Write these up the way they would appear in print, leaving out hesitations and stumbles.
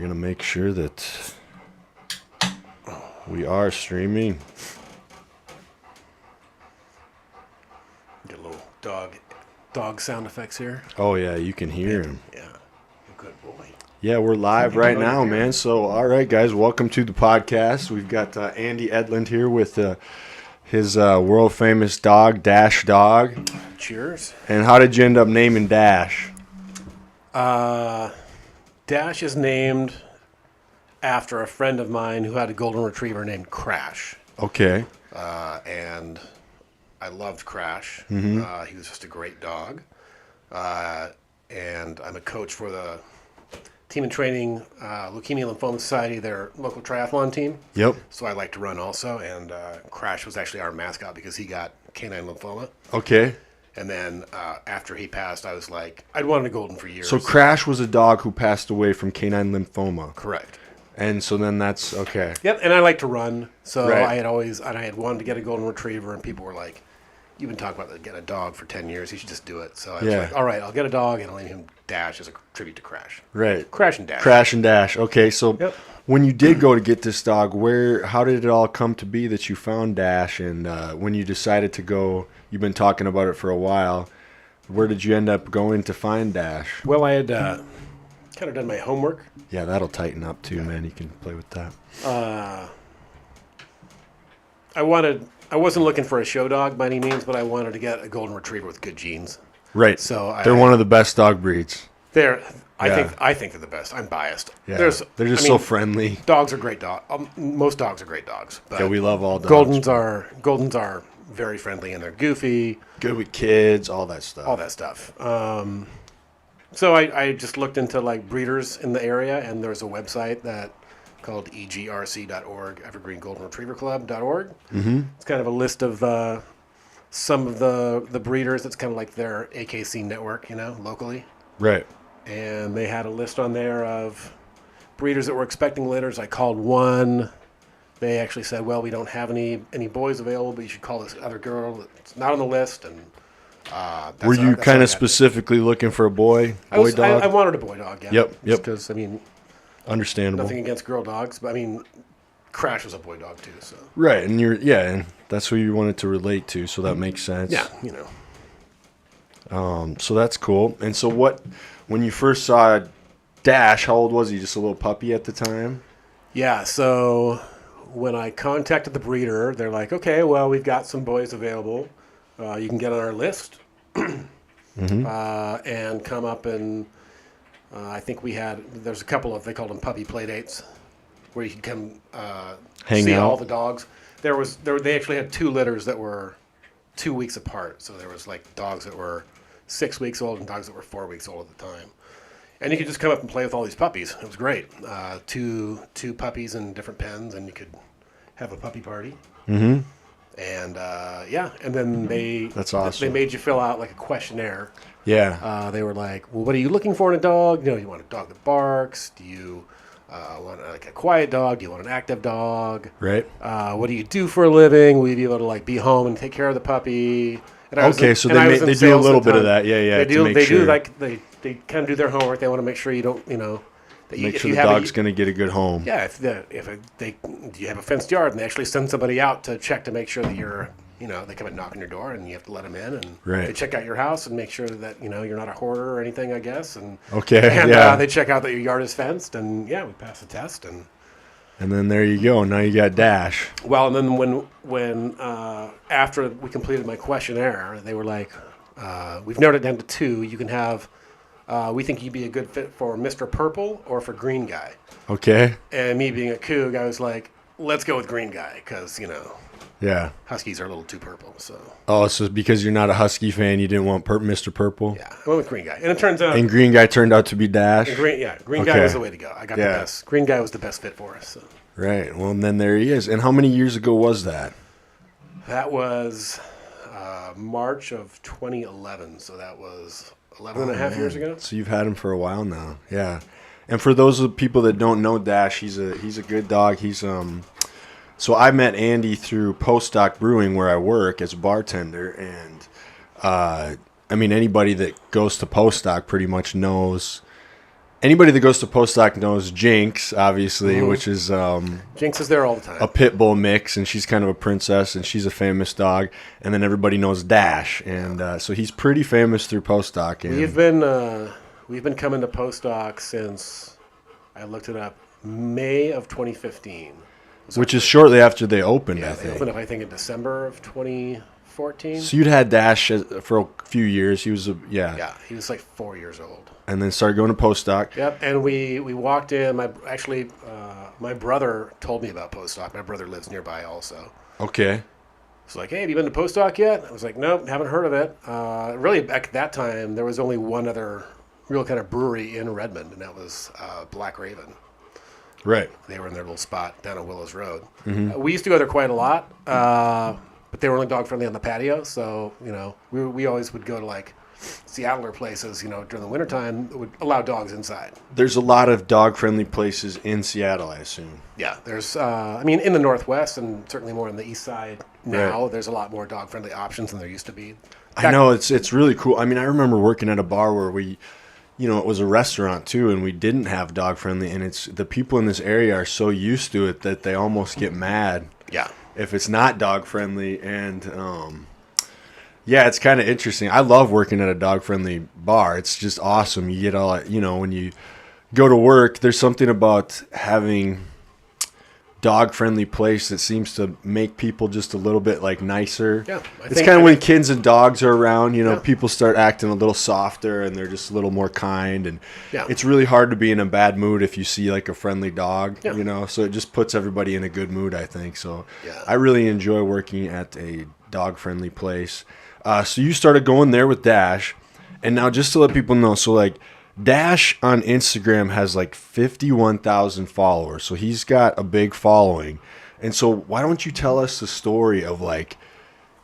going to make sure that we are streaming. Get a little dog sound effects here. Oh, yeah, you can hear him. Yeah. Good boy. Yeah, we're live right now, man. So, all right, guys, welcome to the podcast. We've got Andy Edlund here with his world-famous dog, Dash Dog. Cheers. And how did you end up naming Dash? Dash is named after a friend of mine who had a golden retriever named Crash. Okay. And I loved Crash. He was just a great dog. And I'm a coach for the team and training Leukemia Lymphoma Society, their local triathlon team. Yep. So I like to run also. And Crash was actually our mascot because he got canine lymphoma. Okay. And then after he passed, I was like, I'd wanted a golden for years. So Crash was a dog who passed away from canine lymphoma. Correct. And so then that's okay. Yep, and I like to run, so Right. I had wanted to get a golden retriever, and people were like, "You've been talking about getting a dog for 10 years. You should just do it." So I was like, "All right, I'll get a dog, and I'll name him Dash as a tribute to Crash." Right. Crash and Dash. Crash and Dash. Okay, so Yep. when you did go to get this dog, how did it all come to be that you found Dash? And when you decided to go, you've been talking about it for a while. Where did you end up going to find Dash? Well, I had kind of done my homework. Yeah, that'll tighten up too, man. You can play with that. I wasn't looking for a show dog by any means, but I wanted to get a golden retriever with good genes. Right. So they're one of the best dog breeds. I think they're the best. I'm biased. Yeah. They're just so friendly. Dogs are great dogs. Most dogs are great dogs. But yeah, we love all dogs. Goldens are very friendly and they're goofy. Good with kids, all that stuff. All that stuff. So I just looked into like breeders in the area, and there's a website that called egrc.org, Evergreen Golden Retriever Club.org. Mm-hmm. It's kind of a list of some of the breeders. It's kind of like their AKC network, locally. Right. And they had a list on there of breeders that were expecting litters. I called one. They actually said, well, we don't have any boys available, but you should call this other girl that's not on the list. And were you kind of specifically looking for a boy dog? I wanted a boy dog, yeah. Yep. Because, understandable. Nothing against girl dogs, but, Crash was a boy dog, too. So Right, and and that's who you wanted to relate to, so that makes sense. Yeah, So that's cool. And so when you first saw Dash, how old was he? Just a little puppy at the time? Yeah, so when I contacted the breeder, they're like, okay, well, we've got some boys available. You can get on our list and come up and I think there's a couple of, they called them puppy play dates, where you could come see all the dogs. They actually had 2 litters that were 2 weeks apart. So there was like dogs that were 6 weeks old and dogs that were 4 weeks old at the time. And you could just come up and play with all these puppies. It was great. Two puppies in different pens, and you could have a puppy party. Mm-hmm. And and then that's awesome. They made you fill out like a questionnaire. Yeah. They were like, well, what are you looking for in a dog? You want a dog that barks? Do you want like a quiet dog? Do you want an active dog? Right. What do you do for a living? Will you be able to like be home and take care of the puppy? So they do a little bit of that. Yeah. They kind of do their homework. They want to make sure you don't, make sure the dog's going to get a good home. Yeah, you have a fenced yard and they actually send somebody out to check to make sure that you're, they come and knock on your door and you have to let them in and they check out your house and make sure that, you're not a hoarder or anything, I guess. And they check out that your yard is fenced and we pass the test and then there you go. Now you got Dash. Well, and then when after we completed my questionnaire, they were like, we've narrowed it down to 2. You can have, we think you'd be a good fit for Mr. Purple or for Green Guy. Okay. And me being a coug, I was like, let's go with Green Guy because, yeah, Huskies are a little too purple. So. Oh, so because you're not a Husky fan, you didn't want Mr. Purple? Yeah, I went with Green Guy. And it turns out... And Green Guy turned out to be Dash? Green Guy was the way to go. I got the best. Green Guy was the best fit for us. So. Right. Well, and then there he is. And how many years ago was that? That was March of 2011. So that was 11 and a half years ago. So you've had him for a while now. Yeah. And for those of the people that don't know Dash, he's a good dog. He's So I met Andy through Postdoc Brewing, where I work as a bartender, and anybody that goes to Postdoc pretty much knows Anybody that goes to Postdoc knows Jinx, obviously, which is Jinx is there all the time. a pit bull mix, and she's kind of a princess, and she's a famous dog. And then everybody knows Dash, and so he's pretty famous through Postdoc. And We've been coming to Postdoc since I looked it up, May of 2015. which is shortly after they opened, I They think. opened up, I think, in December of 2014. So you'd had Dash for a few years. He was Yeah, he was like 4 years old. and then started going to Postdoc. Yep, and we walked in. My brother told me about Postdoc. My brother lives nearby also. Okay. It's like, hey, have you been to Postdoc yet? I was like, nope, haven't heard of it. Really, back at that time, there was only one other real kind of brewery in Redmond, and that was Black Raven. Right. They were in their little spot down on Willows Road. We used to go there quite a lot, but they were only dog friendly on the patio. So, we always would go to like Seattle or places, during the wintertime that would allow dogs inside. There's a lot of dog-friendly places in Seattle, I assume. Yeah, there's, in the Northwest and certainly more on the East Side now, Right. there's a lot more dog friendly options than there used to be. I know, it's really cool. I mean, I remember working at a bar where we, it was a restaurant too, and we didn't have dog-friendly, and it's the people in this area are so used to it that they almost get mad Yeah. if it's not dog-friendly, and yeah, it's kind of interesting. I love working at a dog-friendly bar. It's just awesome. You get all, when you go to work, there's something about having dog-friendly place that seems to make people just a little bit like nicer. Yeah, it's kind of when kids and dogs are around, people start acting a little softer and they're just a little more kind. And Yeah. it's really hard to be in a bad mood if you see like a friendly dog, Yeah. So it just puts everybody in a good mood, I think. So Yeah. I really enjoy working at a dog-friendly place. So you started going there with Dash, and now just to let people know, so like Dash on Instagram has like 51,000 followers, so he's got a big following. And so why don't you tell us the story of like,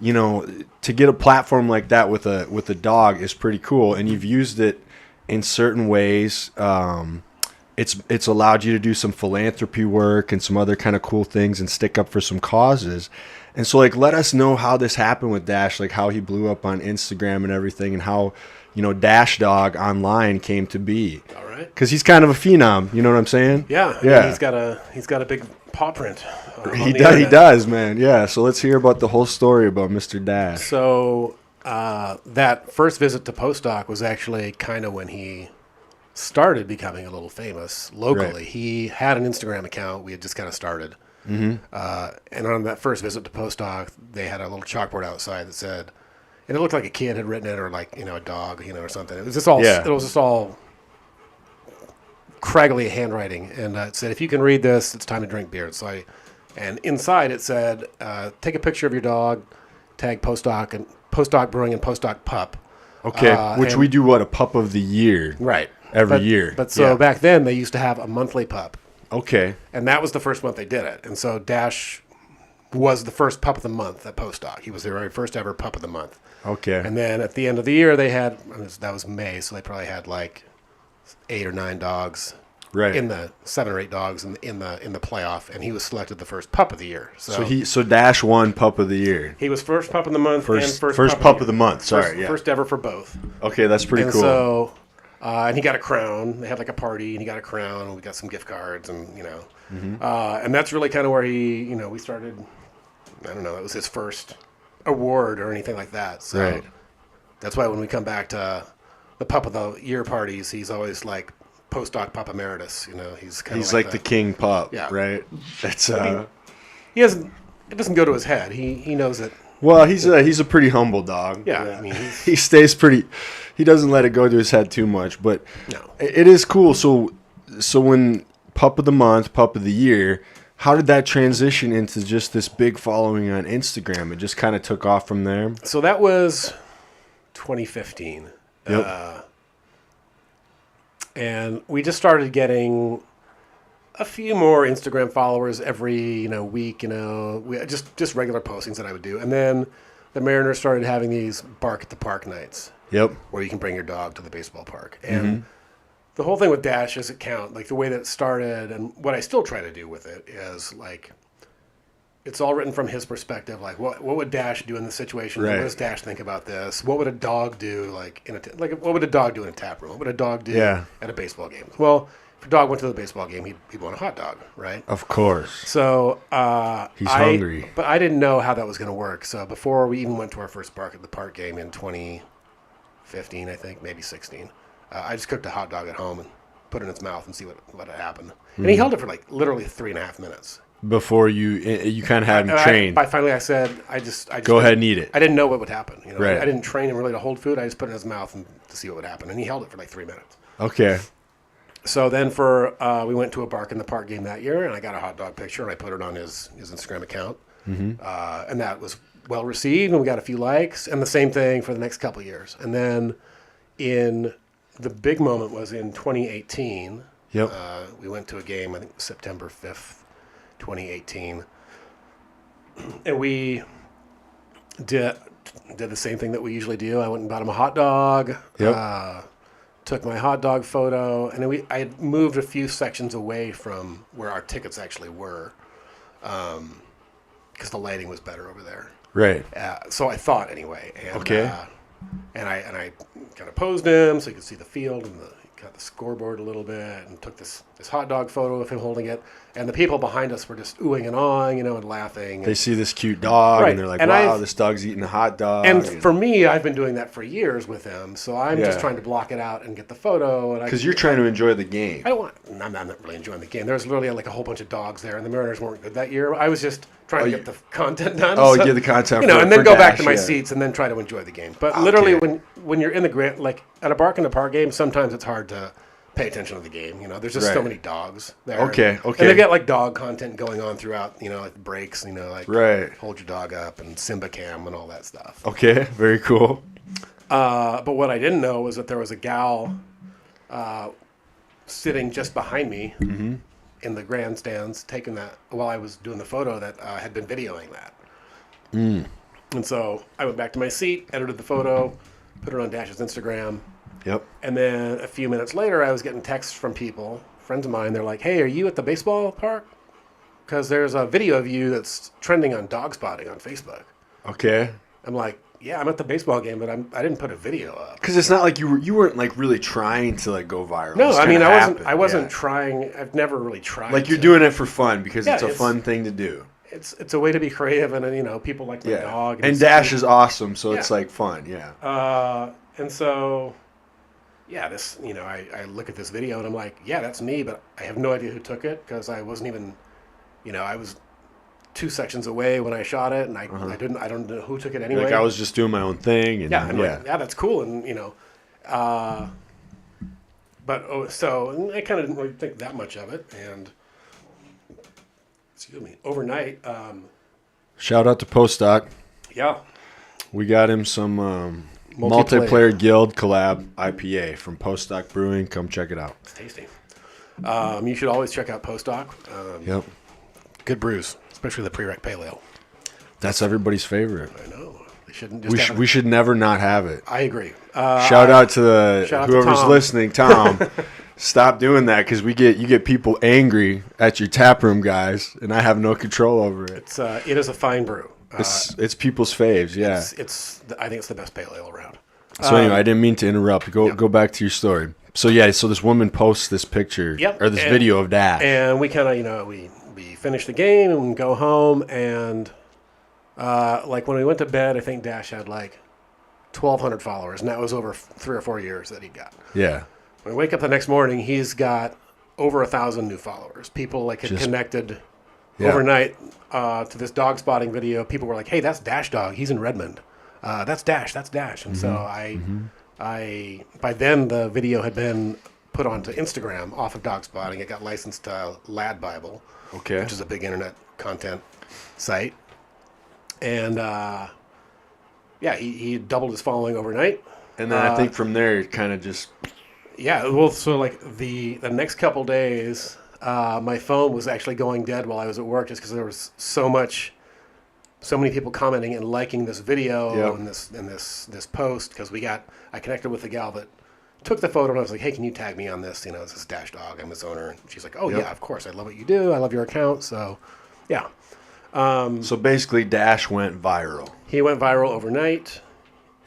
to get a platform like that with a dog is pretty cool, and you've used it in certain ways. It's allowed you to do some philanthropy work and some other kind of cool things and stick up for some causes. And so, like, let us know how this happened with Dash, like how he blew up on Instagram and everything, and how, Dash Dog online came to be. All right. Because he's kind of a phenom, you know what I'm saying? Yeah. Yeah. He's got a big paw print. He does, man. Yeah. So let's hear about the whole story about Mr. Dash. So that first visit to Postdoc was actually kind of when he started becoming a little famous locally. Right. He had an Instagram account. We had just kind of started. And on that first visit to Postdoc, they had a little chalkboard outside that said, and it looked like a kid had written it, or like a dog, or something. It was just all Yeah. it was just all craggly handwriting, and it said, "If you can read this, it's time to drink beer." And inside it said, "Take a picture of your dog, tag Postdoc and Postdoc Brewing and Postdoc Pup." Okay. Which we do, a pup of the year. Right. Every year. But so back then they used to have a monthly pup. Okay. And that was the first month they did it. And so Dash was the first pup of the month at Postdoc. He was their very first ever pup of the month. Okay. And then at the end of the year, they had, that was May, so they probably had like 8 or 9 dogs. Right. In the 7 or 8 dogs in the playoff, and he was selected the first pup of the year. So Dash won pup of the year. He was first pup of the month and First first pup of the month. Sorry, first ever for both. Okay, that's pretty And cool. so, and he got a crown. They had like a party, and he got a crown, and we got some gift cards, and and that's really kind of where he, we started. I don't know, it was his first award or anything like that. So Right. that's why when we come back to the pup of the year parties, he's always like Postdoc Pup Emeritus. He's kind of He's like the king pup, Yeah. right? It's he hasn't. It doesn't go to his head. He knows it. well, he's a pretty humble dog. Yeah. I mean, He stays pretty. He doesn't let it go to his head too much, but No. it is cool. So when pup of the month, pup of the year, how did that transition into just this big following on Instagram? It just kind of took off from there. So that was 2015. Yep. And we just started getting a few more Instagram followers every week. We just regular postings that I would do, and then the Mariners started having these bark at the park nights Yep. where you can bring your dog to the baseball park. And the whole thing with Dash's account, like the way that it started, and what I still try to do with it is like it's all written from his perspective. Like, what would Dash do in this situation? Right. What does Dash think about this? What would a dog do? Like what would a dog do in a tap room? What would a dog do at a baseball game? Well, if a dog went to the baseball game, he'd want a hot dog, right? Of course. So he's hungry. But I didn't know how that was going to work. So before we even went to our first Bark at the Park game in 2015, I think, maybe 16, I just cooked a hot dog at home and put it in its mouth and see what had happened. And he held it for like literally 3.5 minutes. Before you kind of had him trained. Finally, I said, I just go ahead and eat it. I didn't know what would happen. Right. I didn't train him really to hold food. I just put it in his mouth to see what would happen. And he held it for like 3 minutes. Okay. So then we went to a Bark in the Park game that year, and I got a hot dog picture, and I put it on his Instagram account. Mm-hmm. And that was well received, and we got a few likes. And the same thing for the next couple of years. And then the big moment was in 2018. Yep. We went to a game, I think it was September 5th. 2018, and we did the same thing that we usually do. I went and bought him a hot dog. Yep. Took my hot dog photo, and then I had moved a few sections away from where our tickets actually were, because the lighting was better over there. Right. So I thought anyway. And, okay. And I kind of posed him so you could see the field and got the scoreboard a little bit, and took this hot dog photo of him holding it. And the people behind us were just oohing and awing, and laughing. They see this cute dog, right. And they're like, wow, this dog's eating a hot dog. And for me, I've been doing that for years with him, so I'm just trying to block it out and get the photo. Because you're trying to enjoy the game. I'm not really enjoying the game. There was literally like a whole bunch of dogs there, and the Mariners weren't good that year. I was just trying to get the content done. Get the content and then go back to my seats and then try to enjoy the game. But literally, when you're in the grand, like at a Bark in the Park game, sometimes it's hard to pay attention to the game. There's just so many dogs there. Okay. And they've got like dog content going on throughout, like breaks, like hold your dog up and Simba Cam and all that stuff. Okay. Very cool. But what I didn't know was that there was a gal sitting just behind me in the grandstands taking that while I was doing the photo that had been videoing that. Mm. And so I went back to my seat, edited the photo, put it on Dash's Instagram. Yep. And then a few minutes later, I was getting texts from people, friends of mine. They're like, hey, are you at the baseball park? Because there's a video of you that's trending on dog spotting on Facebook. Okay. I'm like, yeah, I'm at the baseball game, but I didn't put a video up. Because it's not like you weren't like really trying to like go viral. No, I mean, I wasn't trying. I've never really tried. Like you're doing it for fun because it's a fun thing to do. It's a way to be creative, and people like my dog. And Dash is awesome, so it's like fun, And so. Yeah, I look at this video and I'm like, yeah, that's me, but I have no idea who took it because I wasn't even, I was 2 sections away when I shot it, and I don't know who took it anyway. Like I was just doing my own thing. And, like, that's cool, and so I kind of didn't really think that much of it, and overnight. Shout out to Postdoc. Yeah. We got him some. Multiplayer Guild collab IPA from Postdoc Brewing. Come check it out. It's tasty. You should always check out Postdoc. Yep. Good brews, especially the pre-rec pale ale. That's everybody's favorite. I know. They shouldn't. We should never not have it. I agree. Shout out to whoever's listening, Tom. Stop doing that because you get people angry at your tap room guys, and I have no control over it. It is a fine brew. It's people's faves, yeah. I think it's the best pale ale around. So anyway, I didn't mean to interrupt. Go back to your story. So this woman posts this picture or this video of Dash, and we kind of we finish the game and go home, and like when we went to bed, I think Dash had like 1,200 followers, and that was over 3 or 4 years that he got. Yeah. When we wake up the next morning, he's got over 1,000 new followers. People had connected. Yeah. Overnight to this dog spotting video, people were like, hey, that's Dash Dog. He's in Redmond. That's Dash. And so I by then the video had been put onto Instagram off of dog spotting. It got licensed to Lad Bible, which is a big internet content site. And he doubled his following overnight. And then I think from there it kind of just... Yeah, well, so like the next couple days... my phone was actually going dead while I was at work just because there was so many people commenting and liking this video and this post because I connected with the gal that took the photo, and I was like, hey, can you tag me on this? This is Dash Dog. I'm his owner. And she's like, oh, yeah, of course. I love what you do. I love your account. So, yeah. So basically, Dash went viral. He went viral overnight.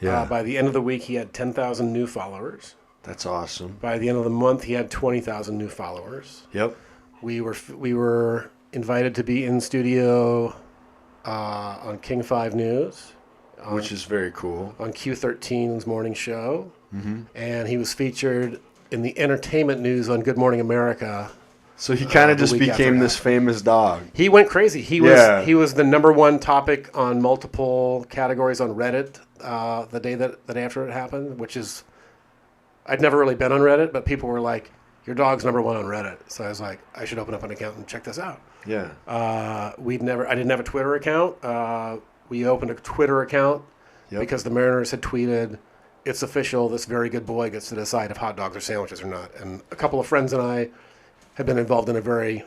Yeah. By the end of the week, he had 10,000 new followers. That's awesome. By the end of the month, he had 20,000 new followers. Yep. We were invited to be in studio on King 5 News. Which is very cool. On Q13's morning show. Mm-hmm. And he was featured in the entertainment news on Good Morning America. So he kind of just became this famous dog. He went crazy. He was the number one topic on multiple categories on Reddit the day after it happened, which is, I'd never really been on Reddit, but people were like, your dog's number one on Reddit. So I was like, I should open up an account and check this out. Yeah. I didn't have a Twitter account. We opened a Twitter account because the Mariners had tweeted, it's official, this very good boy gets to decide if hot dogs are sandwiches or not. And a couple of friends and I had been involved in a very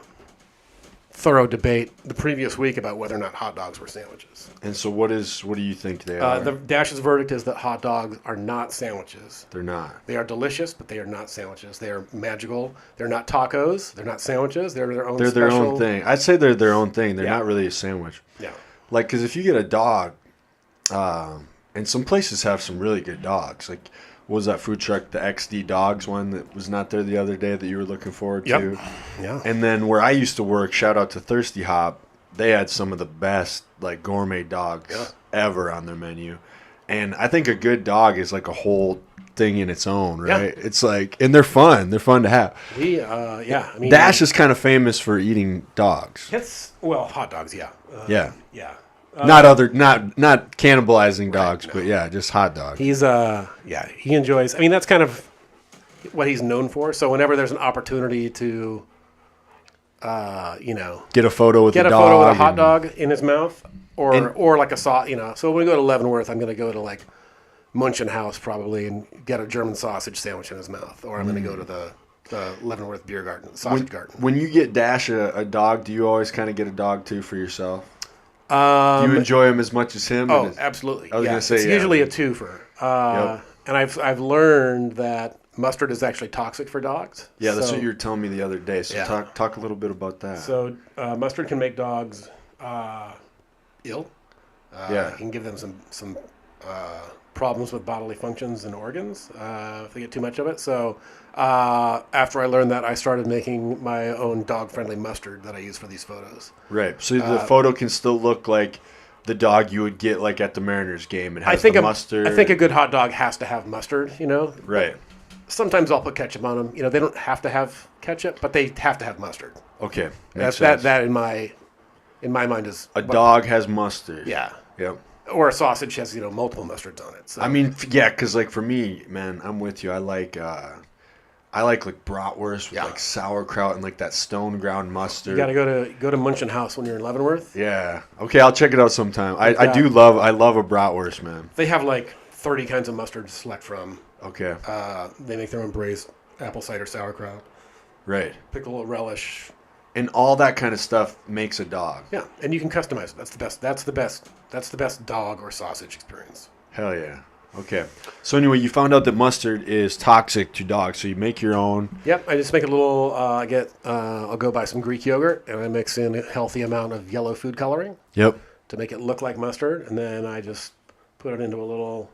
thorough debate the previous week about whether or not hot dogs were sandwiches. And so what do you think they are? The Dash's verdict is that hot dogs are not sandwiches. They're not. They are delicious, but they are not sandwiches. They are magical. They're not tacos. They're not sandwiches. They're their own Their own thing. I'd say they're their own thing. They're not really a sandwich. Yeah. Like, because if you get a dog, and some places have some really good dogs. Like, what was that food truck, the XD Dogs one that was not there the other day that you were looking forward to? Yeah. And then where I used to work, shout out to Thirsty Hop, they had some of the best, like, gourmet dogs ever on their menu. And I think a good dog is like a whole thing in its own, right? Yeah. It's like, and they're fun. They're fun to have. I mean, Dash is kind of famous for eating dogs. Hot dogs, yeah. Yeah. Not cannibalizing dogs, but just hot dogs. He's he enjoys. I mean, that's kind of what he's known for. So whenever there's an opportunity to, get a photo with a hot dog in his mouth, or like a sauce, So when we go to Leavenworth, I'm going to go to like Munchen House probably and get a German sausage sandwich in his mouth, or I'm going to go to the Leavenworth Beer Garden, Sausage Garden. When you get Dash a dog, do you always kind of get a dog too for yourself? Do you enjoy him as much as him? Oh, absolutely. I was going to say, it's usually a twofer. And I've learned that mustard is actually toxic for dogs. Yeah, that's what you were telling me the other day. So talk a little bit about that. So mustard can make dogs ill. It can give them some problems with bodily functions and organs if they get too much of it. So after I learned that, I started making my own dog-friendly mustard that I use for these photos. Right. So the photo can still look like the dog you would get like at the Mariners game. It has the mustard. I think a good hot dog has to have mustard, Right. Sometimes I'll put ketchup on them. They don't have to have ketchup, but they have to have mustard. Okay. That in my mind is... A dog has mustard. Yeah. Yep. Or a sausage has, multiple mustards on it. So. I mean, because like for me, man, I'm with you. I like bratwurst with like sauerkraut and like that stone ground mustard. You got to go to Munchen House when you're in Leavenworth. Yeah. Okay, I'll check it out sometime. I love a bratwurst, man. They have like 30 kinds of mustard to select from. Okay. They make their own braised apple cider sauerkraut. Right. Pickle relish. And all that kind of stuff makes a dog. Yeah, and you can customize it. That's the best. That's the best dog or sausage experience. Hell yeah. Okay. So anyway, you found out that mustard is toxic to dogs, so you make your own. Yep. I just make a little. I'll go buy some Greek yogurt, and I mix in a healthy amount of yellow food coloring. Yep. To make it look like mustard, and then I just put it into a little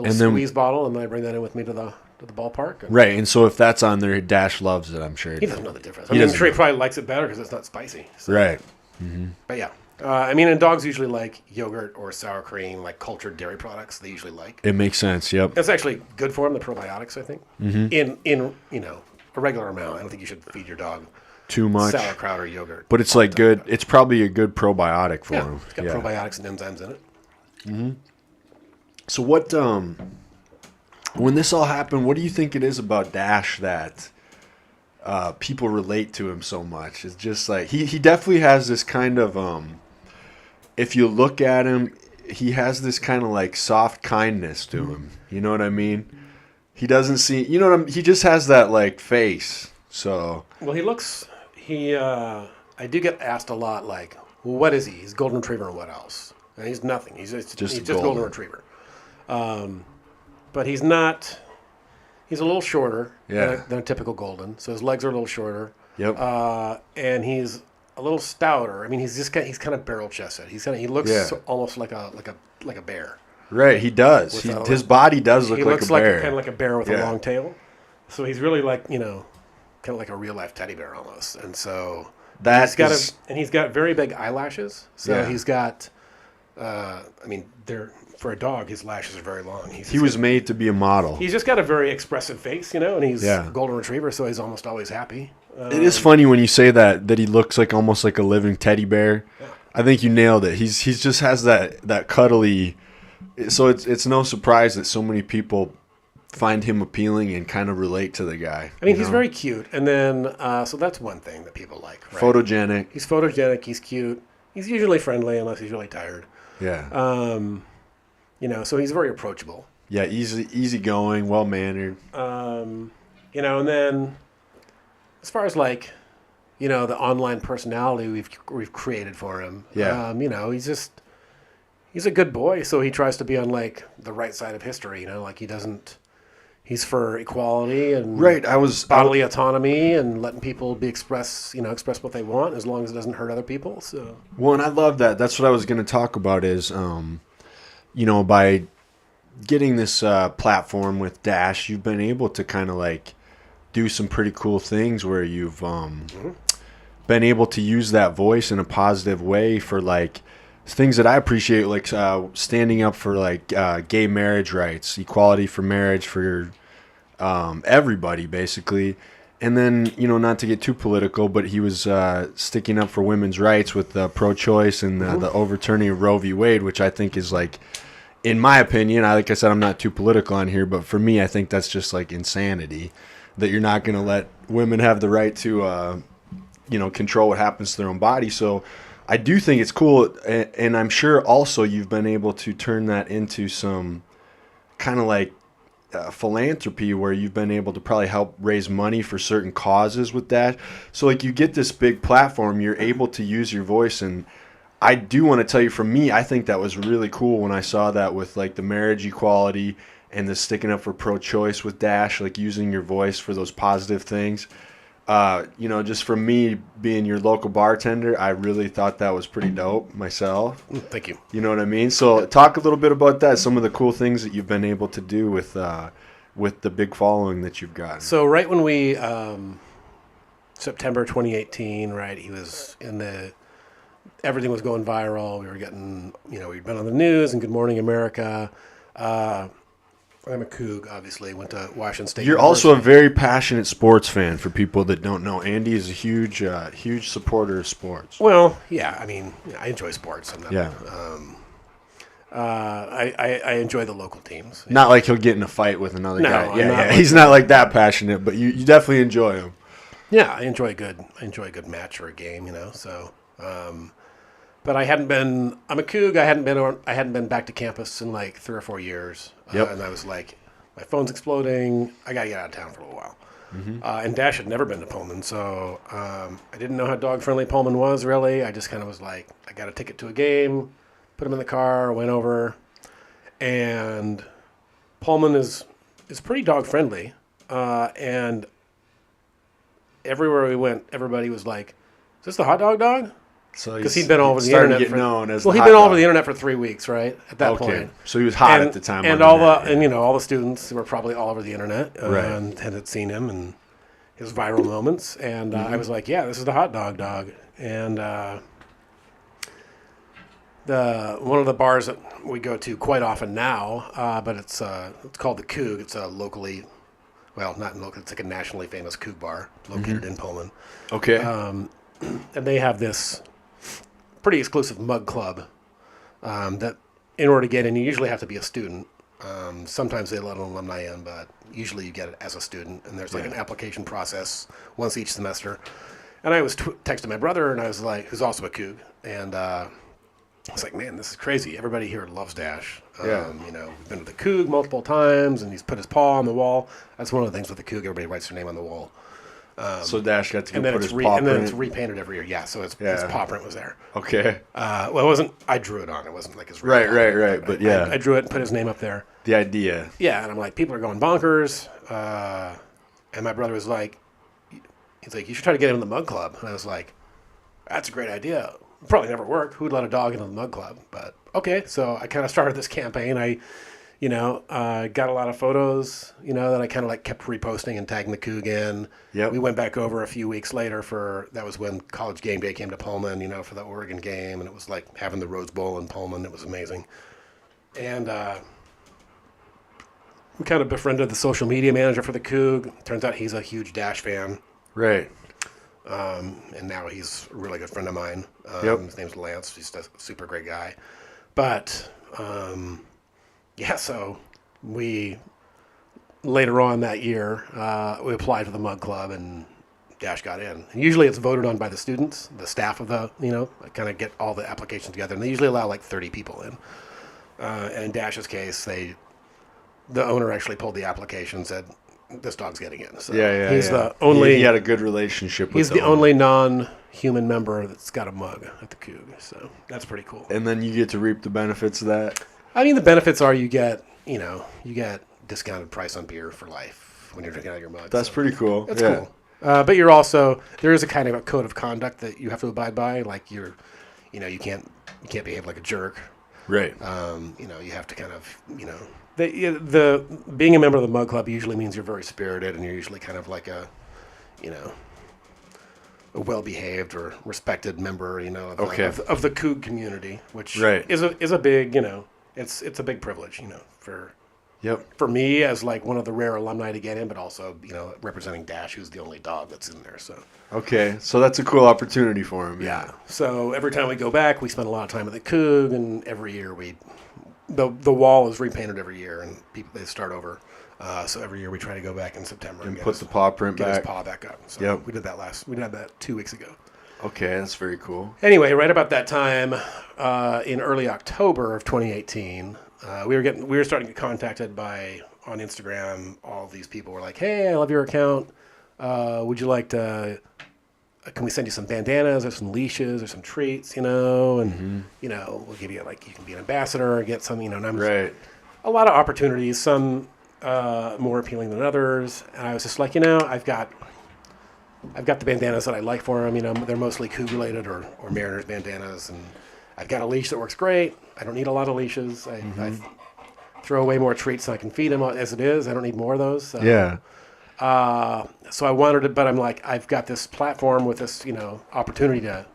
squeeze bottle, and then I bring that in with me to the ballpark. Right, and so if that's on there, Dash loves it, I'm sure. He doesn't know the difference. I'm sure he probably likes it better because it's not spicy. So. Right. Mm-hmm. But yeah. And dogs usually like yogurt or sour cream, like cultured dairy products. They usually like. It makes sense. Yep. It's actually good for them. The probiotics, I think. Mm-hmm. In a regular amount. I don't think you should feed your dog too much sauerkraut or yogurt. But it's like good. It's probably a good probiotic for them. It's got probiotics and enzymes in it. Mm-hmm. So what? When this all happened, what do you think it is about Dash that people relate to him so much? It's just like he definitely has this kind of if you look at him, he has this kind of like soft kindness to him. You know what I mean? He doesn't seem, he just has that like face. So well, I do get asked a lot, like, well, what is he? He's a golden retriever and what else? And he's nothing. He's just golden retriever. But he's not. He's a little shorter than a typical golden, so his legs are a little shorter. Yep. And he's a little stouter. I mean, he's kind of barrel chested. He looks almost like a bear. Right, he does. His body does look like a bear. Kind of like a bear with a long tail. So he's really like, kind of like a real life teddy bear almost. And so he's got very big eyelashes. So he's got, for a dog, his lashes are very long. He was made to be a model. He's just got a very expressive face, and he's a golden retriever, so he's almost always happy. It is funny when you say that he looks like almost like a living teddy bear. Yeah. I think you nailed it. He's just has that cuddly. So it's no surprise that so many people find him appealing and kind of relate to the guy. I mean, he's very cute, and then so that's one thing that people like. Right? Photogenic. He's photogenic. He's cute. He's usually friendly unless he's really tired. Yeah. So he's very approachable. Yeah, easygoing, well mannered. And then as far as the online personality we've created for him. Yeah. He's a good boy, so he tries to be on the right side of history. He's for equality and bodily autonomy and letting people express what they want as long as it doesn't hurt other people. So. Well, and I love that. That's what I was going to talk about is, by getting this platform with Dash, you've been able to kind of do some pretty cool things where you've been able to use that voice in a positive way for things that I appreciate, standing up for gay marriage rights, equality for marriage for everybody basically. And then, not to get too political, but he was sticking up for women's rights with pro-choice and the overturning of Roe v. Wade, which I think is in my opinion, like I said, I'm not too political on here, but for me, I think that's just insanity that you're not going to let women have the right to, control what happens to their own body. So I do think it's cool. And I'm sure also you've been able to turn that into some kind of philanthropy where you've been able to probably help raise money for certain causes with that. So you get this big platform, you're able to use your voice. And I do want to tell you, from me, I think that was really cool when I saw that with the marriage equality and the sticking up for pro-choice with Dash, using your voice for those positive things. Just from me being your local bartender, I really thought that was pretty dope myself. Thank you. You know what I mean? So talk a little bit about that, some of the cool things that you've been able to do with the big following that you've got. So right when we, September 2018, right, he was everything was going viral. We were getting, we'd been on the news and Good Morning America. I'm a Coug, obviously. Went to Washington State You're University. also a very passionate sports fan, for people that don't know. Andy is a huge supporter of sports. Well, yeah. I mean, I enjoy sports. I enjoy the local teams. Not like he'll get in a fight with another guy. Yeah. He's not that passionate, but you definitely enjoy him. Yeah, I enjoy a good match or a game, So, but I hadn't been. I'm a Coug. I hadn't been back to campus in 3 or 4 years. Yep. And I was my phone's exploding. I got to get out of town for a little while. Mm-hmm. And Dash had never been to Pullman, so I didn't know how dog-friendly Pullman was, really. I just kind of was I got a ticket to a game, put him in the car, went over. And Pullman is pretty dog-friendly. And everywhere we went, everybody was like, is this the hot dog? Because he'd been all over the internet. He'd been all over the internet for 3 weeks, right? At that point. So he was hot at the time. And all the students were probably all over the internet and had seen him and his viral moments. And I was like, yeah, this is the hot dog. And one of the bars that we go to quite often now, but it's called the Coug. It's a locally, well, not local. It's a nationally famous Coug bar located in Pullman. Okay. And they have this pretty exclusive mug club that in order to get in, you usually have to be a student. Sometimes they let an alumni in, but usually you get it as a student. And there's an application process once each semester. And I was texting my brother, and I was who's also a Coug, and I was like, man, this is crazy. Everybody here loves Dash. We've been to the Coug multiple times, and he's put his paw on the wall. That's one of the things with the Coug. Everybody writes their name on the wall. So Dash got to put his paw print. And then it's repainted every year. Yeah, so his paw print was there. Okay. Well, it wasn't. I drew it on. It wasn't his real right. But yeah, I drew it and put his name up there. The idea. Yeah, and I'm like, people are going bonkers. And my brother was like, he's like, you should try to get him in the mug club. And I was like, that's a great idea. Probably never worked. Who'd let a dog into the Mug Club? But okay, so I kind of started this campaign. I got a lot of photos, that I kind of like kept reposting and tagging the Coug in. Yep. We went back over a few weeks later that was when College Game Day came to Pullman, for the Oregon game. And it was like having the Rose Bowl in Pullman. It was amazing. And we kind of befriended the social media manager for the Coug. Turns out he's a huge Dash fan. Right. And now he's a really good friend of mine. Yep. His name's Lance. He's a super great guy. But, so we, later on that year, we applied for the Mug Club and Dash got in. And usually it's voted on by the students, the staff of the, kind of get all the applications together. And they usually allow like 30 people in. And in Dash's case, the owner actually pulled the application and said, this dog's getting in. So he's the only. He had a good relationship with He's the only non-human member that's got a mug at the Coug. So that's pretty cool. And then you get to reap the benefits of that. I mean, the benefits are you get discounted price on beer for life when you're drinking out of your mug. That's pretty cool. That's cool. But you're also, there is a kind of a code of conduct that you have to abide by. Like you can't behave like a jerk. Right. You have to kind of, the being a member of the Mug Club usually means you're very spirited and you're usually kind of like a well-behaved or respected member, of the Coug community, which is a big, it's a big privilege, for me as like one of the rare alumni to get in, but also, representing Dash, who's the only dog that's in there. So. Okay. So that's a cool opportunity for him. Yeah. So every time we go back, we spend a lot of time at the Coug, and every year the wall is repainted every year, and they start over. So every year we try to go back in September and put the paw print get back. His paw back up. So we did that 2 weeks ago. Okay, that's very cool. Anyway, right about that time, in early October of 2018, we were starting to get contacted on Instagram. All these people were like, "Hey, I love your account. Would you like to? Can we send you some bandanas or some leashes or some treats? And we'll give you you can be an ambassador or get some. And right. A lot of opportunities. Some more appealing than others. And I was just like, I've got the bandanas that I like for them. They're mostly Coug related or Mariners bandanas, and I've got a leash that works great. I don't need a lot of leashes. I throw away more treats than I can feed them as it is. I don't need more of those. So. Yeah. So I wanted it, but I'm like, I've got this platform with this, opportunity to,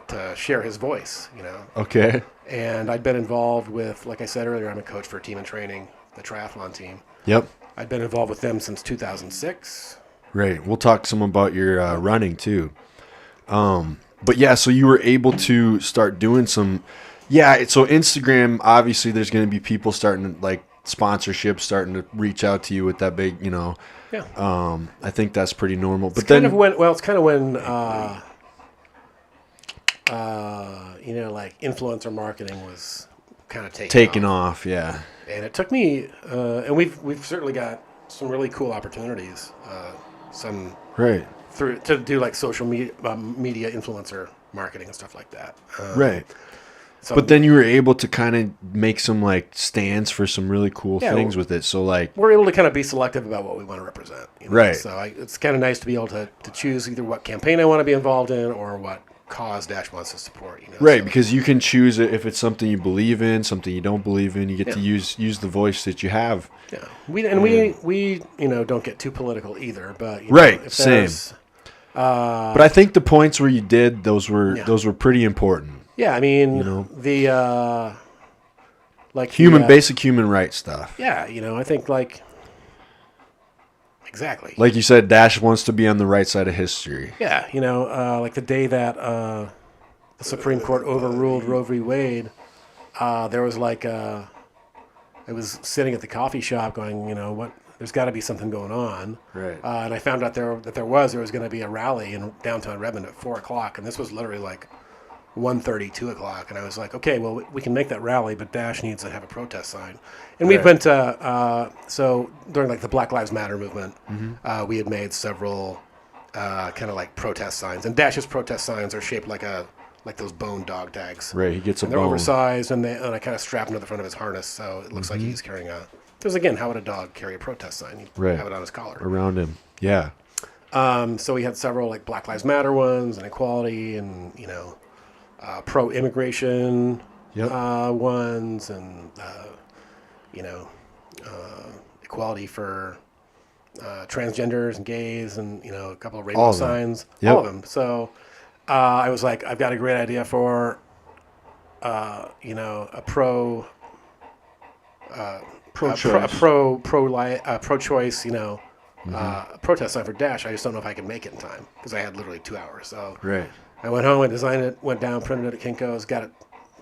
to share his voice, Okay. And I'd been involved with, like I said earlier, I'm a coach for Team in Training, the triathlon team. Yep. I'd been involved with them since 2006. Right. We'll talk some about your running too. But yeah, so you were able to start doing some, so Instagram, obviously there's going to be people starting to sponsorships starting to reach out to you with that big, I think that's pretty normal. But then it's kind of when influencer marketing was kind of taking off. Yeah. And it took me, and we've certainly got some really cool opportunities, to do social media influencer marketing and stuff like that. Right. So, but then you were able to kind of make some stands for some really cool things with it. So we're able to kind of be selective about what we want to represent. Right. So it's kind of nice to be able to choose either what campaign I want to be involved in or what cause Dash wants to support. Right, because you can choose it if it's something you believe in, something you don't believe in. You get to use the voice that you have. Yeah. We don't get too political either, but same. But I think the points where you did those were pretty important. Yeah, I mean, the basic human rights stuff. Yeah, I think exactly. Like you said, Dash wants to be on the right side of history. Yeah, the day that the Supreme Court overruled Roe v. Wade, there was I was sitting at the coffee shop going, what? There's got to be something going on. Right. And I found out there was going to be a rally in downtown Redmond at 4:00, and this was literally 1:30, 2 o'clock, and I was like, okay, well, we can make that rally, but Dash needs to have a protest sign. And we went to, so during the Black Lives Matter movement, we had made several protest signs, and Dash's protest signs are shaped like those bone dog tags. Right, he gets a bone. They're oversized, and I kind of strap them to the front of his harness, so it looks like he's carrying because again, how would a dog carry a protest sign? He'd have it on his collar. Around him, yeah. So we had several like Black Lives Matter ones and equality and, pro-immigration Yep. ones and, you know, equality for transgenders and gays and, a couple of rainbow All of them. signs, Yep. all of them. So I was like, I've got a great idea for, a Pro-choice. pro-choice, protest sign for Dash. I just don't know if I can make it in time because I had literally 2 hours. So Right. I went home, I designed it, went down, printed it at Kinko's, got it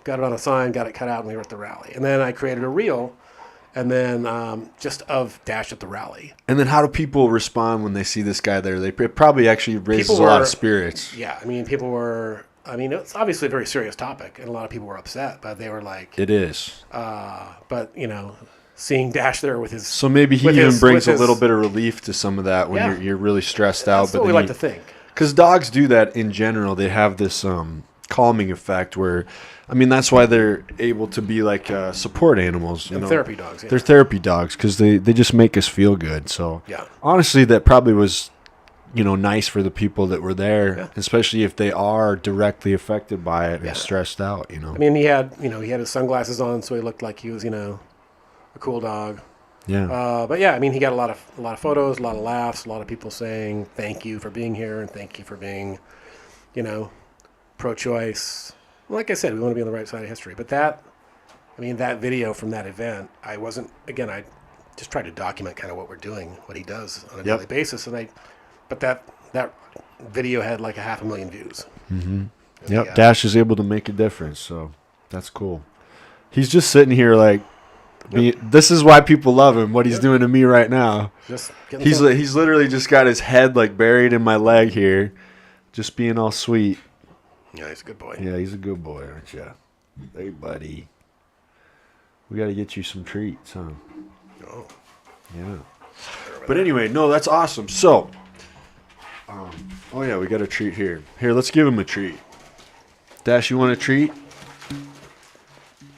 on a sign, got it cut out, and we were at the rally. And then I created a reel, and then just of Dash at the rally. And then how do people respond when they see this guy there? It probably actually raises People a lot were- of spirits. Yeah, people were. It's obviously a very serious topic, and a lot of people were upset, but they were like, It is. but seeing Dash there with his. So maybe he with even his- brings with a little his- bit of relief to some of that when Yeah. you're really stressed out. That's what we like to think. Because dogs do that in general. They have this calming effect where, that's why they're able to be like support animals. And therapy dogs. Yeah. They're therapy dogs because they just make us feel good. So Yeah. honestly, that probably was, nice for the people that were there, Yeah. especially if they are directly affected by it Yeah. and stressed out. He had his sunglasses on, so he looked like he was a cool dog. Yeah. But yeah, he got a lot of photos, a lot of laughs, a lot of people saying thank you for being here and thank you for being, pro-choice. Like I said, we want to be on the right side of history. But that video from that event, I just tried to document kind of what we're doing, what he does on a daily basis, but that video had like 500,000 views. Mm-hmm. Yep. Dash is able to make a difference, so that's cool. He's just sitting here like. This is why people love him. What he's doing to me right now. He's literally just got his head like buried in my leg here, just being all sweet. Yeah, he's a good boy. Yeah, he's a good boy, aren't you? Hey, buddy. We got to get you some treats, huh? Oh. Yeah. But anyway, no, that's awesome. So, oh yeah, we got a treat here. Here, let's give him a treat. Dash, you want a treat?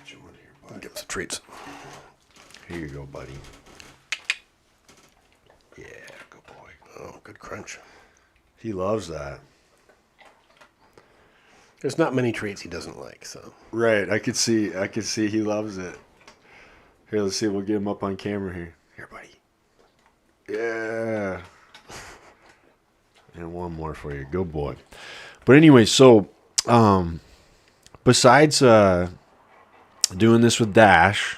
Give him some treats. Here you go, buddy. Yeah, good boy. Oh, good crunch. He loves that. There's not many treats he doesn't like, so. Right, I could see he loves it. Here, let's see if we'll get him up on camera here. Here, buddy. Yeah. And one more for you. Good boy. But anyway, so besides doing this with Dash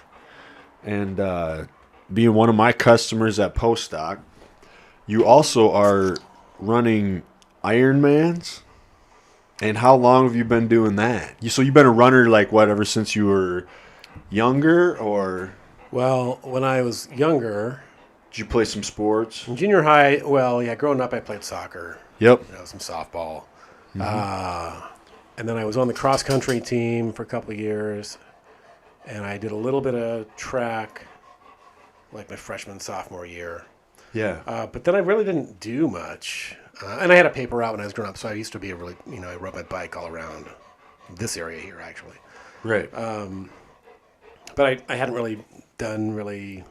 and being one of my customers at Postdoc, you also are running Ironmans. And how long have you been doing that? So you've been a runner ever since you were younger, or? Well, when I was younger, Did you play some sports? in junior high, growing up I played soccer. Yep. Some softball. And then I was on the cross country team for a couple of years. And I did a little bit of track like my freshman, sophomore year. Yeah. But then I really didn't do much. And I had a paper route when I was growing up, so I used to be I rode my bike all around this area here, actually. Right. But I hadn't really done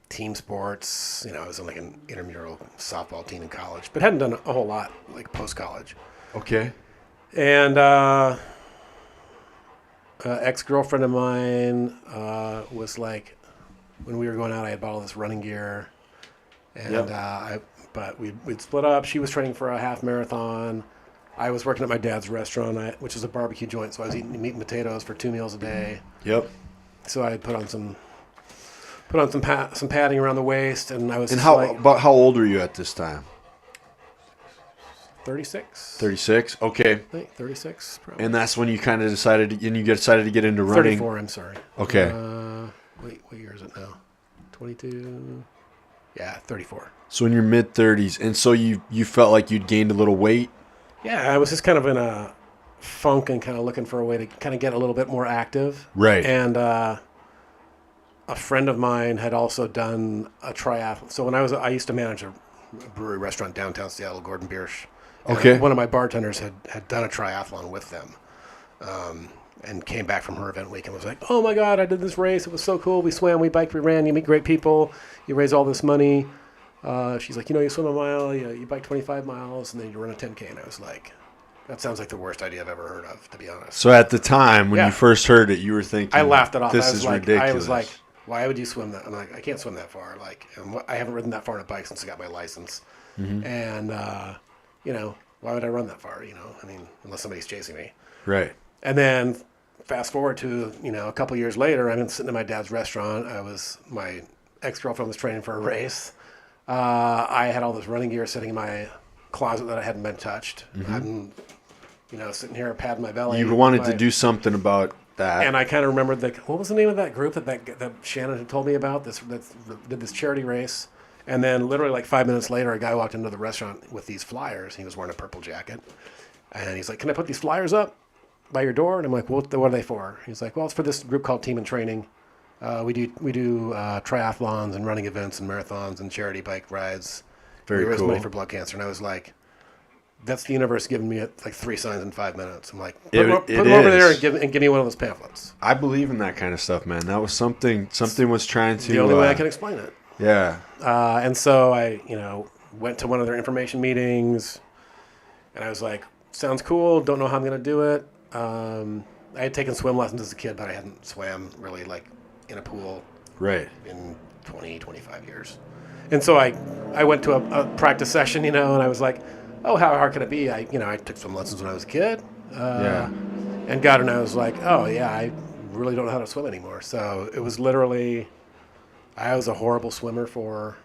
team sports. I was on like an intramural softball team in college, but hadn't done a whole lot like post-college. Okay. And ex-girlfriend of mine was like, when we were going out, I had bought all this running gear. And but we'd split up. She was training for a half marathon. I was working at my dad's restaurant, which is a barbecue joint, so I was eating meat and potatoes for 2 meals a day. Yep. So I put on some padding around the waist, and I was. And how old were you at this time? 36. 36. Okay. I think 36, probably. And that's when you kind of decided to get into running. 34. I'm sorry. Okay. Wait, what year is it now? 22. Yeah, 34. So in your mid 30s, and so you felt like you'd gained a little weight. Yeah, I was just kind of in a funk and kind of looking for a way to kind of get a little bit more active. Right. And a friend of mine had also done a triathlon. So when I used to manage a brewery restaurant downtown Seattle, Gordon Biersch. Okay. One of my bartenders had done a triathlon with them. And came back from her event week and was like, oh my God, I did this race. It was so cool. We swam, we biked, we ran. You meet great people. You raise all this money. She's like, you swim a mile, you bike 25 miles, and then you run a 10K. And I was like, that sounds like the worst idea I've ever heard of, to be honest. So at the time when you first heard it, you were thinking, I laughed it off. This is ridiculous. I was like, why would you swim that? I'm like, I can't swim that far. Like, I haven't ridden that far on a bike since I got my license. Mm-hmm. And, why would I run that far? I mean, unless somebody's chasing me. Right. And then fast forward to, a couple years later, I'm sitting in my dad's restaurant. My ex-girlfriend was training for a race. I had all this running gear sitting in my closet that I hadn't been touched. Mm-hmm. I'm, sitting here patting my belly. You wanted to do something about that. And I kind of remembered, what was the name of that group that Shannon had told me about, that did this charity race? And then literally like 5 minutes later, a guy walked into the restaurant with these flyers. He was wearing a purple jacket. And he's like, can I put these flyers up by your door? And I'm like, what are they for? He's like, well, it's for this group called Team in Training. We do triathlons and running events and marathons and charity bike rides. Very cool. We raise money for blood cancer. And I was like, that's the universe giving me like 3 signs in 5 minutes. I'm like, put them over there and give me one of those pamphlets. I believe in that kind of stuff, man. That was something was trying to... The only way I can explain it. Yeah. And so I, went to one of their information meetings, and I was like, sounds cool. Don't know how I'm going to do it. I had taken swim lessons as a kid, but I hadn't swam really like in a pool in 20, 25 years. And so I went to a practice session, and I was like, oh, how hard could it be? I took swim lessons when I was a kid. And got it, and I was like, oh, yeah, I really don't know how to swim anymore. So it was literally... I was a horrible swimmer for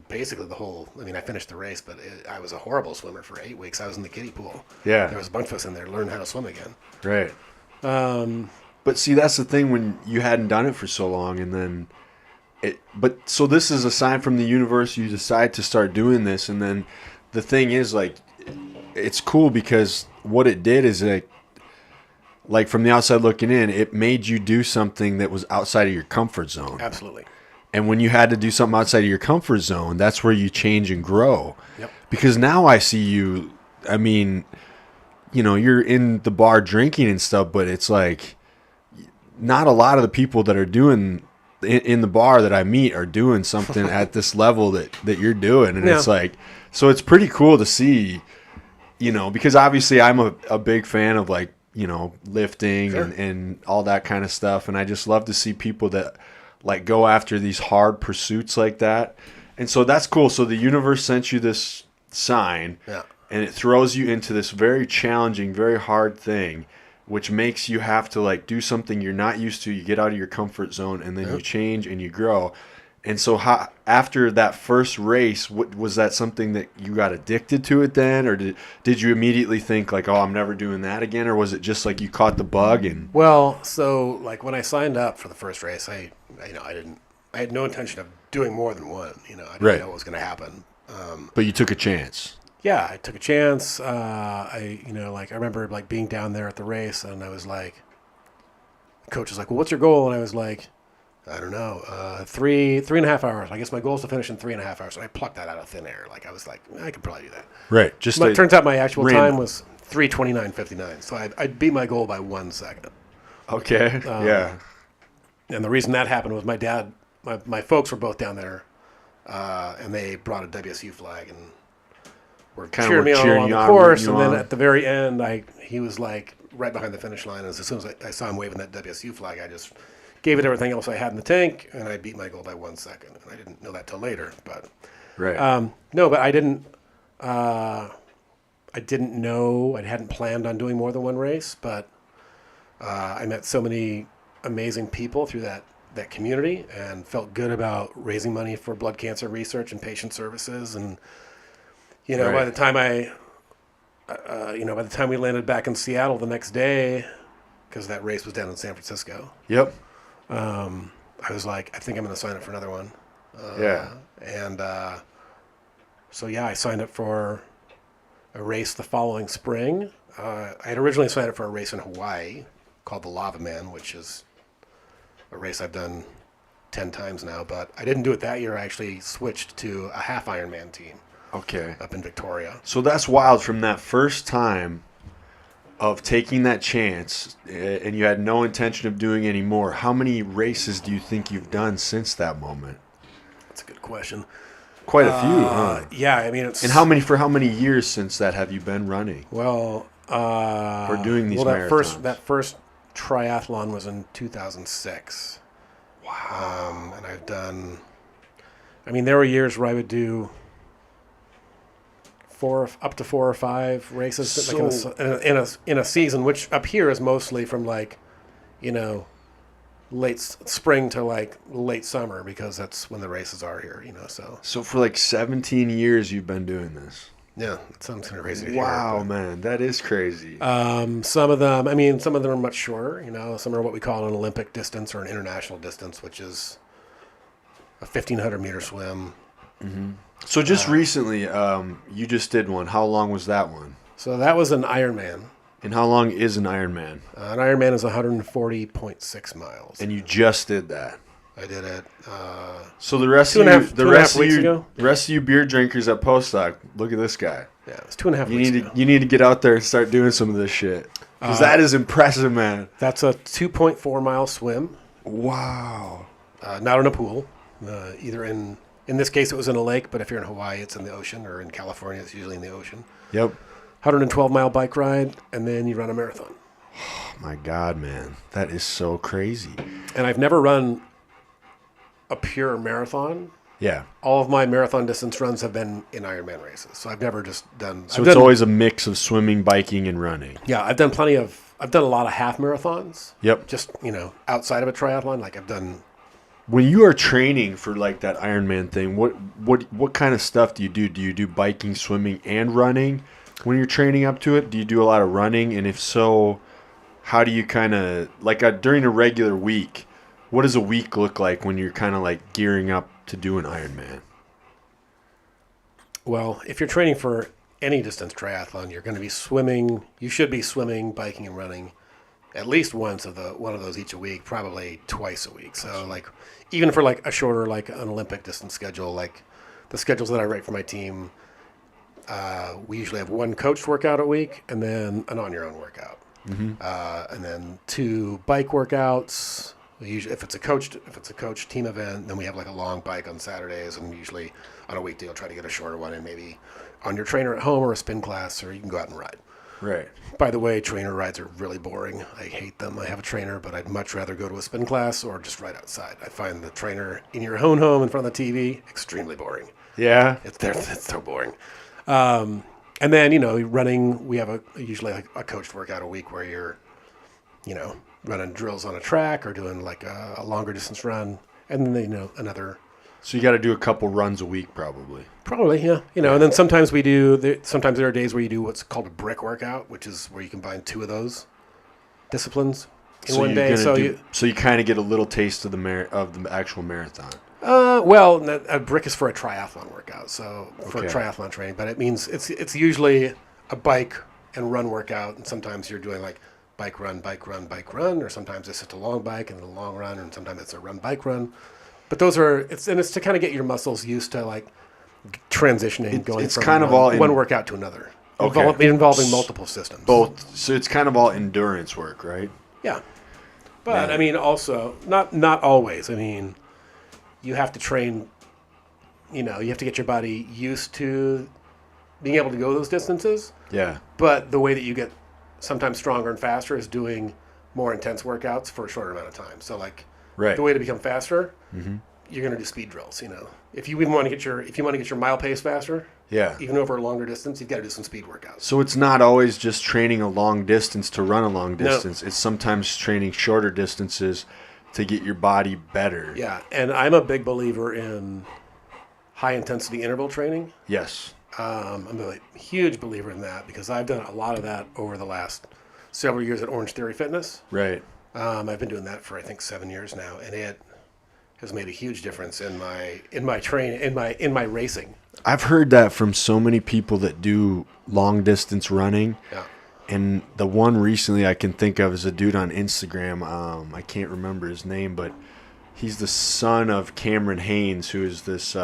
basically the whole... I mean, I finished the race, but I was a horrible swimmer for 8 weeks. I was in the kiddie pool. Yeah. There was a bunch of us in there learning how to swim again. Right. But see, that's the thing when you hadn't done it for so long, and then... so this is a sign from the universe. You decide to start doing this, and then the thing is, like, it's cool because what it did is, like from the outside looking in, it made you do something that was outside of your comfort zone. Absolutely. And when you had to do something outside of your comfort zone, that's where you change and grow. Yep. Because now I see you, I mean, you're in the bar drinking and stuff, but it's like not a lot of the people that are doing in the bar that I meet are doing something at this level that you're doing. And it's like, so it's pretty cool to see, because obviously I'm a big fan of like, lifting and all that kind of stuff. And I just love to see people that like go after these hard pursuits like that. And so that's cool. So the universe sent you this sign and it throws you into this very challenging, very hard thing, which makes you have to like do something you're not used to. You get out of your comfort zone and then you change and you grow. And so after that first race, was that something that you got addicted to it then? Or did you immediately think like, oh, I'm never doing that again? Or was it just like you caught the bug? And well, so like when I signed up for the first race, I had no intention of doing more than one. I didn't know what was going to happen. But you took a chance. Yeah, I took a chance. I remember like being down there at the race, and I was like, the coach was like, well, what's your goal? And I was like, I don't know, 3.5 hours. I guess my goal is to finish in 3.5 hours. And I plucked that out of thin air. Like I was like, I could probably do that. Right. But it turns out my actual time was 3:29:59. So I beat my goal by 1 second. Okay. Yeah. And the reason that happened was my dad, my folks were both down there, and they brought a WSU flag and were cheering me on the course. And then at the very end, he was like right behind the finish line. And as soon as I saw him waving that WSU flag, I just gave it everything else I had in the tank, and I beat my goal by 1 second. And I didn't know that till later, but no, but I didn't know. I hadn't planned on doing more than one race, but I met so many amazing people through that community, and felt good about raising money for blood cancer research and patient services. And by the time by the time we landed back in Seattle the next day, because that race was down in San Francisco. Yep. I was like, I think I'm going to sign up for another one. And so I signed up for a race the following spring. I had originally signed up for a race in Hawaii called the Lava Man, which is a race I've done 10 times now, but I didn't do it that year. I actually switched to a half Ironman team. Okay. Up in Victoria. So that's wild. From that first time of taking that chance, and you had no intention of doing any more, how many races do you think you've done since that moment? good question. Quite a few, huh? Yeah, I mean it's. And for how many years since that have you been running? Well, Or doing these marathons? that first triathlon was in 2006. Wow. And I've done. I mean, there were years where I would do up to 4 or 5 races in a season, which up here is mostly from like, late spring to like late summer, because that's when the races are here. So for like 17 years you've been doing this. Yeah, it sounds kind of crazy. Wow, man, that is crazy. Some of them are much shorter. Some are what we call an Olympic distance or an international distance, which is a 1,500 meter swim. Mm-hmm. So just recently, you just did one. How long was that one? So that was an Ironman. And how long is an Ironman? An Ironman is 140.6 miles. And you just did that. I did it. So the rest of you beer drinkers at Postdoc, look at this guy. Yeah, it was 2.5 weeks ago. You need to get out there and start doing some of this shit, because that is impressive, man. That's a 2.4 mile swim. Wow. Not in a pool. Either in this case it was in a lake, but if you're in Hawaii, it's in the ocean, or in California, it's usually in the ocean. Yep. 112 mile bike ride, and then you run a marathon. Oh my God, man, that is so crazy. And I've never run a pure marathon. Yeah. All of my marathon distance runs have been in Ironman races. So I've never just done... So it's always a mix of swimming, biking, and running. Yeah, I've done a lot of half marathons. Yep. Just, outside of a triathlon, like I've done... When you are training for like that Ironman thing, what kind of stuff do you do? Do you do biking, swimming, and running when you're training up to it? Do you do a lot of running? And if so, how do you kind of... during a regular week... What does a week look like when you're kind of like gearing up to do an Ironman? Well, if you're training for any distance triathlon, you're going to be swimming. You should be swimming, biking, and running at least one of those each a week, probably twice a week. So like even for like a shorter, like an Olympic distance schedule, like the schedules that I write for my team, we usually have one coached workout a week and then an on your own workout. Mm-hmm. And then 2 bike workouts. Usually, if it's a coached team event, then we have like a long bike on Saturdays, and usually on a weekday, you'll try to get a shorter one, and maybe on your trainer at home or a spin class, or you can go out and ride. Right. By the way, trainer rides are really boring. I hate them. I have a trainer, but I'd much rather go to a spin class or just ride outside. I find the trainer in your own home in front of the TV extremely boring. Yeah. It's so boring. And then running. We have usually like a coached workout a week where you're, running drills on a track or doing like a longer distance run, and then another. So you got to do a couple runs a week, probably. Probably, yeah. And then sometimes sometimes there are days where you do what's called a brick workout, which is where you combine 2 of those disciplines in one day. So you kind of get a little taste of the actual marathon. Well, a brick is for a triathlon workout, so for triathlon training, but it means it's usually a bike and run workout, and sometimes you're doing like bike run, or sometimes it's just a long bike and a long run, and sometimes it's a run, bike run. But it's to kind of get your muscles used to like transitioning, going from kind of one workout to another, involving multiple systems. Both, so it's kind of all endurance work, right? Yeah, but man. I mean, also not always. I mean, you have to train. You have to get your body used to being able to go those distances. Yeah. But the way that you get sometimes stronger and faster is doing more intense workouts for a shorter amount of time. So like the way to become faster, you're going to do speed drills. If you want to get your mile pace faster, even over a longer distance, you've got to do some speed workouts. So it's not always just training a long distance to run a long distance. No. It's sometimes training shorter distances to get your body better. Yeah, and I'm a big believer in high intensity interval training. Yes. I'm a huge believer in that because I've done a lot of that over the last several years at Orange Theory Fitness. Right. I've been doing that for I think 7 years now, and it has made a huge difference in my racing. I've heard that from so many people that do long distance running. Yeah. And the one recently I can think of is a dude on Instagram. I can't remember his name, but he's the son of Cameron Haynes, who is this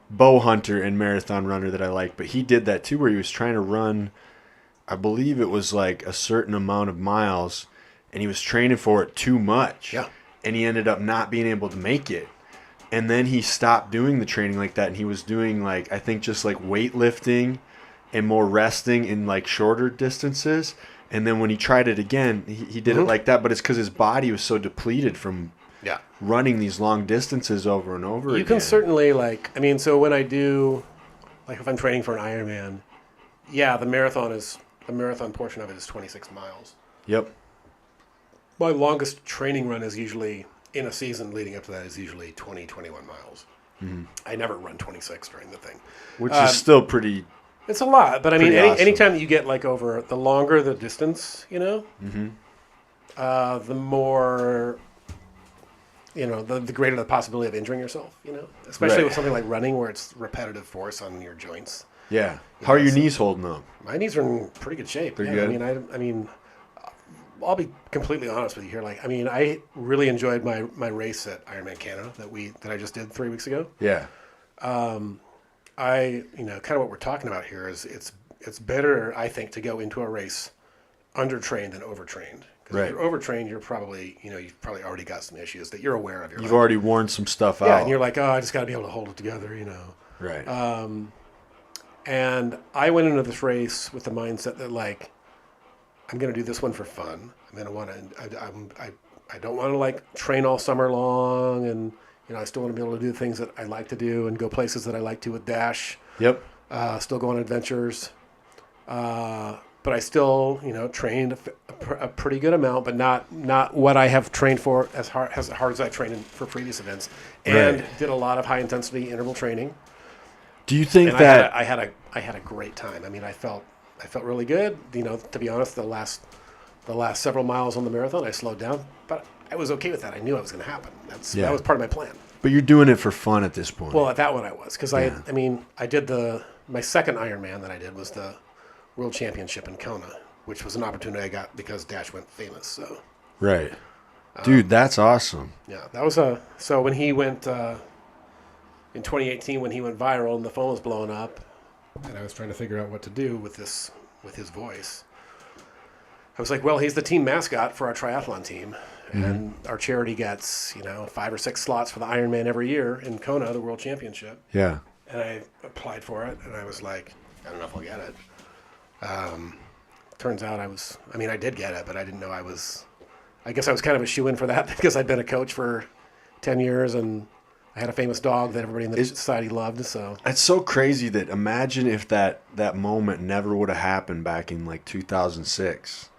bow hunter and marathon runner that I like. But he did that too, where he was trying to run, I believe it was like a certain amount of miles, and he was training for it too much. Yeah. And he ended up not being able to make it. and then he stopped doing the training like that, and he was doing like I think just like weightlifting and more resting in like shorter distances. And then when he tried it again, he did it like that, but it's because his body was so depleted from running these long distances over and over again. You can certainly so when I do, like if I'm training for an Ironman, the marathon portion of it is 26 miles. Yep. My longest training run is usually, in a season leading up to that, is usually 20, 21 miles. Mm-hmm. I never run 26 during the thing. Which is still pretty... It's a lot, but I mean, awesome. anytime that you get like over, the longer the distance, the more, the greater the possibility of injuring yourself, especially with something like running where it's repetitive force on your joints. Yeah. How are your knees holding up? My knees are in pretty good shape. They're good? I mean, I'll be completely honest with you here. Like, I mean, I really enjoyed my race at Ironman Canada that I just did 3 weeks ago. Yeah. Kind of what we're talking about here is it's better, I think, to go into a race undertrained than overtrained. Because if you're overtrained, you've probably already got some issues that you're aware of. You've already worn some stuff out. Yeah, and you're like, I just got to be able to hold it together, Right. And I went into this race with the mindset that, like, I'm going to do this one for fun. I'm going to want to, I don't want to, like, train all summer long, and, I still want to be able to do things that I like to do and go places that I like to with Dash. Yep. Still go on adventures. But I still, trained a pretty good amount, but not what I have trained for as hard as I trained for previous events, and did a lot of high intensity interval training. Do you think and that I had a great time? I mean, I felt really good. To be honest, the last several miles on the marathon, I slowed down, but I was okay with that. I knew it was going to happen. That was part of my plan. But you're doing it for fun at this point. Well, at that one I was, because I did my second Ironman that I did was the World Championship in Kona, which was an opportunity I got because Dash went famous. So, right, dude, that's awesome. Yeah, that was so when he went in 2018 when he went viral and the phone was blowing up, and I was trying to figure out what to do with his voice. I was like, well, he's the team mascot for our triathlon team, and our charity gets 5 or 6 slots for the Ironman every year in Kona, the World Championship. Yeah, and I applied for it, and I was like, I don't know if I'll get it. Turns out I did get it, but I didn't know I guess I was kind of a shoo-in for that because I'd been a coach for 10 years and I had a famous dog that everybody in the society loved. So it's so crazy that imagine if that moment never would have happened back in like 2006,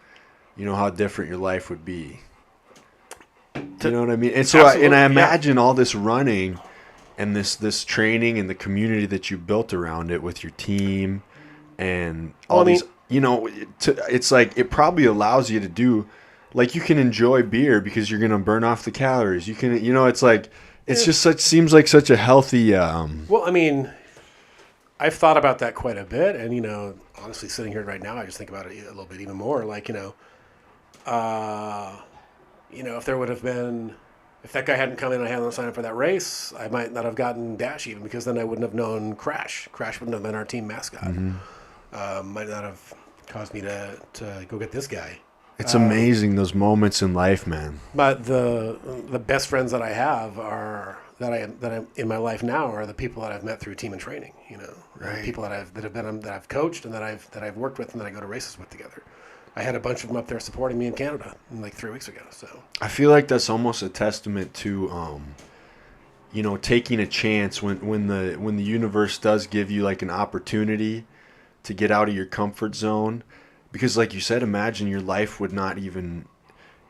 how different your life would be. You know what I mean? And so I imagine all this running and this training and the community that you built around it with your team and all these, it's like it probably allows you to do, like, you can enjoy beer because you're going to burn off the calories. You can, it's like, it's just seems like such a healthy. Well, I mean, I've thought about that quite a bit. And, honestly, sitting here right now, I just think about it a little bit even more. Like, if there would have been, if that guy hadn't come in and I hadn't signed up for that race, I might not have gotten Dash even because then I wouldn't have known Crash. Crash wouldn't have been our team mascot. Mm-hmm. Might not have caused me to go get this guy. It's amazing, those moments in life, man. But the best friends that I have that I'm in my life now are the people that I've met through team and training. Right. People that I've coached and that I've worked with and that I go to races with together. I had a bunch of them up there supporting me in Canada like 3 weeks ago. So I feel like that's almost a testament to taking a chance when the universe does give you like an opportunity to get out of your comfort zone. Because like you said, imagine your life would not even,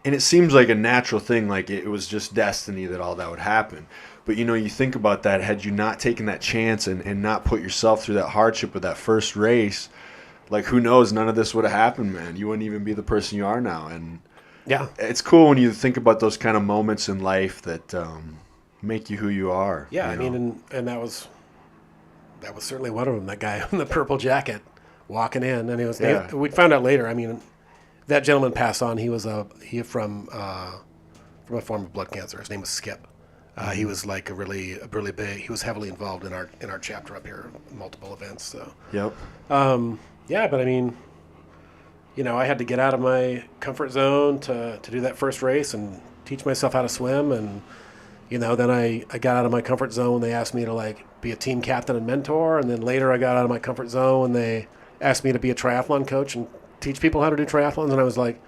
and it seems like a natural thing, like it was just destiny that all that would happen. But you think about that, had you not taken that chance and not put yourself through that hardship with that first race, like who knows, none of this would have happened, man. You wouldn't even be the person you are now. And yeah, it's cool when you think about those kind of moments in life that make you who you are. Yeah, and that was certainly one of them. That guy in the purple jacket walking in, and it was. Yeah. We found out later. I mean, that gentleman passed on. He was from a form of blood cancer. His name was Skip. He was like a really big. He was heavily involved in our chapter up here, multiple events. So. Yep. Yeah, but I mean, I had to get out of my comfort zone to do that first race and teach myself how to swim and then I got out of my comfort zone. They asked me to like be a team captain and mentor. And then later I got out of my comfort zone and they asked me to be a triathlon coach and teach people how to do triathlons. And I was like,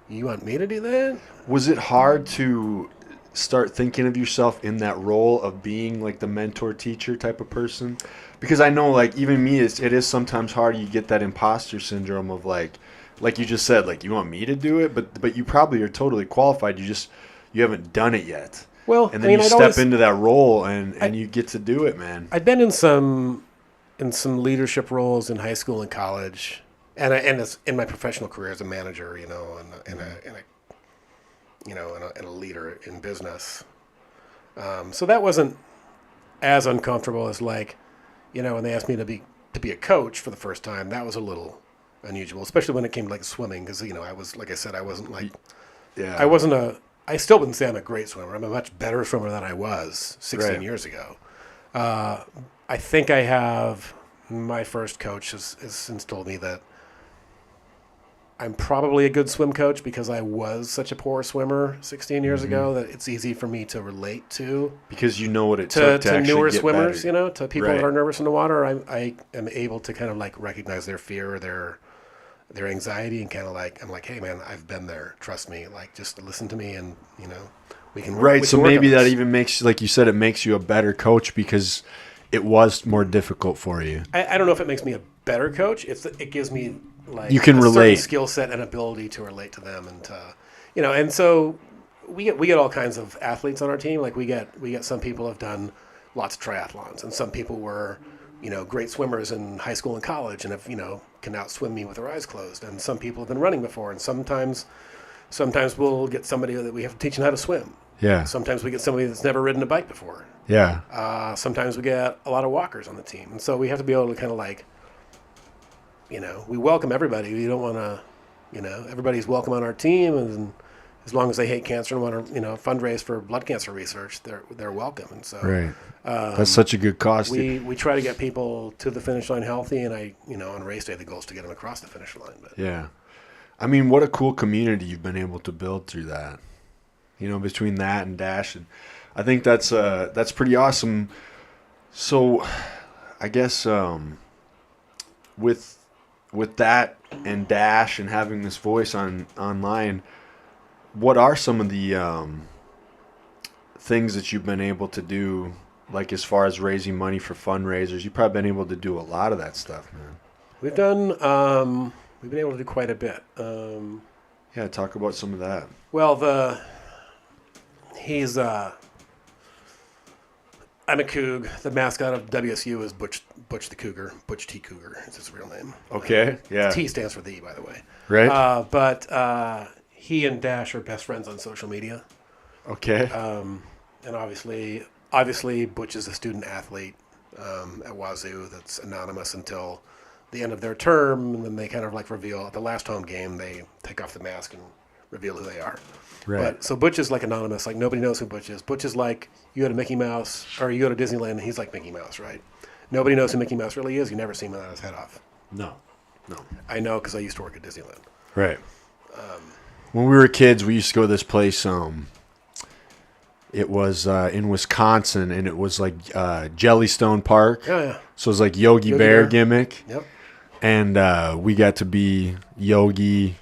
you want me to do that? Was it hard to start thinking of yourself in that role of being like the mentor teacher type of person? Because I know like even me, it is sometimes hard. You get that imposter syndrome of like you just said, like you want me to do it, but you probably are totally qualified. You haven't done it yet. Well, and then you step into that role and you get to do it, man. I'd been in some leadership roles in high school and college, and in my professional career as a manager, and a leader in business. So that wasn't as uncomfortable as like, when they asked me to be a coach for the first time. That was a little unusual, especially when it came to like swimming, because I was, like I said, I wasn't like, I still wouldn't say I'm a great swimmer. I'm a much better swimmer than I was 16 years ago. I think I have, my first coach has since told me that I'm probably a good swim coach because I was such a poor swimmer 16 years ago that it's easy for me to relate to. Because you know what it took to actually newer get swimmers, better. To people that are nervous in the water. I am able to kind of like recognize their fear, their anxiety, and kind of like, I'm like, hey man, I've been there. Trust me. Like, just listen to me, and we can. Right. So maybe that even makes, like you said, it makes you a better coach because it was more difficult for you. I don't know if it makes me a better coach. It gives me like you can a relate skill set and ability to relate to them, and and so we get all kinds of athletes on our team. Like we get some people have done lots of triathlons, and some people were great swimmers in high school and college, and have can outswim me with their eyes closed. And some people have been running before, and sometimes we'll get somebody that we have to teach them how to swim. Yeah. Sometimes we get somebody that's never ridden a bike before. Yeah. Sometimes we get a lot of walkers on the team, and so we have to be able to kind of like, we welcome everybody. We don't want to, everybody's welcome on our team, and as long as they hate cancer and want to, fundraise for blood cancer research, they're welcome. And so, right. That's such a good cause. We try to get people to the finish line healthy, and on race day the goal is to get them across the finish line. But yeah, I mean, what a cool community you've been able to build through that. Between that and Dash, and I think that's pretty awesome. So, I guess with that and Dash and having this voice online, what are some of the things that you've been able to do, like as far as raising money for fundraisers? You've probably been able to do a lot of that stuff, man. We've done. We've been able to do quite a bit. Yeah, talk about some of that. Well, I'm a Coug. The mascot of WSU is Butch the Cougar. Butch T. Cougar is his real name. Okay, yeah. T stands for the, by the way. Right. But he and Dash are best friends on social media. Okay. And obviously, Butch is a student athlete at Wazoo that's anonymous until the end of their term, and then they kind of like reveal at the last home game. They take off the mask and reveal who they are. Right. But so Butch is like anonymous, like nobody knows who Butch is. Butch is like you go to Mickey Mouse or you go to Disneyland, and he's like Mickey Mouse, right? Nobody knows who Mickey Mouse really is. You never see him without his head off. No. I know because I used to work at Disneyland. Right. When we were kids, we used to go to this place. It was in Wisconsin, and it was like Jellystone Park. Oh, yeah. So it was like Yogi Bear gimmick. Yep. And we got to be Yogi.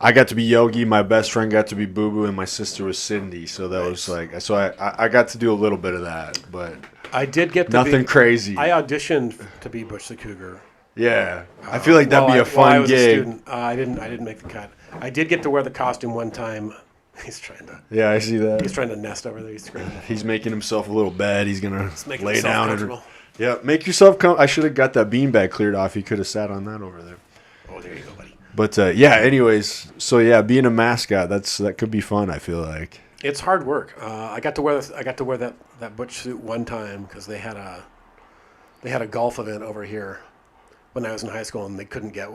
I got to be Yogi. My best friend got to be Boo Boo, and my sister was Cindy. So that was like, so I got to do a little bit of that, but I did get to nothing crazy. I auditioned to be Butch the Cougar. Yeah, I feel like that'd be a fun I was gig. A student. I didn't make the cut. I did get to wear the costume one time. He's trying to. Yeah, I see that. He's trying to nest over there. He's screaming. He's making himself a little bed. He's gonna lay down and. Yeah, make yourself come. I should have got that beanbag cleared off. You could have sat on that over there. Oh, there you go, buddy. But yeah, anyways, so yeah, being a mascot, that could be fun. I feel like it's hard work. I got to wear that Butch suit one time because they had a golf event over here when I was in high school, and they couldn't get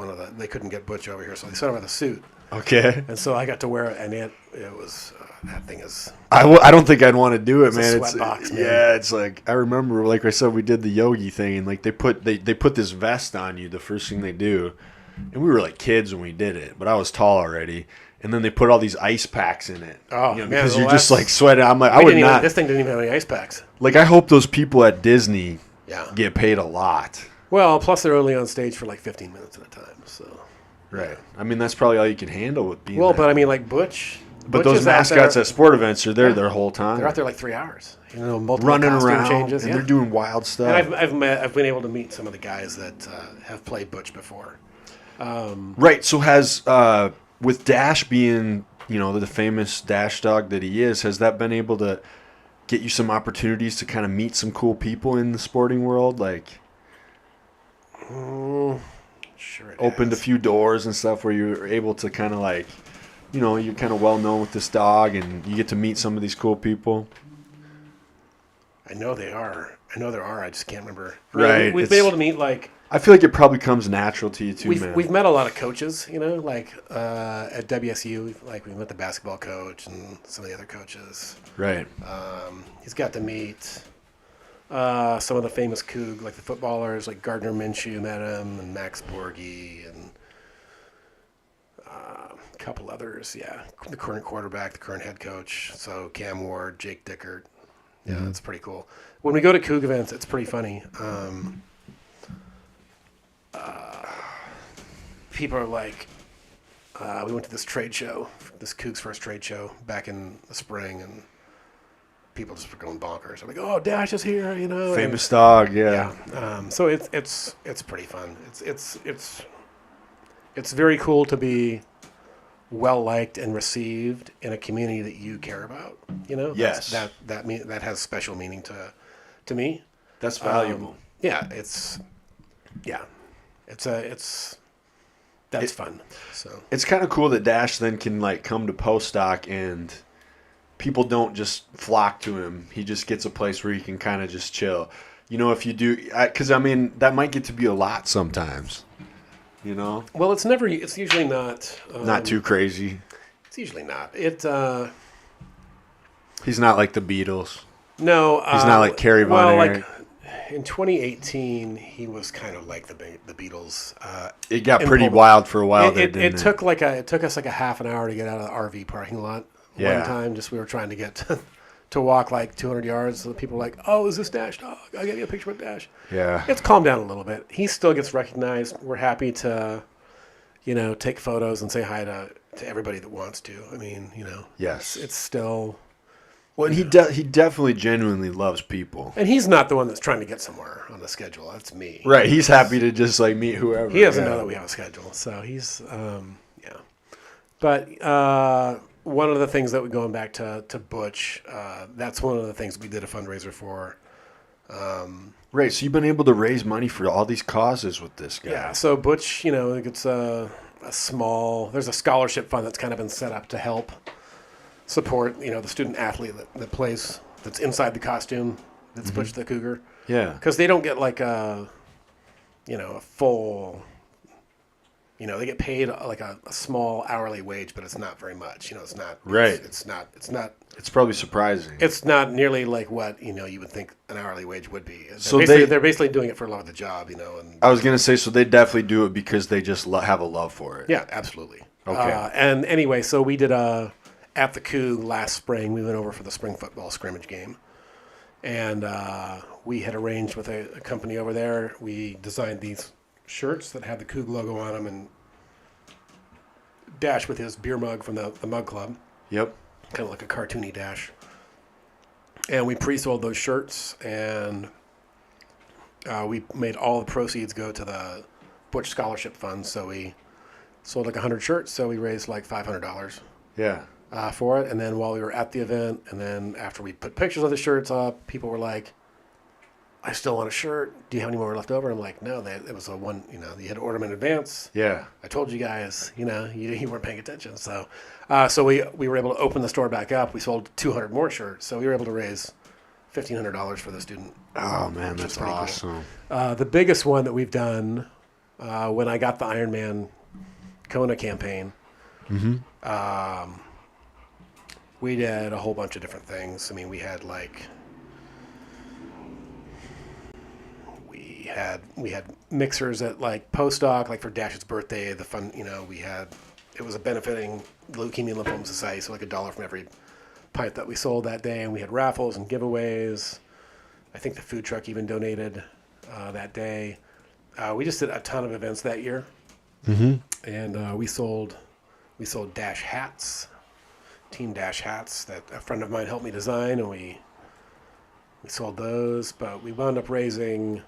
Butch over here, so they sent over the suit. Okay. And so I got to wear it, and it was that thing is. I don't think I'd want to do it, man. It's a sweatbox, man. Yeah, it's like I remember, like I said, we did the Yogi thing, and like they put this vest on you the first thing they do, and we were like kids when we did it, but I was tall already, and then they put all these ice packs in it. Oh, you know, man, because well, you're just like sweating. I'm like, I would not. This thing didn't even have any ice packs. Like, I hope those people at Disney Yeah. get paid a lot. Well, plus they're only on stage for like 15 minutes at a time. So. Right. I mean, that's probably all you can handle with being. Well, that. but I mean, like Butch. But Butch those is out mascots there- at sport events are there their whole time. They're out there like 3 hours. You know, multiple running costume around, changes. and Yeah. they're doing wild stuff. And I've been able to meet some of the guys that have played Butch before. Right. So has with Dash being, you know, the famous Dash dog that he is, has that been able to get you some opportunities to kind of meet some cool people in the sporting world? Like, Sure, it opened a has. few doors and stuff where you're able to kind of like, you know, you're kind of well known with this dog, and you get to meet some of these cool people. I know they are. I know there are. I just can't remember. Right, We've been able to meet like I feel like it probably comes natural to you too, man. we've met a lot of coaches. You know, like at WSU, we met the basketball coach and some of the other coaches. Right. He's got to meet some of the famous Coug, like the footballers, like Gardner Minshew met him, and Max Borghi, and a couple others. Yeah, the current quarterback, the current head coach. So Cam Ward, Jake Dickert. Yeah, that's pretty cool. When we go to Coug events, it's pretty funny. People are like, we went to this trade show, this Coug's first trade show back in the spring, and people just were going bonkers. They're like, "Oh, Dash is here," you know. Famous dog, yeah. Yeah. So it's pretty fun. It's very cool to be well liked and received in a community that you care about. You know. Yes. That has special meaning to me. That's valuable. It's fun. So It's kind of cool that Dash then can like come to Postdoc and people don't just flock to him. He just gets a place where he can kind of just chill. You know, if you do, because I mean, that might get to be a lot sometimes. You know, well, it's usually not. not too crazy. It's usually not. He's not like the Beatles. No, He's not like Carrie Von Erich. Like in 2018, he was kind of like the Beatles. It got in pretty public. wild for a while. It took us like a half an hour to get out of the RV parking lot. Yeah. One time, we were trying to get to walk like 200 yards. So the people were like, "Oh, is this Dash dog? I got you a picture with Dash." Yeah. It's calmed down a little bit. He still gets recognized. We're happy to, take photos and say hi to everybody that wants to. I mean, Yes. it's still. Well, and he definitely genuinely loves people. And he's not the one that's trying to get somewhere on the schedule. That's me. Right. He's happy to just like meet whoever. He doesn't know that we have a schedule, so he's yeah. But one of the things that going back to Butch, that's one of the things we did a fundraiser for. Right. So you've been able to raise money for all these causes with this guy. Yeah. So Butch, it's a small. There's a scholarship fund that's kind of been set up to help support, the student athlete that plays, that's inside the costume, that's Butch the Cougar. Yeah. Because they don't get like a full, they get paid like a small hourly wage, but it's not very much. It's not. Right. It's not. It's probably surprising. It's not nearly like what, you would think an hourly wage would be. So they're basically doing it for love of the job, And I was going to say, so they definitely do it because they just have a love for it. yeah, absolutely. Okay. And anyway, so we did at the Coug last spring, we went over for the spring football scrimmage game. And we had arranged with a company over there. We designed these shirts that had the Coug logo on them and Dash with his beer mug from the Mug Club. Yep. Kind of like a cartoony Dash. And we pre-sold those shirts, and we made all the proceeds go to the Butch Scholarship Fund. So we sold like 100 shirts, so we raised like $500. Yeah. For it. And then while we were at the event, and then after we put pictures of the shirts up, people were like, "I still want a shirt. Do you have any more left over?" I'm like, "No, it was a one, you had to order them in advance." Yeah. I told you guys, you weren't paying attention. So we were able to open the store back up. We sold 200 more shirts. So we were able to raise $1,500 for the student. Oh, man, that's pretty awesome. Cool. The biggest one that we've done when I got the Ironman Kona campaign, we did a whole bunch of different things. I mean, we had we had mixers at like Postdoc, like for Dash's birthday. The fun, we had it was a benefiting Leukemia and Lymphoma Society, so like $1 from every pint that we sold that day, and we had raffles and giveaways. I think the food truck even donated that day. We just did a ton of events that year, and we sold Dash hats, Team Dash hats that a friend of mine helped me design, and we sold those. But we wound up raising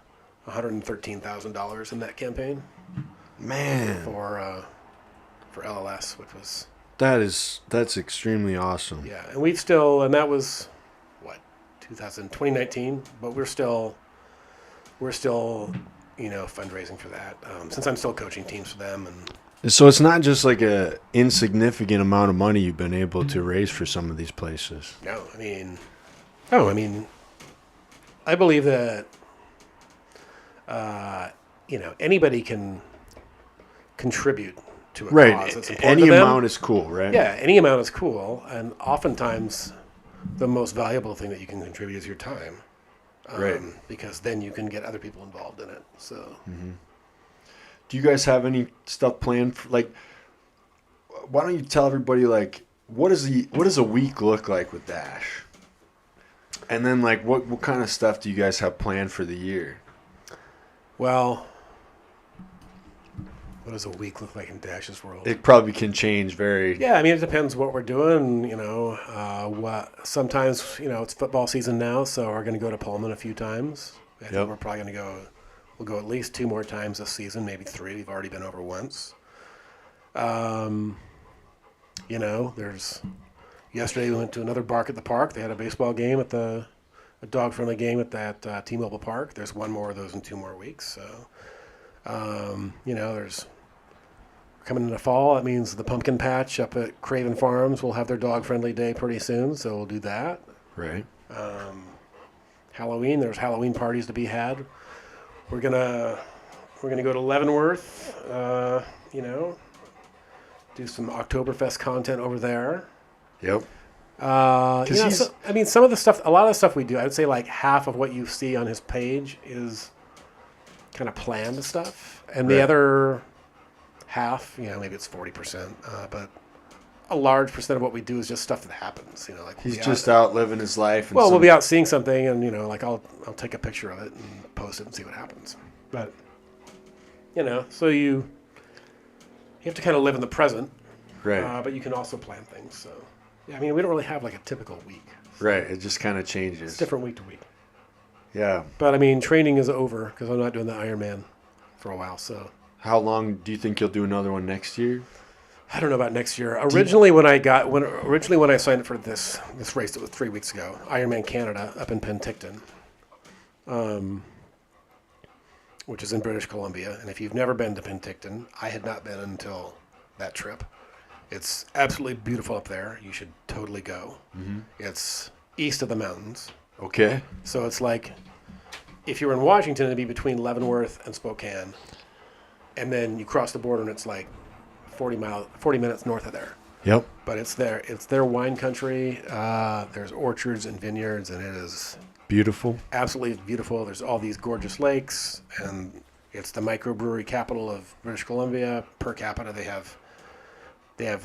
$113,000 in that campaign. Man, for LLS, which was that's extremely awesome. yeah, and that was what 2019, but we're still fundraising for that since I'm still coaching teams for them. And So it's not just like a insignificant amount of money you've been able to raise for some of these places. no, I believe that anybody can contribute to a cause that's important Any to them. amount is cool, right? Yeah, any amount is cool, and oftentimes the most valuable thing that you can contribute is your time. Right. Because then you can get other people involved in it. So, Do you guys have any stuff planned for, like, why don't you tell everybody, like, what does a week look like with Dash? And then, like, what kind of stuff do you guys have planned for the year? well, what does a week look like in Dash's world? It probably can change very. Yeah, it depends what we're doing. Sometimes it's football season now, so we're going to go to Pullman a few times. I think we're probably going to go. We'll go at least 2 more times this season, maybe 3. We've already been over once. There's yesterday we went to another bark at the park. They had a baseball game a dog-friendly game at that T-Mobile Park. There's 1 more of those in 2 more weeks. So, there's coming into fall. That means the pumpkin patch up at Craven Farms will have their dog-friendly day pretty soon. So we'll do that. Right. Halloween. There's Halloween parties to be had. We're gonna go to Leavenworth. Do some Oktoberfest content over there. Yep. Some of the stuff, a lot of the stuff we do, I would say like half of what you see on his page is kind of planned stuff, and the other half, maybe it's 40%, but a large percent of what we do is just stuff that happens. He's just out living his life. And we'll be out seeing something, and I'll take a picture of it and post it and see what happens. But so you have to kind of live in the present, right? But you can also plan things. So yeah, we don't really have like a typical week. So right. It just kind of changes. it's different week to week. Yeah. But training is over because I'm not doing the Ironman for a while. So how long do you think you'll do another one next year? I don't know about next year. Originally, when I signed up for this race, it was 3 weeks ago. Ironman Canada up in Penticton, which is in British Columbia. And if you've never been to Penticton, I had not been until that trip. It's absolutely beautiful up there. You should totally go. Mm-hmm. It's east of the mountains. Okay. So it's like if you were in Washington, it'd be between Leavenworth and Spokane, and then you cross the border and it's like 40 minutes north of there. Yep. But it's their wine country. There's orchards and vineyards, and it is beautiful. Absolutely beautiful. There's all these gorgeous lakes, and it's the microbrewery capital of British Columbia. Per capita, they have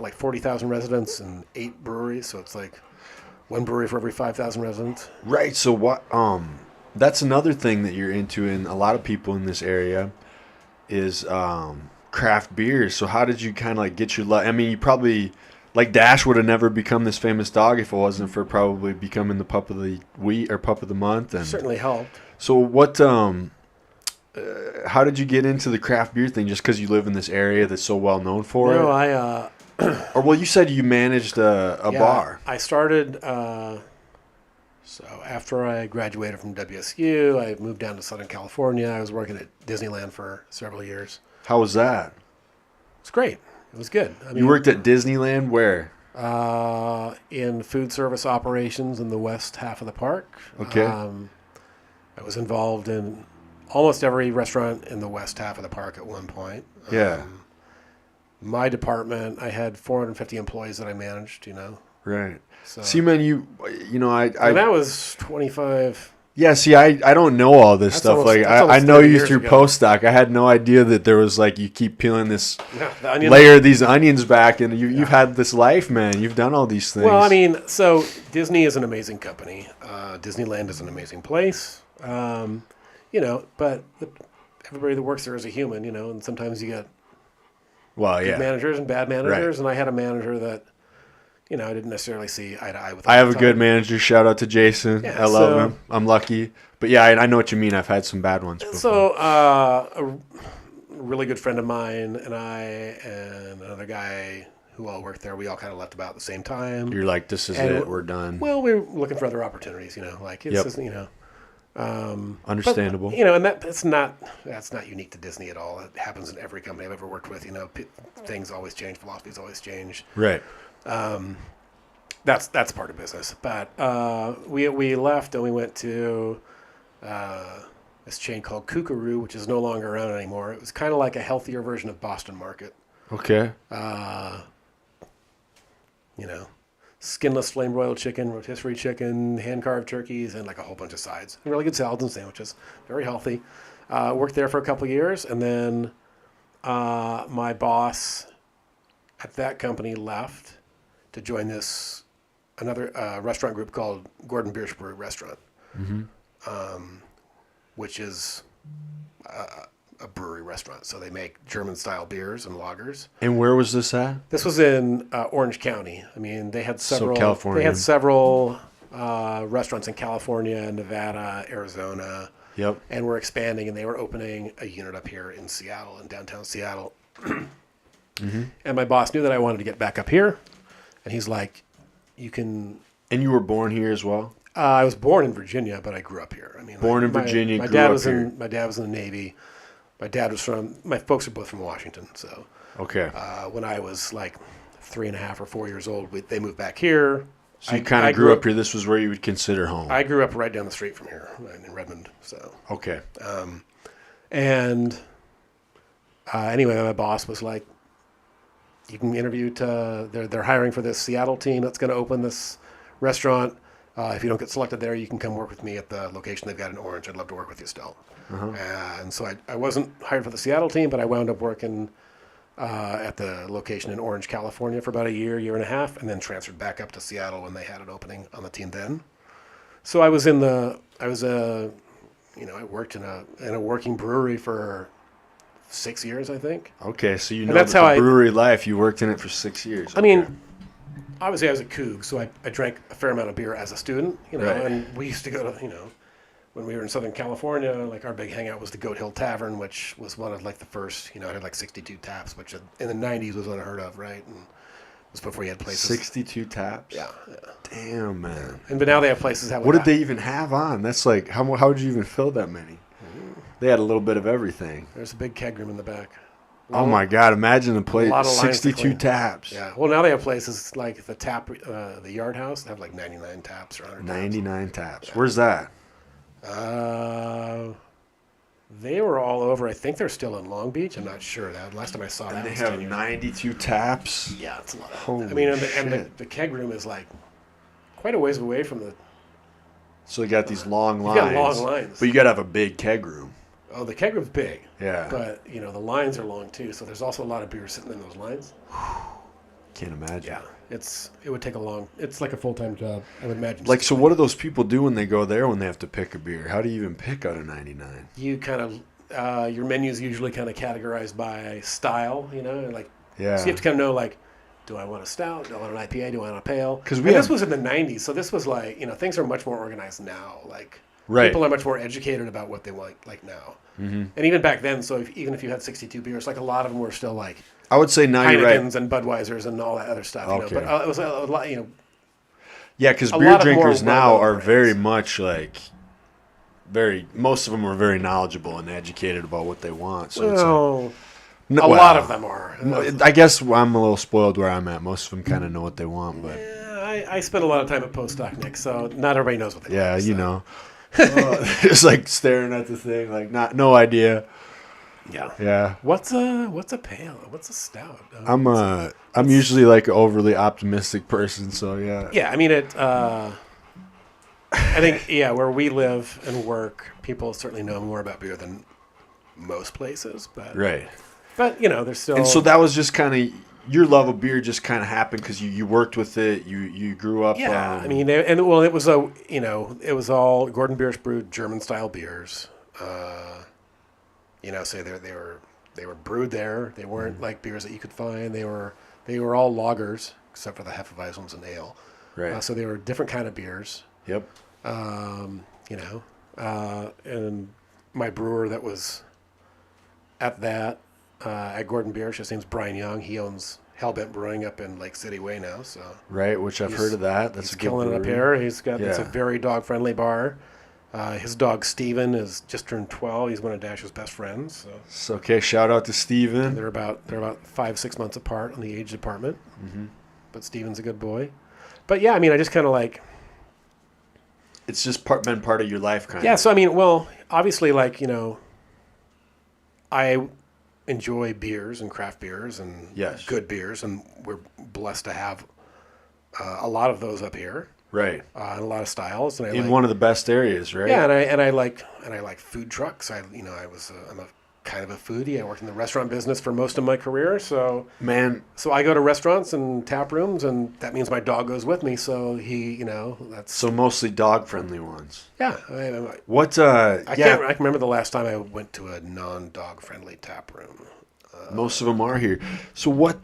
like 40,000 residents and 8 breweries, so it's like 1 brewery for every 5,000 residents. Right. So what? That's another thing that you're into, and a lot of people in this area is craft beers. So how did you kind of like get your love? You probably like Dash would have never become this famous dog if it wasn't for probably becoming the pup of the week or pup of the month. And certainly helped. So what? How did you get into the craft beer thing? Just because you live in this area that's so well known for it? No, or well, you said you managed a bar. I started. So after I graduated from WSU, I moved down to Southern California. I was working at Disneyland for several years. How was that? It's great. It was good. You worked at Disneyland where? In food service operations in the west half of the park. Okay. I was involved in almost every restaurant in the west half of the park at one point. Yeah. My department, I had 450 employees that I managed, Right. So see, man, I that was 25 Yeah, see, I don't know all this stuff. almost- Like that's I almost know 30 you years through ago. postdoc. I had no idea that there was like you keep peeling this Yeah, the onion. layer of these onions back, and you've had this life, man. You've done all these things. Well, I mean, so Disney is an amazing company. Disneyland is an amazing place. But everybody that works there is a human, and sometimes you get well, good yeah. managers and bad managers. Right. And I had a manager that, I didn't necessarily see eye to eye with. I have all a the good time. manager. Shout out to Jason. Yeah, I love so- him. I'm lucky. But yeah, I know what you mean. I've had some bad ones before. So a really good friend of mine and I and another guy who all worked there, we all kind of left about at the same time. You're like, this is And it. We're done. Well, we were looking for other opportunities, like it's Yep. just, Understandable. But, and that's not unique to Disney at all. It happens in every company I've ever worked with. Things always change, philosophies always change. Right. That's part of business. But we left and we went to this chain called Kookaroo, which is no longer around anymore. It was kind of like a healthier version of Boston Market. Okay. Skinless flame broiled chicken, rotisserie chicken, hand carved turkeys, and like a whole bunch of sides. And really good salads and sandwiches. Very healthy. Worked there for a couple of years, and then my boss at that company left to join another restaurant group called Gordon Biersch Brewery Restaurant, which is a brewery restaurant. So they make German-style beers and lagers. And where was this at? This was in Orange County. I mean, they had several. California. They had several restaurants in California, Nevada, Arizona. Yep. And were expanding, and they were opening a unit up here in Seattle, in downtown Seattle. And my boss knew that I wanted to get back up here, and he's like, "You can." And you were born here as well? I was born in Virginia, but I grew up here. I mean, Born in Virginia, My grew dad up was here. my dad was in the Navy. My folks are both from Washington, so. Okay. When I was like 3.5 or 4 years old, they moved back here. So you kind of grew up here. This was where you would consider home. I grew up right down the street from here in Redmond. So Okay. anyway, my boss was like, "You can interview they're hiring for this Seattle team that's going to open this restaurant. If you don't get selected there, you can come work with me at the location they've got in Orange. I'd love to work with you still." And so I wasn't hired for the Seattle team, but I wound up working at the location in Orange, California for about a year and a half, and then transferred back up to Seattle when they had an opening on the team then. So I worked in a working brewery for 6 years, I think. Okay, so you know that's the how brewery life. You worked in it for 6 years. I mean, obviously I was a coug, so I drank a fair amount of beer as a student, Right. and we used to go to, when we were in Southern California, like our big hangout was the Goat Hill Tavern, which was one of like the first, it had like 62 taps, which in the 90s was unheard of, right? And it was before you had places. 62 taps? Yeah. Damn, man. But now they have places that have What did like they even have on? That's like, how would you even fill that many? They had a little bit of everything. There's a big keg room in the back. Oh my God! Imagine the place. lot of lines to 62 clean. taps. Yeah. Well, now they have places like the Yard House. They have like 99 taps or 100 99 taps. Where's that? taps. They were all over. I think they're still in Long Beach. I'm not sure. Last time I saw that And they was have 10 years. 92 taps. Yeah, it's a lot. Holy I mean, and shit. the keg room is like quite a ways away from the. So they got these long You lines. got long lines. But you got to have a big keg room. Oh, the keg room's big. Yeah. But the lines are long too. So there's also a lot of beer sitting in those lines. Can't imagine. Yeah, it would take a long. It's like a full-time job, I would imagine. Like, so what do those people do when they go there when they have to pick a beer? How do you even pick out of 99? You kind of your menu's usually kind of categorized by style. Like Yeah. so you have to kind of know like, do I want a stout? Do I want an IPA? Do I want a pale? 'Cause this was in the 90s, so this was like things are much more organized now. Like Right. people are much more educated about what they want like now. Mm-hmm. And even back then, so even if you had 62 beers, like a lot of them were still like I would say now you're right. Heineken's and Budweisers and all that other stuff. Okay. But it was a lot. Yeah, because a beer lot of more drinkers now well-known are brands. very much like, most of them are very knowledgeable and educated about what they want. So it's Well, no, a well, lot of them are. I guess I'm a little spoiled where I'm at. Most of them kind of know what they want, but Yeah, I spent a lot of time at postdoc, Nick, so not everybody knows what they yeah, want. you so. know, just like staring at the thing, like no idea. Yeah. Yeah, What's a pale? What's a stout? I'm usually like an overly optimistic person, so yeah. Yeah, I mean it. I think, yeah, where we live and work, people certainly know more about beer than most places. But Right. But there's still. And so that was just kind of your love of beer just kind of happened because you worked with it. You grew up. Yeah, I mean, it was it was all Gordon Beers brewed German style beers. So they were brewed there. They weren't like beers that you could find. They were all lagers except for the Hefeweizens and ale. Right. So they were different kind of beers. Yep. And my brewer that was at Gordon Beers, his name's Brian Young. He owns Hellbent Brewing up in Lake City Way now. So right, which I've heard of that. That's he's a good killing it up brewery. here. It's a very dog friendly bar. His dog Steven is just turned 12. He's one of Dash's best friends. So okay, shout out to Steven. They're about 5-6 months apart on the age department. Mm-hmm. But Steven's a good boy. But yeah, I mean, I just kind of like. It's just been part of your life, kind of. Yeah. So I mean, well, obviously, I enjoy beers and craft beers and good beers, and we're blessed to have a lot of those up here. Right. And a lot of styles, and in one of the best areas, right? Yeah, and I like food trucks. I'm a kind of a foodie. I worked in the restaurant business for most of my career, so I go to restaurants and tap rooms, and that means my dog goes with me. So that's so mostly dog friendly ones. Yeah. I can't remember the last time I went to a non-dog friendly tap room. Most of them are here. So what?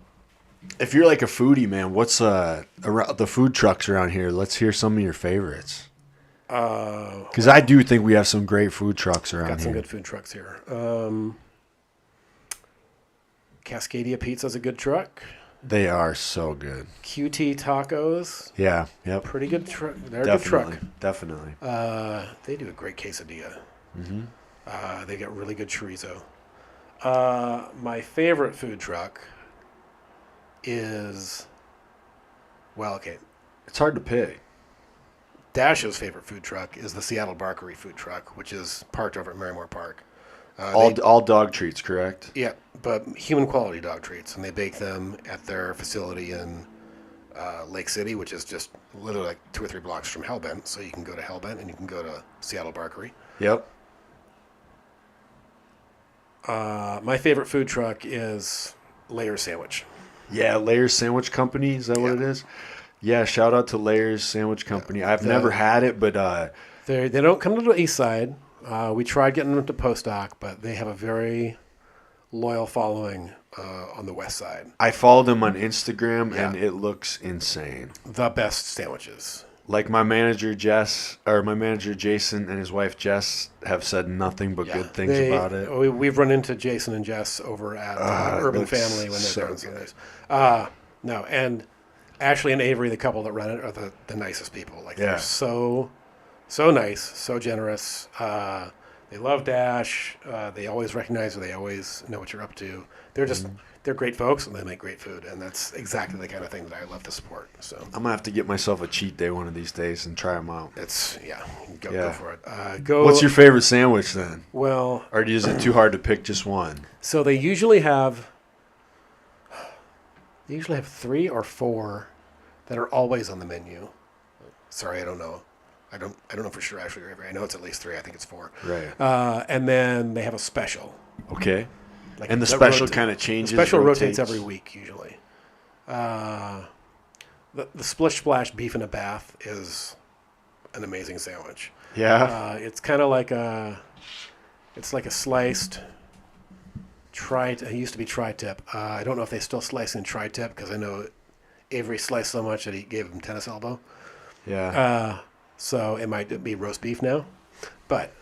If you're like a foodie, man, what's around the food trucks around here? Let's hear some of your favorites. Because I do think we have some great food trucks around here. Got some good food trucks here. Cascadia Pizza's a good truck. They are so good. QT Tacos. Yeah, yep. Pretty good truck. They're a good truck. Definitely. They do a great quesadilla. Mm-hmm. They get really good chorizo. My favorite food truck is, it's hard to pick. Dash's favorite food truck is the Seattle Barkery food truck, which is parked over at Merrimore Park. All dog treats, correct? Yeah, but human quality dog treats, and they bake them at their facility in Lake City, which is just literally like 2 or 3 blocks from Hellbent. So you can go to Hellbent and you can go to Seattle Barkery. Yep. My favorite food truck is Layers Sandwich. Yeah, Layers Sandwich Company. Is that what it is? Yeah, shout out to Layers Sandwich Company. I've never had it, but they don't come to the east side. We tried getting them to Postdoc, but they have a very loyal following on the west side. I followed them on Instagram, and it looks insane. The best sandwiches. Like my manager Jason and his wife Jess have said nothing but good things about it. We've run into Jason and Jess over at Urban Family when they're there on Sundays. No, and Ashley and Avery, the couple that run it, are the nicest people. They're so nice, so generous. They love Dash. They always recognize you. They always know what you're up to. They're just they're great folks, and they make great food, and that's exactly the kind of thing that I love to support. So I'm gonna have to get myself a cheat day one of these days and try them out. Go for it. What's your favorite sandwich then? Well, or is it too hard to pick just one? So they usually have 3 or 4 that are always on the menu. Sorry, I don't know. I don't know for sure, actually. I know it's at least 3. I think it's 4. Right. And then they have a special. Okay. And the special kind of changes. The special rotates every week, usually. The Splish Splash Beef in a Bath is an amazing sandwich. Yeah. It's kind of like a sliced it used to be tri-tip. I don't know if they still slice in tri-tip because I know Avery sliced so much that he gave him tennis elbow. Yeah. So it might be roast beef now, but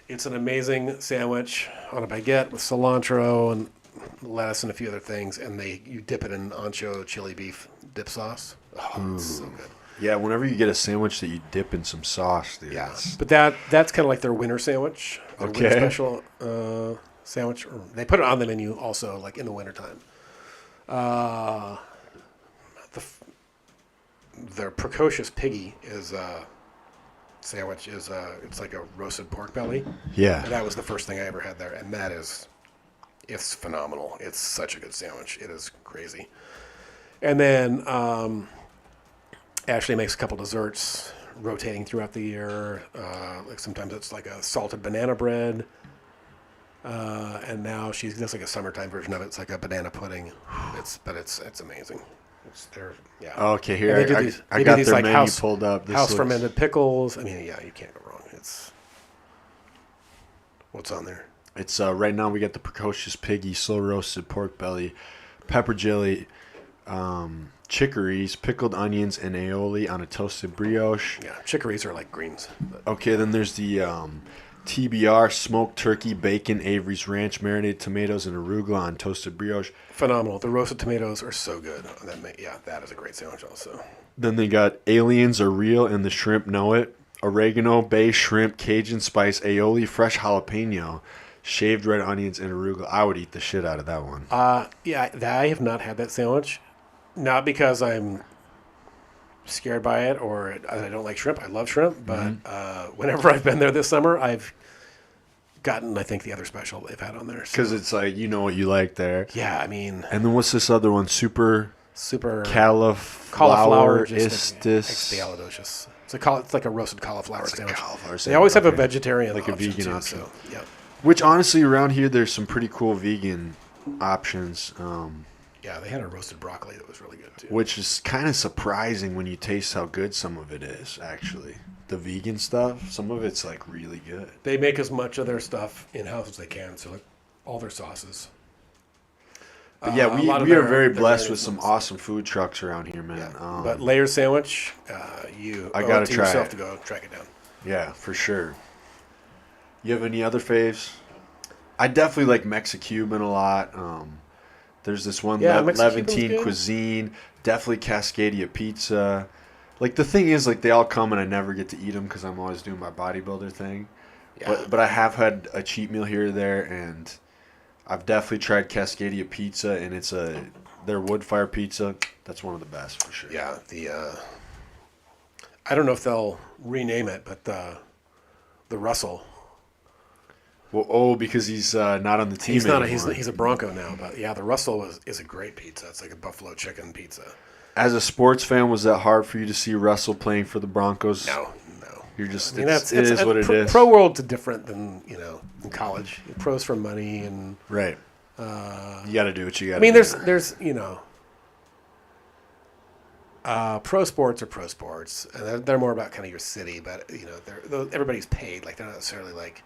it's an amazing sandwich on a baguette with cilantro and lettuce and a few other things, and you dip it in ancho chili beef dip sauce. Oh, it's so good. Yeah, whenever you get a sandwich that you dip in some sauce, dude. Yeah, but that's kind of like their winter sandwich. Their winter special sandwich. They put it on the menu also, like in the wintertime. Their Precocious Piggy is sandwich is it's like a roasted pork belly. Yeah. And that was the first thing I ever had there, and it's phenomenal. It's such a good sandwich. It is crazy. And then Ashley makes a couple desserts rotating throughout the year. Like sometimes it's like a salted banana bread. And now she does like a summertime version of it. It's like a banana pudding. It's amazing. Yeah. Okay, here And I got these their like menu pulled up. House fermented pickles. I mean, yeah, you can't go wrong. What's on there? It's right now we got the precocious piggy, slow roasted pork belly, pepper jelly, chicories, pickled onions, and aioli on a toasted brioche. Yeah, chicories are like greens. Okay, then there's the TBR, smoked turkey, bacon, Avery's Ranch, marinated tomatoes, and arugula on toasted brioche. Phenomenal. The roasted tomatoes are so good. That is a great sandwich also. Then they got aliens are real and the shrimp know it. Oregano, bay shrimp, Cajun spice, aioli, fresh jalapeno, shaved red onions, and arugula. I would eat the shit out of that one. Yeah, I have not had that sandwich. Not because I'm scared by it or I don't like shrimp. I love shrimp, but whenever I've been there this summer, I've gotten, I think, the other special they've had on there. Because it's like, you know what you like there. Yeah, I mean. And then what's this other one? Super cauliflower istis. Expialidocious. It's like a roasted cauliflower sandwich. They They always have a vegetarian like a option vegan too, option. So, yeah. Which honestly, around here, there's some pretty cool vegan options. Yeah, they had a roasted broccoli that was really good too. Which is kind of surprising when you taste how good some of it is, actually. The vegan stuff, some of it's like really good. They make as much of their stuff in-house as they can, so like all their sauces. But yeah, we are very blessed with some awesome food trucks around here, man. Yeah. But layer sandwich, I gotta try yourself it. to go track it down. Yeah, for sure. You have any other faves? I definitely like Mexicuban a lot. There's this one Levantine cuisine, definitely Cascadia pizza. Like the thing is, like they all come and I never get to eat them because I'm always doing my bodybuilder thing. Yeah. But I have had a cheat meal here or there, and I've definitely tried Cascadia pizza, and it's their wood fire pizza. That's one of the best for sure. Yeah, I don't know if they'll rename it, but the Russell. Well, because he's not on the team anymore. He's He's a Bronco now, but yeah, the Russell is a great pizza. It's like a buffalo chicken pizza. As a sports fan, was that hard for you to see Russell playing for the Broncos? No. You're just, it is what it is. Pro world's different than, in college. Pro's for money and... Right. You got to do what you got to do. I mean, there's pro sports are pro sports, and they're more about kind of your city, but, everybody's paid. Like, they're not necessarily like...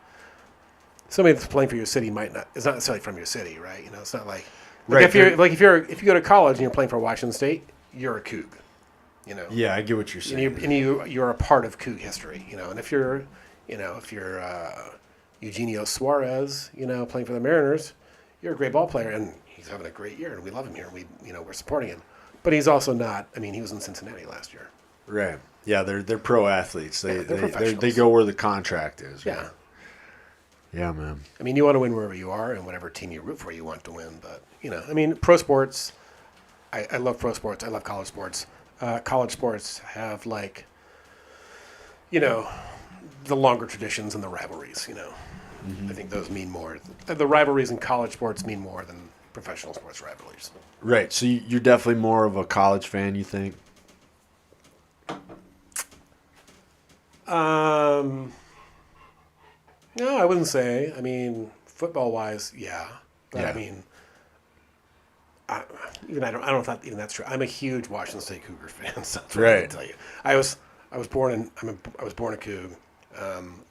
Somebody that's playing for your city is not necessarily from your city, right? It's not like... Right. If you go to college and you're playing for Washington State, you're a Coug. Yeah, I get what you're saying. And you're a part of Coug history, And if you're Eugenio Suarez, playing for the Mariners, you're a great ball player, and he's having a great year, and we love him here. We're supporting him, but he's also not. I mean, he was in Cincinnati last year. Right. Yeah, they're pro athletes. They're professionals. They go where the contract is. Right? Yeah. Yeah, man. I mean, you want to win wherever you are, and whatever team you root for, you want to win. But I mean, pro sports. I love pro sports. I love college sports. College sports have the longer traditions and the rivalries. I think those mean more. The rivalries in college sports mean more than professional sports rivalries. Right. So you're definitely more of a college fan, you think? No, I wouldn't say. I mean, football-wise, yeah. But yeah. I mean, I don't think even that's true. I'm a huge Washington State Cougar fan. So that's what I can tell you. I was born a Coug.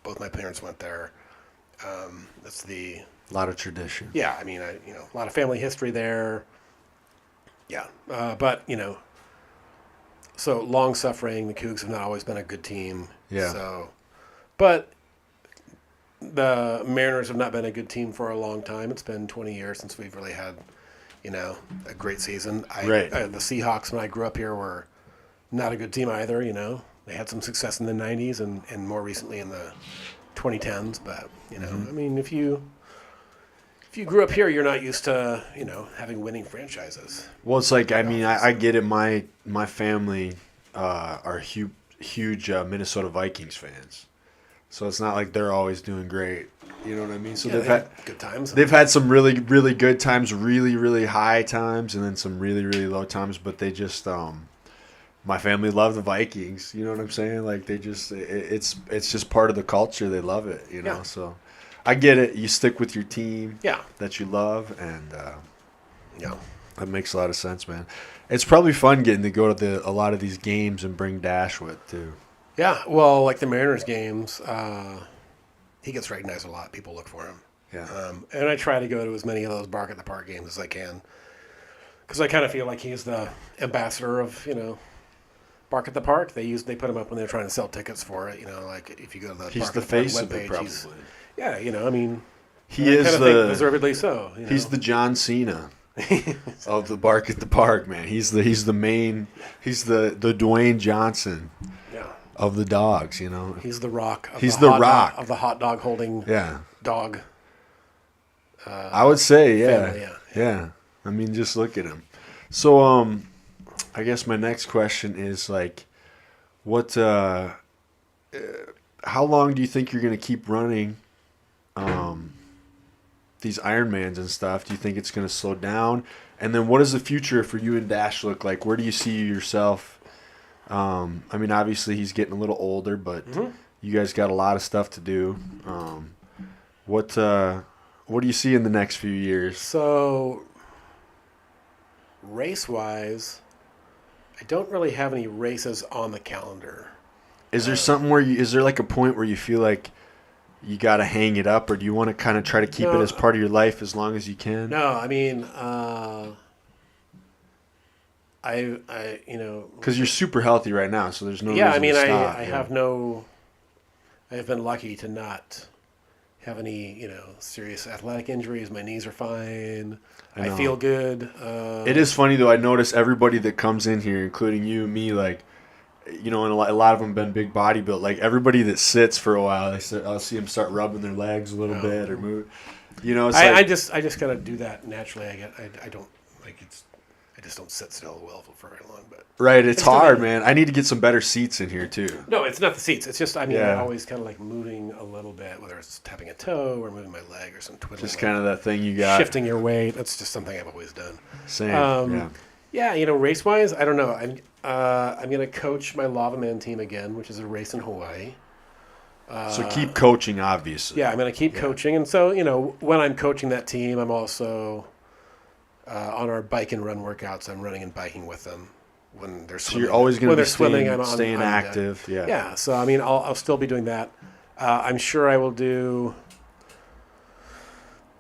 Both my parents went there. That's a lot of tradition. Yeah, I mean, a lot of family history there. Yeah, but so long suffering. The Cougs have not always been a good team. Yeah. So, but the Mariners have not been a good team for a long time. It's been 20 years since we've really had, a great season. The Seahawks, when I grew up here, were not a good team either. They had some success in the 90s and more recently in the 2010s. But I mean, if you grew up here, you're not used to having winning franchises. Well, it's like I get it. My family are huge Minnesota Vikings fans. So it's not like they're always doing great. You know what I mean? So they've had good times. They've had some really, really good times, really, really high times, and then some really, really low times. But they just my family love the Vikings. You know what I'm saying? Like they just it's just part of the culture. They love it. You know, Yeah. so I get it. You stick with your team Yeah. that you love, and Yeah. that makes a lot of sense, man. It's probably fun getting to go to a lot of these games and bring Dash with too. Yeah. Well, like the Mariners games, he gets recognized a lot. People look for him. Yeah. And I try to go to as many of those Bark at the Park games as I can, because I kind of feel like he's the ambassador of Bark at the Park. They put him up when they're trying to sell tickets for it. Like if you go to the He's Bark the at the Park face of it, webpage, probably. I mean, He I is kind of think deservedly so. He's the John Cena of the Bark at the Park, man. He's the Dwayne Johnson Yeah. of the dogs. He's the Rock. He's the Rock of the hot dog holding dog. I would say, family, yeah. I mean, just look at him. So, I guess my next question is like, what? How long do you think you're gonna keep running? These Ironmans and stuff. Do you think it's gonna slow down? And then, what does the future for you and Dash look like? Where do you see yourself? I mean, obviously he's getting a little older, but you guys got a lot of stuff to do. What do you see in the next few years? So, race-wise, I don't really have any races on the calendar. Is there something is there like a point where you feel like you got to hang it up, or do you want to kind of try to keep it as part of your life as long as you can? No, I mean, because you're super healthy right now, so there's no yeah, reason I mean, to stop. I've been lucky to not have any, serious athletic injuries. My knees are fine. I feel good. It is funny though. I notice everybody that comes in here, including you, me, like, and a lot of them been big body built. Like everybody that sits for a while, I'll see them start rubbing their legs a little bit or move. It's I just gotta do that naturally. I don't like it's. I just don't sit still well for very long. But right, it's hard, man. I need to get some better seats in here too. No, it's not the seats. It's just I always kind of like moving a little bit, whether it's tapping a toe or moving my leg or some twiddling. Just kind of that thing you got. Shifting your weight. That's just something I've always done. Same. Yeah, race wise, I don't know. I'm gonna coach my Lava Man team again, which is a race in Hawaii. So keep coaching, obviously. Yeah, I'm gonna keep coaching, and so when I'm coaching that team, I'm also on our bike and run workouts. I'm running and biking with them when they're swimming. So you're always going to be staying I'm active. Yeah. Yeah. So I mean, I'll still be doing that. I'm sure I will do.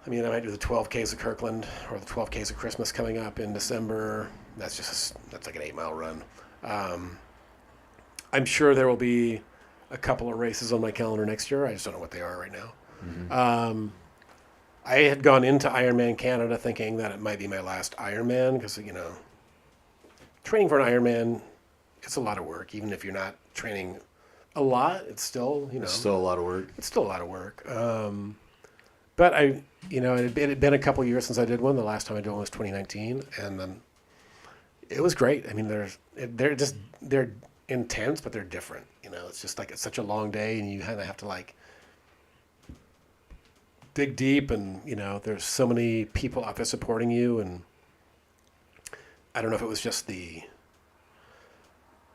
I mean, I might do the 12Ks of Kirkland or the 12Ks of Christmas coming up in December. That's like an 8-mile run. I'm sure there will be a couple of races on my calendar next year. I just don't know what they are right now. Mm-hmm. I had gone into Ironman Canada thinking that it might be my last Ironman because, training for an Ironman, it's a lot of work. Even if you're not training a lot, it's still, It's still a lot of work. It's still a lot of work. But it had been a couple years since I did one. The last time I did one was 2019, and then it was great. I mean, they're intense, but they're different. It's just like it's such a long day, and you kind of have to like dig deep, and there's so many people out there supporting you, and I don't know if it was just I think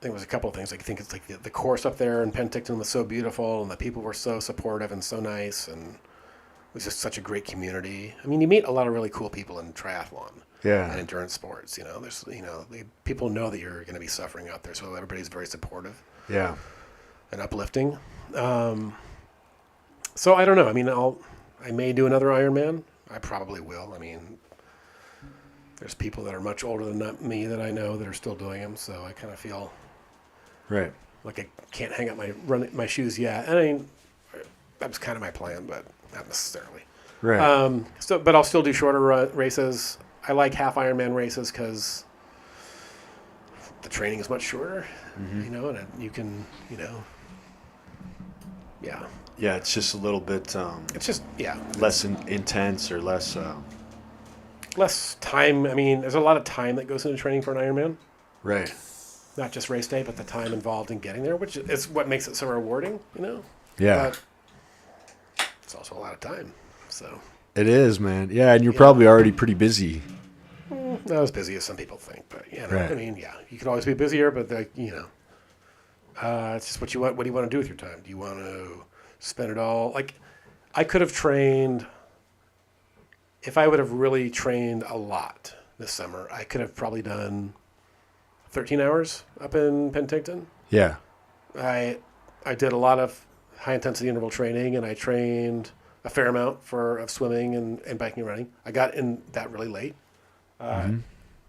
it was a couple of things. I think it's like the course up there in Penticton was so beautiful, and the people were so supportive and so nice, and it was just such a great community. I mean, you meet a lot of really cool people in triathlon and endurance sports. There's people know that you're going to be suffering out there, so everybody's very supportive. Yeah, and uplifting. So I don't know. I mean, I may do another Ironman. I probably will. I mean, there's people that are much older than me that I know that are still doing them, so I kind of feel like I can't hang up my shoes yet. I mean, that's kind of my plan, but not necessarily. Right. But I'll still do shorter races. I like half Ironman races because the training is much shorter, and you can, yeah. Yeah, it's just a little bit. It's just less intense or less. Less time. I mean, there's a lot of time that goes into training for an Ironman. Right. Not just race day, but the time involved in getting there, which is what makes it so rewarding. Yeah. But it's also a lot of time. So. It is, man. Yeah, and you're probably already pretty busy. not as busy as some people think, but Right. I mean, yeah, you could always be busier, but it's just what you want. What do you want to do with your time? Do you want to spend it all? Like, I could have trained. If I would have really trained a lot this summer, I could have probably done 13 hours up in Penticton. Yeah. I did a lot of high intensity interval training, and I trained a fair amount of swimming and biking and running. I got in that really late, and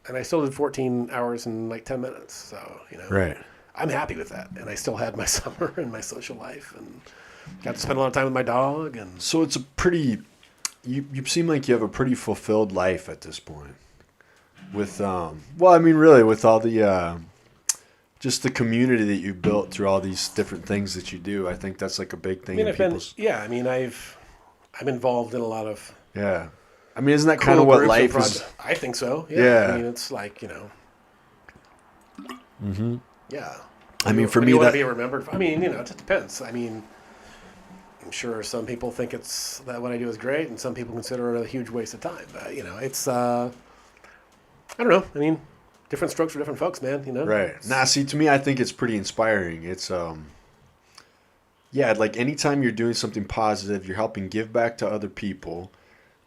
I still did 14 hours in like 10 minutes. So Right. I'm happy with that, and I still had my summer and my social life, and got to spend a lot of time with my dog. And So it's a pretty. You seem like you have a pretty fulfilled life at this point. With well, I mean, really, with all the just the community that you built through all these different things that you do, I think that's like a big thing. I'm involved in a lot of Yeah. I mean, isn't that cool kind of what groups and life projects. is? I think so. Yeah. I mean, it's like Yeah. I mean, for what me, do you want that to be remembered for? I mean, it just depends. I mean, I'm sure some people think that what I do is great, and some people consider it a huge waste of time. But it's I don't know. I mean, different strokes for different folks, man. right. Nah, see, to me, I think it's pretty inspiring. It's yeah, like anytime you're doing something positive, you're helping give back to other people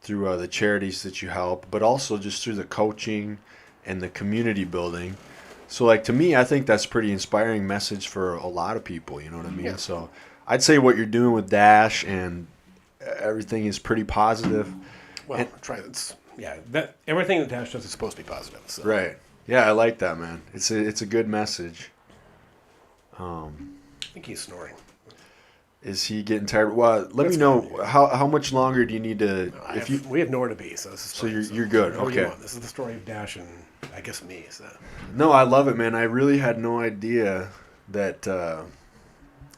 through the charities that you help, but also just through the coaching and the community building. So, like, to me, I think that's a pretty inspiring message for a lot of people, you know what I mean? Yeah. So I'd say what you're doing with Dash and everything is pretty positive. Well, try this. Yeah, everything that Dash does is supposed to be positive. So. Right. Yeah, I like that, man. It's a good message. I think he's snoring. Is he getting tired? Well, let That's me know fine, yeah. how much longer do you need to? We have nowhere to be, so this is So fine. you're good. What do you Okay. want? This is the story of Dash and I guess me. So. No, I love it, man. I really had no idea that.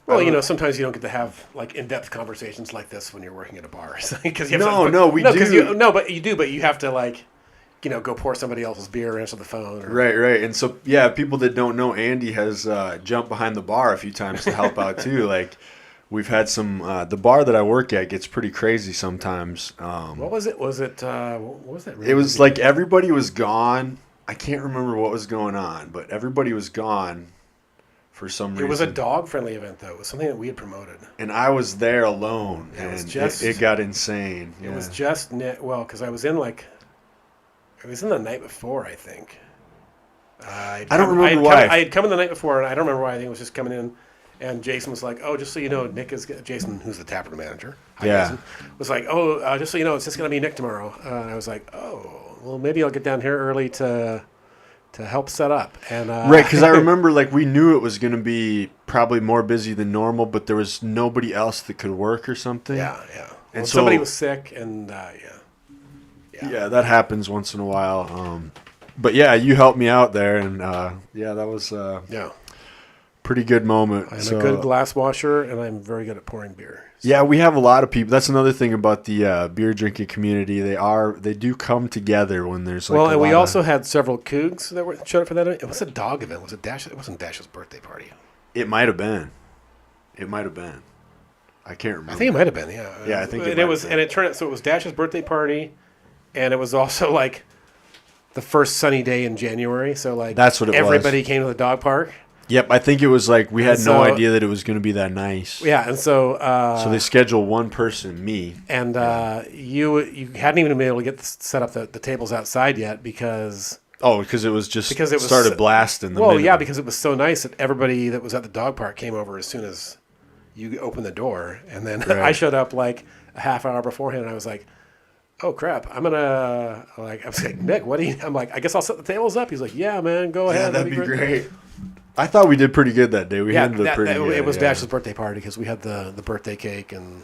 Well, sometimes you don't get to have like in-depth conversations like this when you're working at a bar, because you have but you do. But you have to like, go pour somebody else's beer or answer the phone. Or, Right. And so, yeah, people that don't know, Andy has jumped behind the bar a few times to help out too. Like, we've had some. The bar that I work at gets pretty crazy sometimes. What was it? What was that? Really It was like everybody was gone. I can't remember what was going on, but everybody was gone for some reason. It was a dog-friendly event, though. It was something that we had promoted. And I was there alone, and it got insane. It was just because I was in the night before, I think. I don't remember why. I had come in the night before, and I don't remember why. I think it was just coming in, and Jason was like, "Oh, just so you know, Jason, who's the taproom manager, Jason, was like, oh, just so you know, it's just gonna be Nick tomorrow." And I was like, "Oh, well, maybe I'll get down here early to help set up." And right, because I remember we knew it was going to be probably more busy than normal, but there was nobody else that could work or something. Yeah. And well, somebody was sick, and yeah, that happens once in a while. But yeah, you helped me out there, and that was pretty good moment. I'm a good glass washer, and I'm very good at pouring beer. So. Yeah, we have a lot of people. That's another thing about the beer drinking community. They do come together when there's and we also had several cougs that showed up for that event. It was a dog event. Was it Dash? It wasn't Dash's birthday party. It might have been. I can't remember. I think it might have been. Yeah. Yeah, I think it was, and it turned out so it was Dash's birthday party, and it was also like the first sunny day in January. So that's what everybody came to the dog park. Yep, I think it was we had no idea that it was going to be that nice. Yeah, and so so they scheduled one person, me, and you hadn't even been able to get set up the tables outside yet because it was just started blasting. Because it was so nice that everybody that was at the dog park came over as soon as you opened the door, and then I showed up like a half hour beforehand, and I was like, "Oh crap! I was like, Nick, what do you?" I'm like, "I guess I'll set the tables up." He's like, "Yeah, man, go ahead." Yeah, that'd be great. I thought we did pretty good that day. We handled it pretty good. It was Dash's birthday party because we had the birthday cake and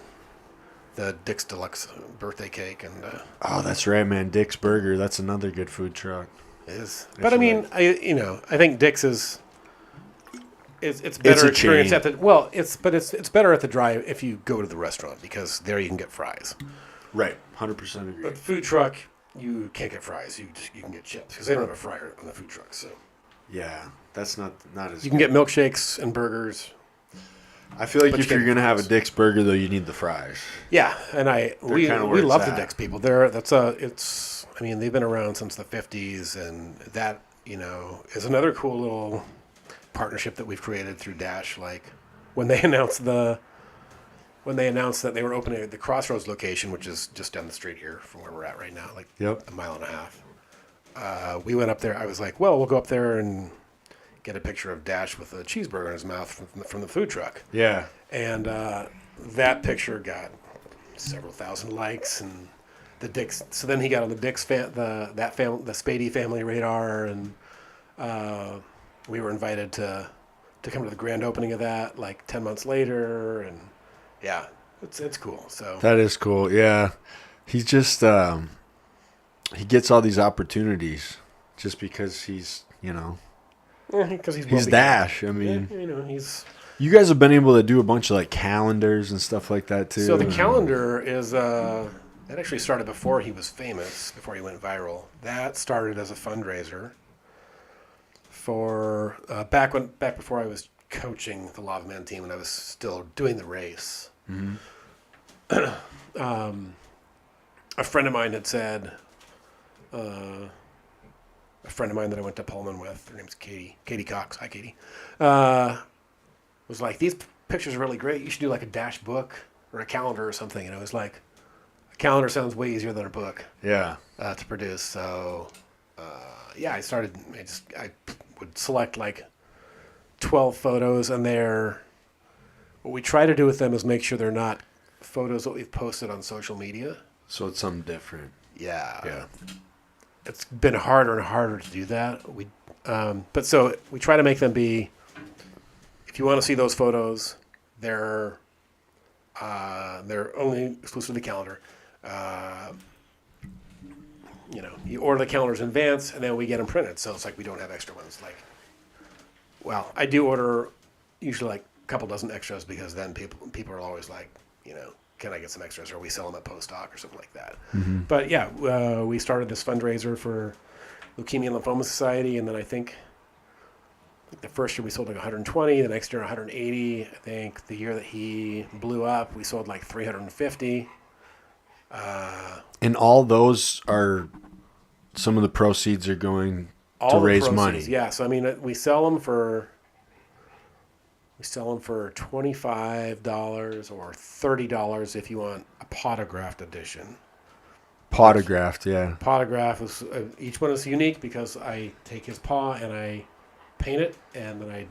the Dick's Deluxe birthday cake and. Oh, that's right, man! Dick's Burger. That's another good food truck. It is, but I mean, I think Dick's is. It's better experience at the it's better at the drive if you go to the restaurant because there you can get fries. Right, 100% agree. But food truck, you can't get fries. You can get chips because they don't have a fryer on the food truck. So. Yeah, that's not as. You can get milkshakes and burgers. I feel like if you're gonna have a Dick's Burger, though, you need the fries. Yeah, and we love the Dick's people. I mean, they've been around since the 50s, and that, is another cool little partnership that we've created through Dash. Like when they announced that they were opening at the Crossroads location, which is just down the street here from where we're at right now, like a mile and a half. We went up there. I was like, well, we'll go up there and get a picture of Dash with a cheeseburger in his mouth from the food truck. Yeah. And that picture got several thousand likes, and the Dix. So then he got on the Dix the Spady family radar, and we were invited to come to the grand opening of that like 10 months later, and yeah, it's cool. So that is cool. Yeah, he's just he gets all these opportunities just because he's because he's Dash. I mean, he's. You guys have been able to do a bunch of like calendars and stuff like that too. So the calendar is that actually started before he was famous, before he went viral. That started as a fundraiser for back before I was coaching the Lava Man team and I was still doing the race. Mm-hmm. A friend of mine had said, a friend of mine that I went to Pullman with, her name's Katie Cox. Hi, Katie. Was like, these pictures are really great. You should do like a Dash book or a calendar or something. And it was like, a calendar sounds way easier than a book. Yeah. To produce. So, I would select like 12 photos, and what we try to do with them is make sure they're not photos that we've posted on social media. So it's something different. Yeah. It's been harder and harder to do that. But so we try to make them be, if you want to see those photos, they're only exclusive to the calendar. You order the calendars in advance, and then we get them printed. So it's like we don't have extra ones. Like, well, I do order usually like a couple dozen extras because then people are always like, can I get some extras, or we sell them at post stock or something like that. Mm-hmm. But yeah, we started this fundraiser for Leukemia and Lymphoma Society, and then I think the first year we sold like 120, the next year 180. I think the year that he blew up, we sold like 350. And all those are, some of the proceeds are going to raise money. Yeah, so I mean, we sell them for $25 or $30 if you want a potographed edition. Potographed, yeah. Potograph is each one is unique because I take his paw and I paint it, and then I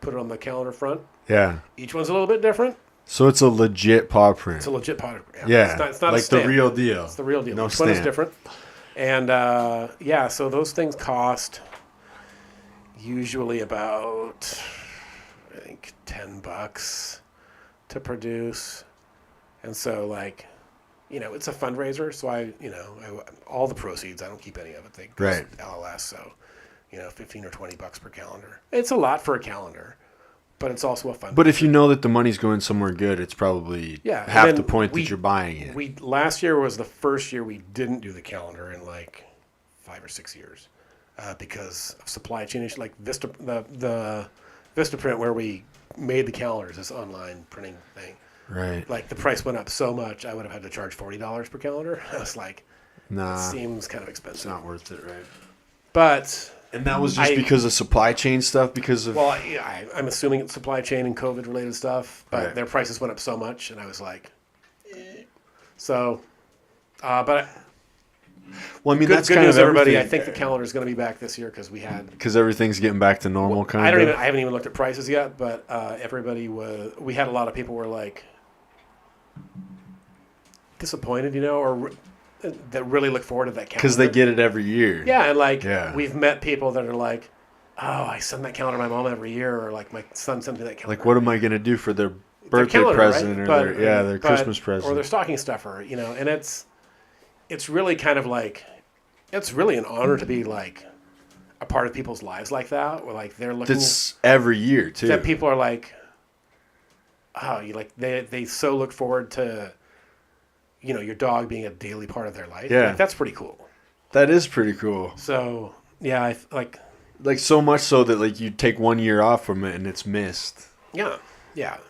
put it on the calendar front. Yeah. Each one's a little bit different. So it's a legit paw print. It's a legit potograph. Yeah. It's not like a stamp. the real deal. It's the real deal. No Each stamp. one is different. And so those things cost usually about, I think, $10 to produce. And so like, it's a fundraiser. So I all the proceeds, I don't keep any of it. They go to LLS. So, $15 or $20 per calendar. It's a lot for a calendar, but it's also a fundraiser. But if you know that the money's going somewhere good, it's probably half the point that you're buying it. Last year was the first year we didn't do the calendar in like 5 or 6 years because of supply chain issues. Like the Vistaprint, where we made the calendars, this online printing thing. Right. Like the price went up so much, I would have had to charge $40 per calendar. I was like, nah, it seems kind of expensive. It's not worth it, right? But and that was just because of supply chain stuff. Well, I'm assuming it's supply chain and COVID related stuff. But their prices went up so much, and I was like, eh. So, but. Well, I mean, that's kind of everybody. I think the calendar is going to be back this year because everything's getting back to normal. I haven't even looked at prices yet, but we had a lot of people were like disappointed, or that really look forward to that calendar because they get it every year. Yeah, and we've met people that are like, oh, I send that calendar to my mom every year, or like my son sent me that calendar. Like, what am I going to do for their birthday calendar, present, right? Or their Christmas present, or their stocking stuffer, and it's really kind of like, it's really an honor to be like a part of people's lives like that. Where like they're looking. It's every year too. That people are like, oh, they so look forward to, your dog being a daily part of their life. Yeah, like, that's pretty cool. That is pretty cool. So yeah, I like so much so that like you take 1 year off from it and it's missed. Yeah.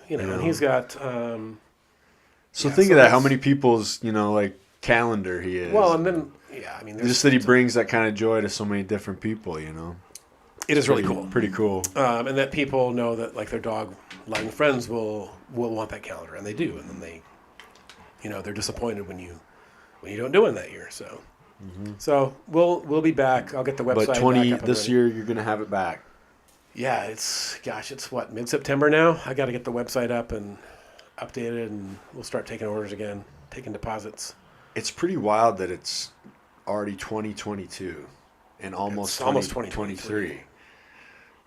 And he's got. Think of that. How many people's like calendar he is. Well, and then yeah, I mean, just that he brings that kind of joy to so many different people, you know. It is really cool. Pretty cool. And that people know that like their dog loving friends will want that calendar, and they do, and then they, they're disappointed when you don't do it that year. So, so we'll be back. I'll get the website. But this year you're gonna have it back. Yeah, it's what, mid-September now. I got to get the website up and updated, and we'll start taking orders again, taking deposits. It's pretty wild that it's already 2022 and almost 2023.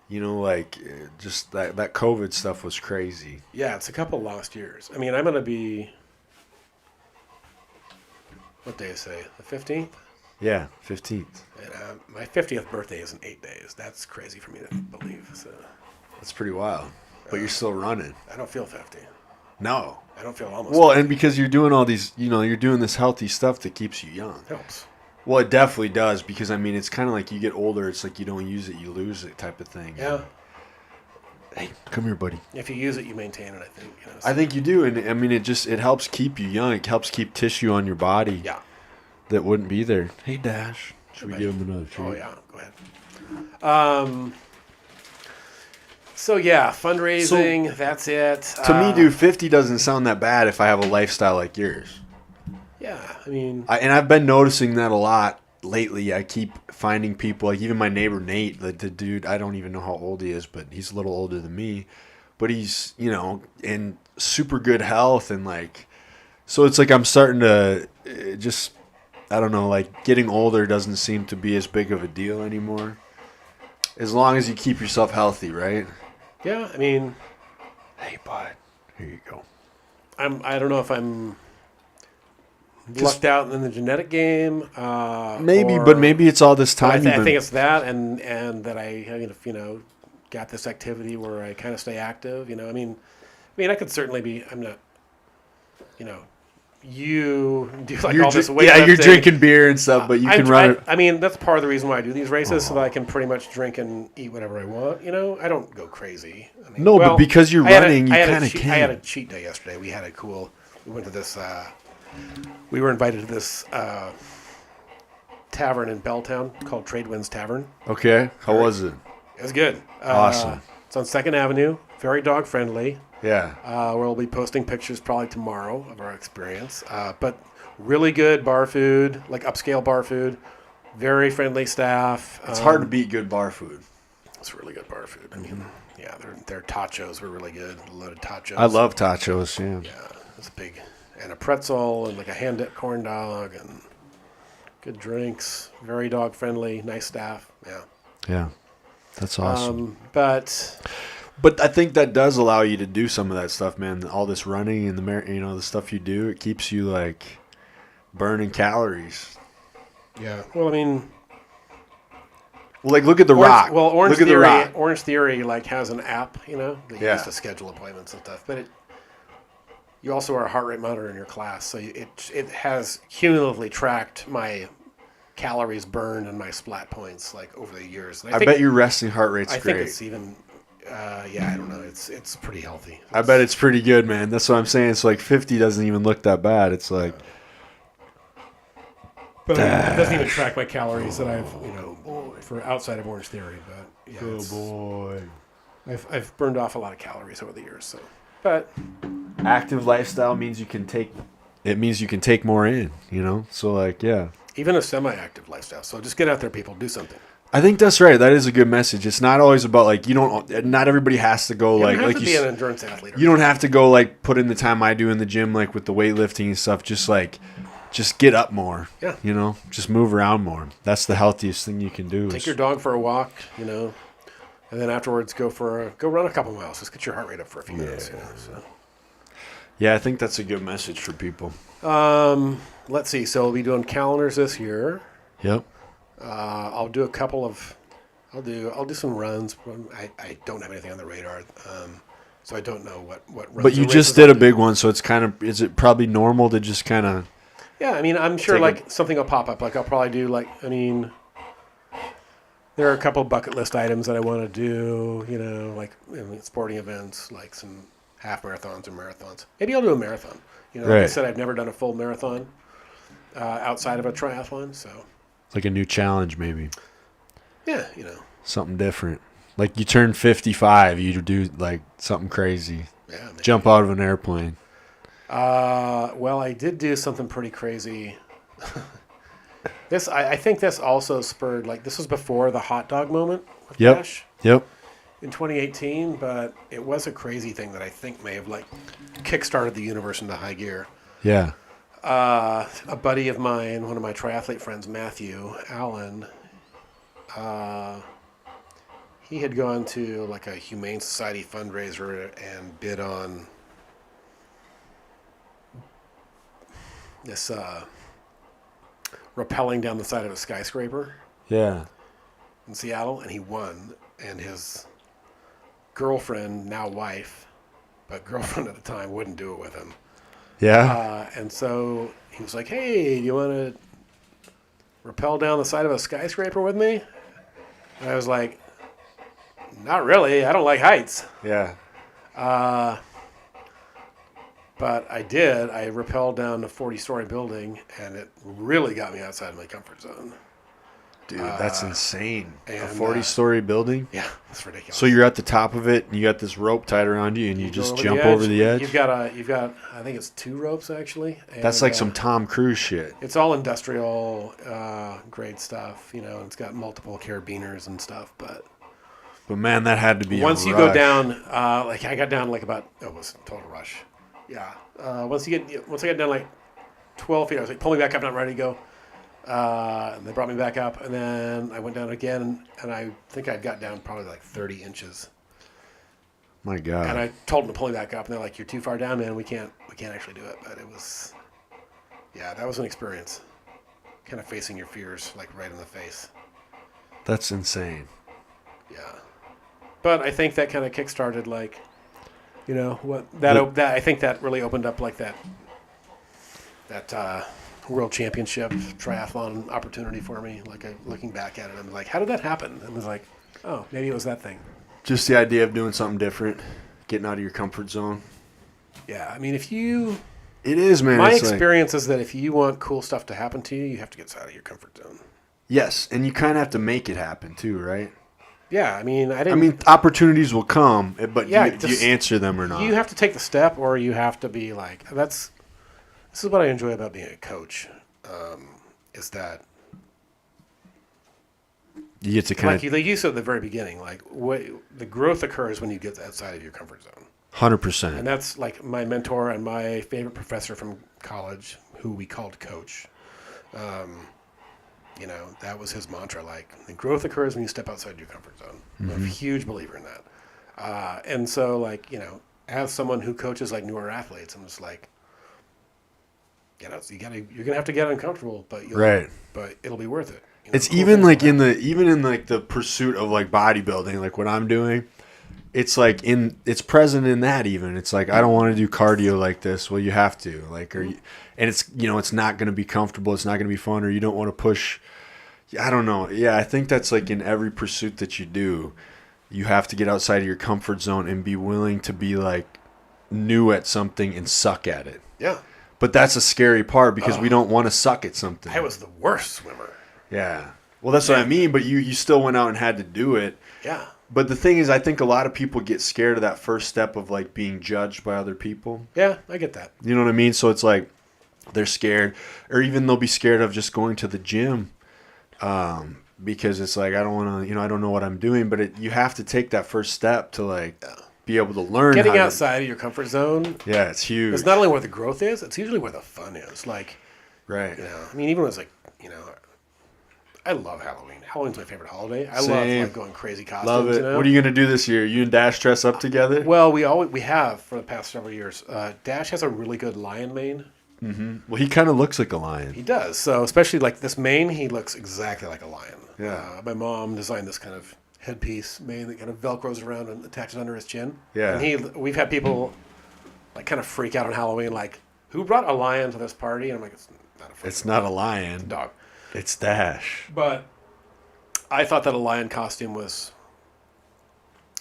You know, like just that COVID stuff was crazy. Yeah, it's a couple lost years. I mean, I'm gonna be, what day is say? The 15th. Yeah, 15th. And my 50th birthday is in 8 days. That's crazy for me to believe. So that's pretty wild. But you're still running. I don't feel 50. No. I don't feel almost. Well, 50. and because you're doing all these, you're doing this healthy stuff that keeps you young. Helps. Well, it definitely does, because I mean, it's kind of like you get older. It's like you don't use it, you lose it, type of thing. Yeah. Hey, come here, buddy. If you use it, you maintain it. I think. I think you do, and I mean, it helps keep you young. It helps keep tissue on your body. Yeah. That wouldn't be there. Hey, Dash. Should we give him another treat? Oh yeah, go ahead. So yeah, fundraising. That's it. To me, dude, 50 doesn't sound that bad if I have a lifestyle like yours. Yeah, I mean, and I've been noticing that a lot lately. I keep finding people, like even my neighbor Nate, the dude. I don't even know how old he is, but he's a little older than me. But he's in super good health, and like, so it's like I'm starting to just, I don't know, like getting older doesn't seem to be as big of a deal anymore. As long as you keep yourself healthy, right? Yeah, I mean, hey bud, here you go. I don't know if I'm lucked out in the genetic game. Maybe, but maybe it's all this time. I think it's that, and that I got this activity where I kind of stay active. I mean, I could certainly be. I'm not. You do like all this weightlifting. Yeah, you're drinking beer and stuff, but you can run it. I mean, that's part of the reason why I do these races, so that I can pretty much drink and eat whatever I want. I don't go crazy. I mean, but because you're running, you kind of can. I had a cheat day yesterday. We went to this. We were invited to this tavern in Belltown called Trade Winds Tavern. Okay, how was it? It was good. Awesome. It's on 2nd Avenue. Very dog friendly. Yeah. We'll be posting pictures probably tomorrow of our experience. But really good bar food, like upscale bar food. Very friendly staff. It's hard to beat good bar food. It's really good bar food. I mean, yeah, their tachos were really good. Loaded tachos. I love tachos. Yeah. Yeah, it's big, and a pretzel and like a hand dipped corn dog and good drinks. Very dog friendly. Nice staff. Yeah. Yeah, that's awesome. But I think that does allow you to do some of that stuff, man. All this running and the stuff you do, it keeps you like burning calories. Yeah. Well, I mean, like look at the Rock. Well, Orange Theory like has an app, that you use to schedule appointments and stuff. But you also are a heart rate monitor in your class, so it has cumulatively tracked my calories burned and my splat points like over the years. And I bet your resting heart rate's great. I think it's even. I don't know. It's pretty healthy. I bet it's pretty good, man. That's what I'm saying. It's like 50 doesn't even look that bad. It's like, but it doesn't even track my calories that I've for outside of Orange Theory. But yeah, oh boy, I've burned off a lot of calories over the years. So, but active lifestyle means you can take. It means you can take more in. So like even a semi-active lifestyle. So just get out there, people. Do something. I think that's right. That is a good message. It's not always about like not everybody has to go you don't have to be an endurance athlete. You don't have to go like put in the time I do in the gym, like with the weightlifting and stuff. Just get up more. Yeah. Just move around more. That's the healthiest thing you can do. Take your dog for a walk, and then afterwards go run a couple miles. Just get your heart rate up for a few minutes. Yeah, I think that's a good message for people. Let's see. So we'll be doing calendars this year. Yep. I'll do a couple of. I'll do some runs. I don't have anything on the radar, so I don't know what runs. But you just did a big one, so it's kind of. Is it probably normal to just kind of? Yeah, I mean, I'm sure something will pop up. Like I'll probably do there are a couple of bucket list items that I want to do. Sporting events, like some half marathons or marathons. Maybe I'll do a marathon. Like I said, I've never done a full marathon. outside of a triathlon. So, Like a new challenge, maybe. yeah, Something different. Like you turn 55, you do like something crazy. yeah. Maybe. Jump out of an airplane. Well, I did do something pretty crazy. I think this also spurred, like, this was before the hot dog moment with Yep. Dash Yep. in 2018, but it was a crazy thing that I think may have, like, kickstarted the universe into high gear. Yeah. A buddy of mine, one of my triathlete friends, Matthew Allen, he had gone to, like, a Humane Society fundraiser and bid on this rappelling down the side of a skyscraper Yeah. in Seattle, and he won. And his girlfriend, now wife, but girlfriend at the time, wouldn't do it with him. Yeah. And so he was like, "Hey, do you want to rappel down the side of a skyscraper with me?" And I was like, "Not really. I don't like heights." Yeah. But I did. I rappelled down a 40-story building, and it really got me outside of my comfort zone. Dude, that's insane. A and, 40-story building? Yeah, that's ridiculous. So you're at the top of it, and you got this rope tied around you, and you just go jump the edge. over the edge? You've got, I think it's 2 ropes, actually. And, That's like some Tom Cruise shit. It's all industrial grade stuff, and it's got multiple carabiners and stuff, but man, that had to be once a you go rush. down, like I got down like about, it was a total rush. Yeah. Once I got down like 12 feet, I was like, pull me back up, not ready to go. And they brought me back up, and then I went down again, and I think I got down probably like 30 inches. My God. And I told them to pull me back up, and they're like, "You're too far down, man. We can't actually do it." But it was, yeah, that was an experience. Kind of facing your fears like right in the face. That's insane. Yeah. But I think that kind of kickstarted like, that I think that really opened up like that world championship triathlon opportunity for me. Like looking back at it, I'm like, how did that happen? And I was like, oh, maybe it was that thing. Just the idea of doing something different, getting out of your comfort zone. Yeah, I mean, it is, man. My it's experience is that if you want cool stuff to happen to you, you have to get out of your comfort zone. Yes, and you kind of have to make it happen too, right? Yeah, I mean, opportunities will come, but yeah, do you answer them or not? You have to take the step, or you have to be like, this is what I enjoy about being a coach, is that you get to kind of, like you said at the very beginning, like the growth occurs when you get outside of your comfort zone. 100%. And that's like my mentor and my favorite professor from college, who we called Coach. That was his mantra. Like, the growth occurs when you step outside your comfort zone. Mm-hmm. I'm a huge believer in that. And so, like, as someone who coaches like newer athletes, I'm just like, you're gonna have to get uncomfortable, but it'll be worth it. It's even like in the pursuit of like bodybuilding, like what I'm doing. It's like it's present in that even. It's like, I don't want to do cardio like this. Well, you have to, like, and it's, it's not going to be comfortable. It's not going to be fun, or you don't want to push. I don't know. Yeah. I think that's like in every pursuit that you do, you have to get outside of your comfort zone and be willing to be like new at something and suck at it. Yeah. But that's a scary part because we don't want to suck at something. I was the worst swimmer. Yeah. Well, that's what I mean. But you still went out and had to do it. Yeah. But the thing is, I think a lot of people get scared of that first step of like being judged by other people. Yeah, I get that. You know what I mean? So it's like they're scared, or even they'll be scared of just going to the gym because it's like, I don't want to, I don't know what I'm doing. But you have to take that first step to like be able to learn. Getting outside of your comfort zone. Yeah, it's huge. It's not only where the growth is; it's usually where the fun is. Like, right. I mean, even when it's like, I love Halloween. Halloween's my favorite holiday. I love like going crazy costumes. Love it. What are you gonna do this year? You and Dash dress up together? Well, we have for the past several years. Dash has a really good lion mane. Mm-hmm. Well, he kind of looks like a lion. He does. So especially like this mane, he looks exactly like a lion. Yeah. My mom designed this kind of headpiece mane that kind of velcros around and attaches under his chin. Yeah. And we've had people like kind of freak out on Halloween, like, who brought a lion to this party? And I'm like, it's not a lion. It's a dog. It's Dash. But I thought that a lion costume was,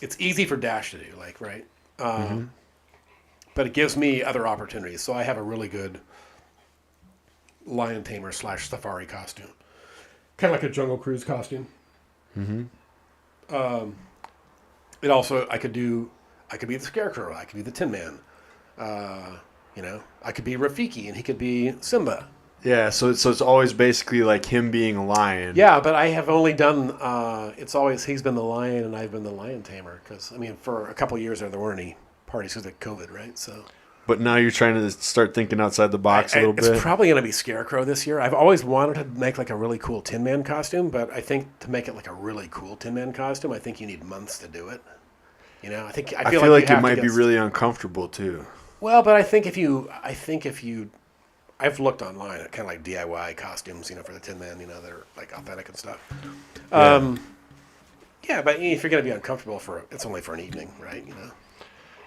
it's easy for Dash to do, like, right? But it gives me other opportunities. So I have a really good lion tamer / safari costume, kind of like a Jungle Cruise costume. It also I could be the Scarecrow, I could be the Tin Man, I could be Rafiki and he could be Simba. Yeah, so it's always basically like him being a lion. Yeah, but I have only done. It's always he's been the lion and I've been the lion tamer because for a couple of years there weren't any parties because of COVID, right? So. But now you're trying to start thinking outside the box a little bit. It's probably going to be Scarecrow this year. I've always wanted to make like a really cool Tin Man costume, but I think to make it like a really cool Tin Man costume, I think you need months to do it. I feel like it might be really uncomfortable too. Well, but I think if you, I've looked online at kind of like DIY costumes, for the Tin Man, they're like authentic and stuff. Yeah, but if you're going to be uncomfortable it's only for an evening, right? You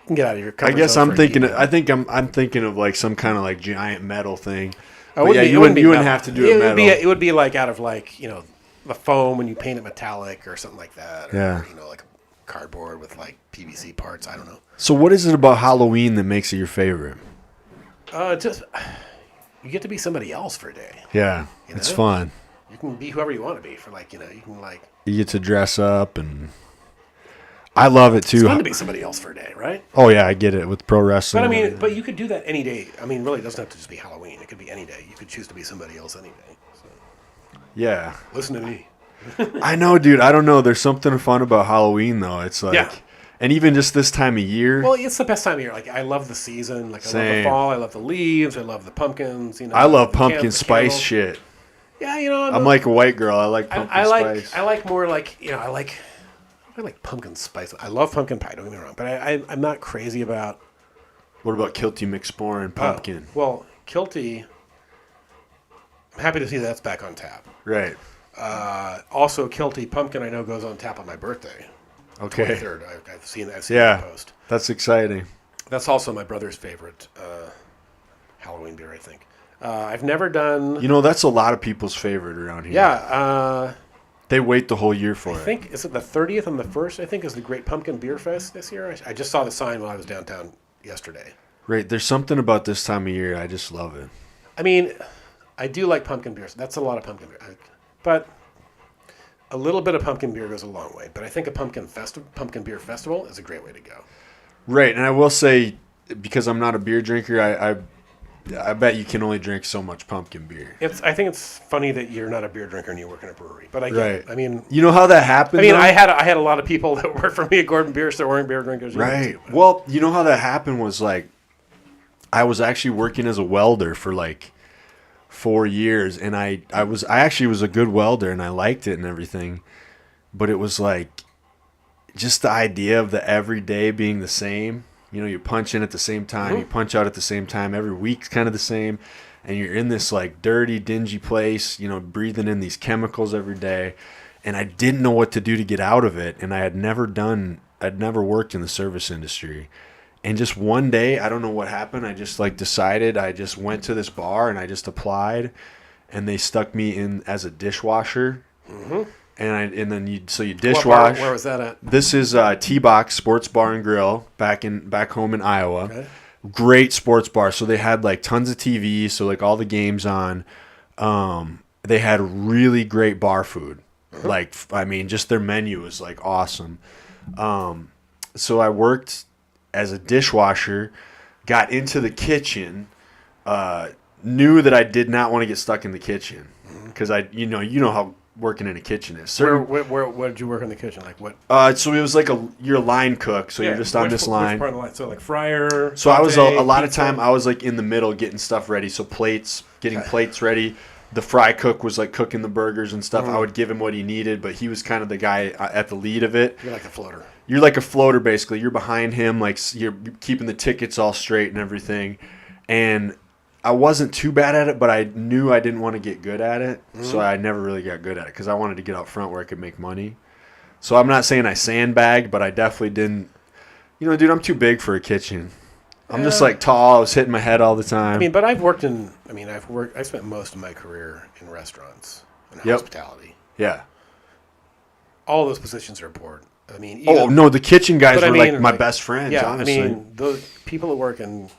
can get out of your comfort I guess zone I'm thinking. I'm thinking of like some kind of like giant metal thing. Oh, yeah, you wouldn't have to do it metal. It would be like out of like the foam when you paint it metallic or something like that. Or, like cardboard with like PVC parts. I don't know. So what is it about Halloween that makes it your favorite? Just you get to be somebody else for a day. Yeah, it's fun. You can be whoever you want to be for like you can like. You get to dress up and. I love it too. It's fun to be somebody else for a day, right? Oh yeah, I get it with pro wrestling. But you could do that any day. Really, it doesn't have to just be Halloween. It could be any day. You could choose to be somebody else any day. So. Yeah. Listen to me. I know, dude. I don't know. There's something fun about Halloween, though. It's like, and even just this time of year. Well, it's the best time of year. Like I love the season. Like I love the fall. I love the leaves. I love the pumpkins. I love pumpkin spice shit. Yeah, I'm like a white girl. I like pumpkin spice. I like more like I like pumpkin spice. I love pumpkin pie. Don't get me wrong, but I'm not crazy about. What about Kilty McSpore and pumpkin? Well, Kilty. I'm happy to see that's back on tap. Right. Also, Kilty pumpkin I know goes on tap on my birthday. Okay. 23rd. I've seen that post. That's exciting. That's also my brother's favorite Halloween beer, I think. I've never done. That's a lot of people's favorite around here. Yeah. They wait the whole year for it. I think, is it the 30th and the 1st, I think, is the Great Pumpkin Beer Fest this year? I just saw the sign while I was downtown yesterday. Right. There's something about this time of year. I just love it. I do like pumpkin beers. That's a lot of pumpkin beer. But a little bit of pumpkin beer goes a long way. But I think a pumpkin beer festival is a great way to go. Right. And I will say, because I'm not a beer drinker, I bet you can only drink so much pumpkin beer. I think it's funny that you're not a beer drinker and you work in a brewery, but I get it. You know how that happened? I had a lot of people that worked for me at Gordon Beers that weren't beer drinkers. Right. Well, you know how that happened was like, I was actually working as a welder for like 4 years, and I actually was a good welder, and I liked it and everything, but it was like, just the idea of the everyday being the same. You punch in at the same time, you punch out at the same time, every week's kind of the same, and you're in this like dirty, dingy place, breathing in these chemicals every day, and I didn't know what to do to get out of it, and I'd never worked in the service industry, and just one day, I don't know what happened, I just like decided, I just went to this bar, and I just applied, and they stuck me in as a dishwasher. And then you dishwash. Where was that at? This is T-Box Sports Bar and Grill back home in Iowa. Okay. Great sports bar. So they had like tons of TVs, so like all the games on. They had really great bar food. Just their menu was like awesome. So I worked as a dishwasher, got into the kitchen, knew that I did not want to get stuck in the kitchen because you know how working in a kitchen is. Where did you work in the kitchen? Like what? So it was like you're a line cook, so you're just on this line. Which part of the line? So like fryer. So I was a lot of time I was like in the middle getting stuff ready. So getting plates ready. The fry cook was like cooking the burgers and stuff. I would give him what he needed, but he was kind of the guy at the lead of it. You're like a floater. You're like a floater basically. You're behind him, like you're keeping the tickets all straight and everything. And I wasn't too bad at it, but I knew I didn't want to get good at it, so I never really got good at it because I wanted to get out front where I could make money. So I'm not saying I sandbagged, but I definitely didn't. Dude, I'm too big for a kitchen. I'm just like tall. I was hitting my head all the time. But I've spent most of my career in restaurants and hospitality. Yeah. All those positions are important. The kitchen guys were like my best friends, honestly. the people that work in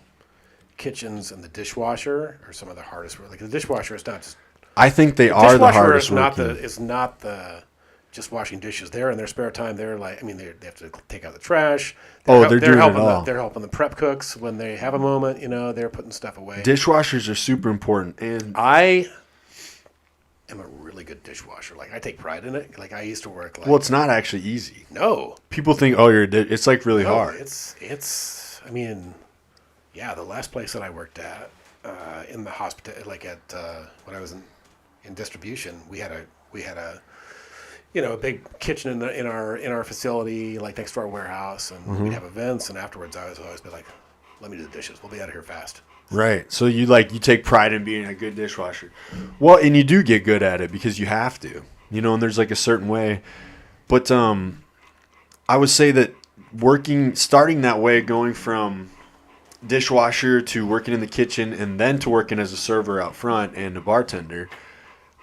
kitchens and the dishwasher are some of the hardest work. Like the dishwasher is not just. I think they are the hardest working. Is not the just washing dishes. They're in their spare time. They're like, I mean, they have to take out the trash. They're doing it all. They're helping the prep cooks when they have a moment. They're putting stuff away. Dishwashers are super important, and I am a really good dishwasher. Like I take pride in it. Like I used to work. Well, it's not actually easy. No, people think, it's like really hard. It's. I mean, yeah, the last place that I worked at in the hospital, like at when I was in distribution, we had a a big kitchen in our facility, like next to our warehouse, and we'd have events. And afterwards, I was always be like, "Let me do the dishes. We'll be out of here fast." Right. So you take pride in being a good dishwasher. Well, and you do get good at it because you have to, and there's like a certain way. But I would say that starting that way, going from dishwasher to working in the kitchen and then to working as a server out front and a bartender,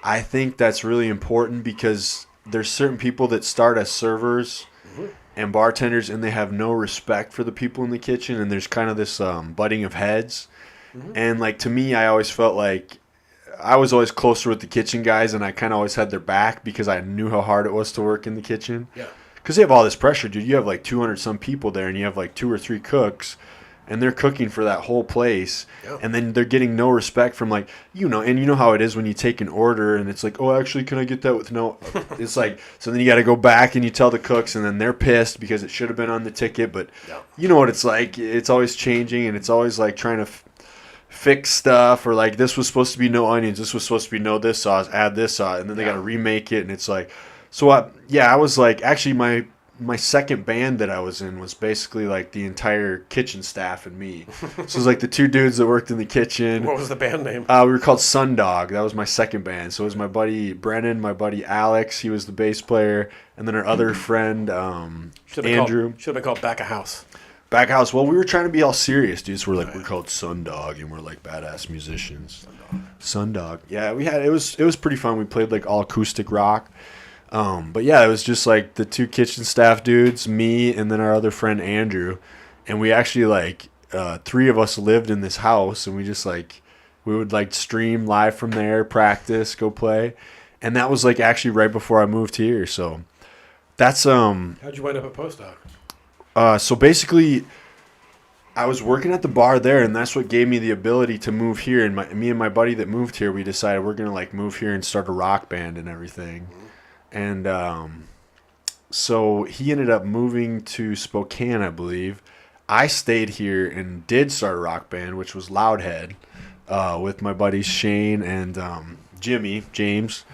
I think that's really important because there's certain people that start as servers and bartenders and they have no respect for the people in the kitchen, and there's kind of this butting of heads. And like to me, I always felt like I was always closer with the kitchen guys, and I kind of always had their back because I knew how hard it was to work in the kitchen. Yeah. Because they have all this pressure, dude. You have like 200 some people there, and you have like 2 or 3 cooks, and they're cooking for that whole place. Yeah. And then they're getting no respect from and you know how it is when you take an order and it's like, oh, actually, can I get that with no? It's like, so then you got to go back and you tell the cooks, and then they're pissed because it should have been on the ticket. But you know what it's like. It's always changing, and it's always like trying to fix stuff, or like this was supposed to be no onions, this was supposed to be no this sauce, add this sauce, and then they got to remake it, and it's like, so I was like, actually my second band that I was in was basically like the entire kitchen staff and me. So it was like the 2 dudes that worked in the kitchen. What was the band name? We were called Sundog. That was my second band. So it was my buddy Brennan, my buddy Alex, he was the bass player, and then our other friend Andrew. Should have been called Back of House. Back House. Well, we were trying to be all serious, dude. So we're called Sundog, and we're like badass musicians. Sundog. Yeah, it was pretty fun. We played like all acoustic rock. But yeah, it was just like the 2 kitchen staff dudes, me, and then our other friend Andrew, and we actually 3 of us lived in this house, and we just we would stream live from there, practice, go play, and that was actually right before I moved here. So that's How'd you wind up at postdoc? So basically, I was working at the bar there, and that's what gave me the ability to move here. And me and my buddy that moved here, we decided we're gonna move here and start a rock band and everything. And so he ended up moving to Spokane, I believe. I stayed here and did start a rock band, which was Loudhead, with my buddies Shane and James.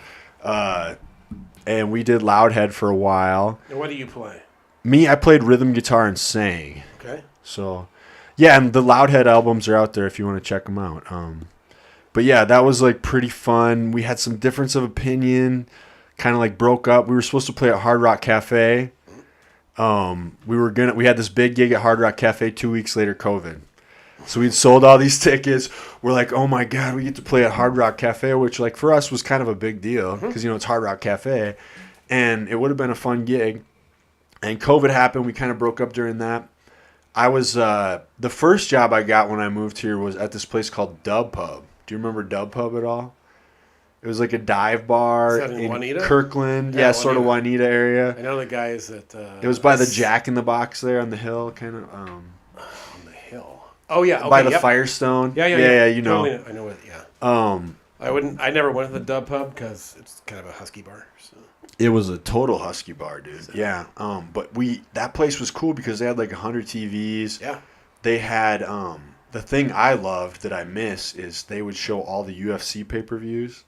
And we did Loudhead for a while. And what do you play? Me, I played rhythm guitar and sang. Okay. So, yeah, and the Loudhead albums are out there if you want to check them out. But yeah, that was pretty fun. We had some difference of opinion, kind of broke up. We were supposed to play at Hard Rock Cafe. We had this big gig at Hard Rock Cafe. 2 weeks later, COVID. So we'd sold all these tickets. We're like, oh my God, we get to play at Hard Rock Cafe, which for us was kind of a big deal because, it's Hard Rock Cafe. And it would have been a fun gig. And COVID happened. We kind of broke up during that. I was the first job I got when I moved here was at this place called Dub Pub. Do you remember Dub Pub at all? It was like a dive bar in Juanita? Kirkland. Yeah, sort of Juanita area. I know the guys that... it was by the Jack in the Box there on the hill, kind of. On the hill. Oh, yeah. Okay, by the Firestone. Yeah, you know. Totally, I know it, yeah. I never went to the Dub Pub because it's kind of a husky bar, so... It was a total husky bar, dude. Yeah. But that place was cool because they had 100 TVs. Yeah. They had the thing I loved that I miss is they would show all the UFC pay-per-views.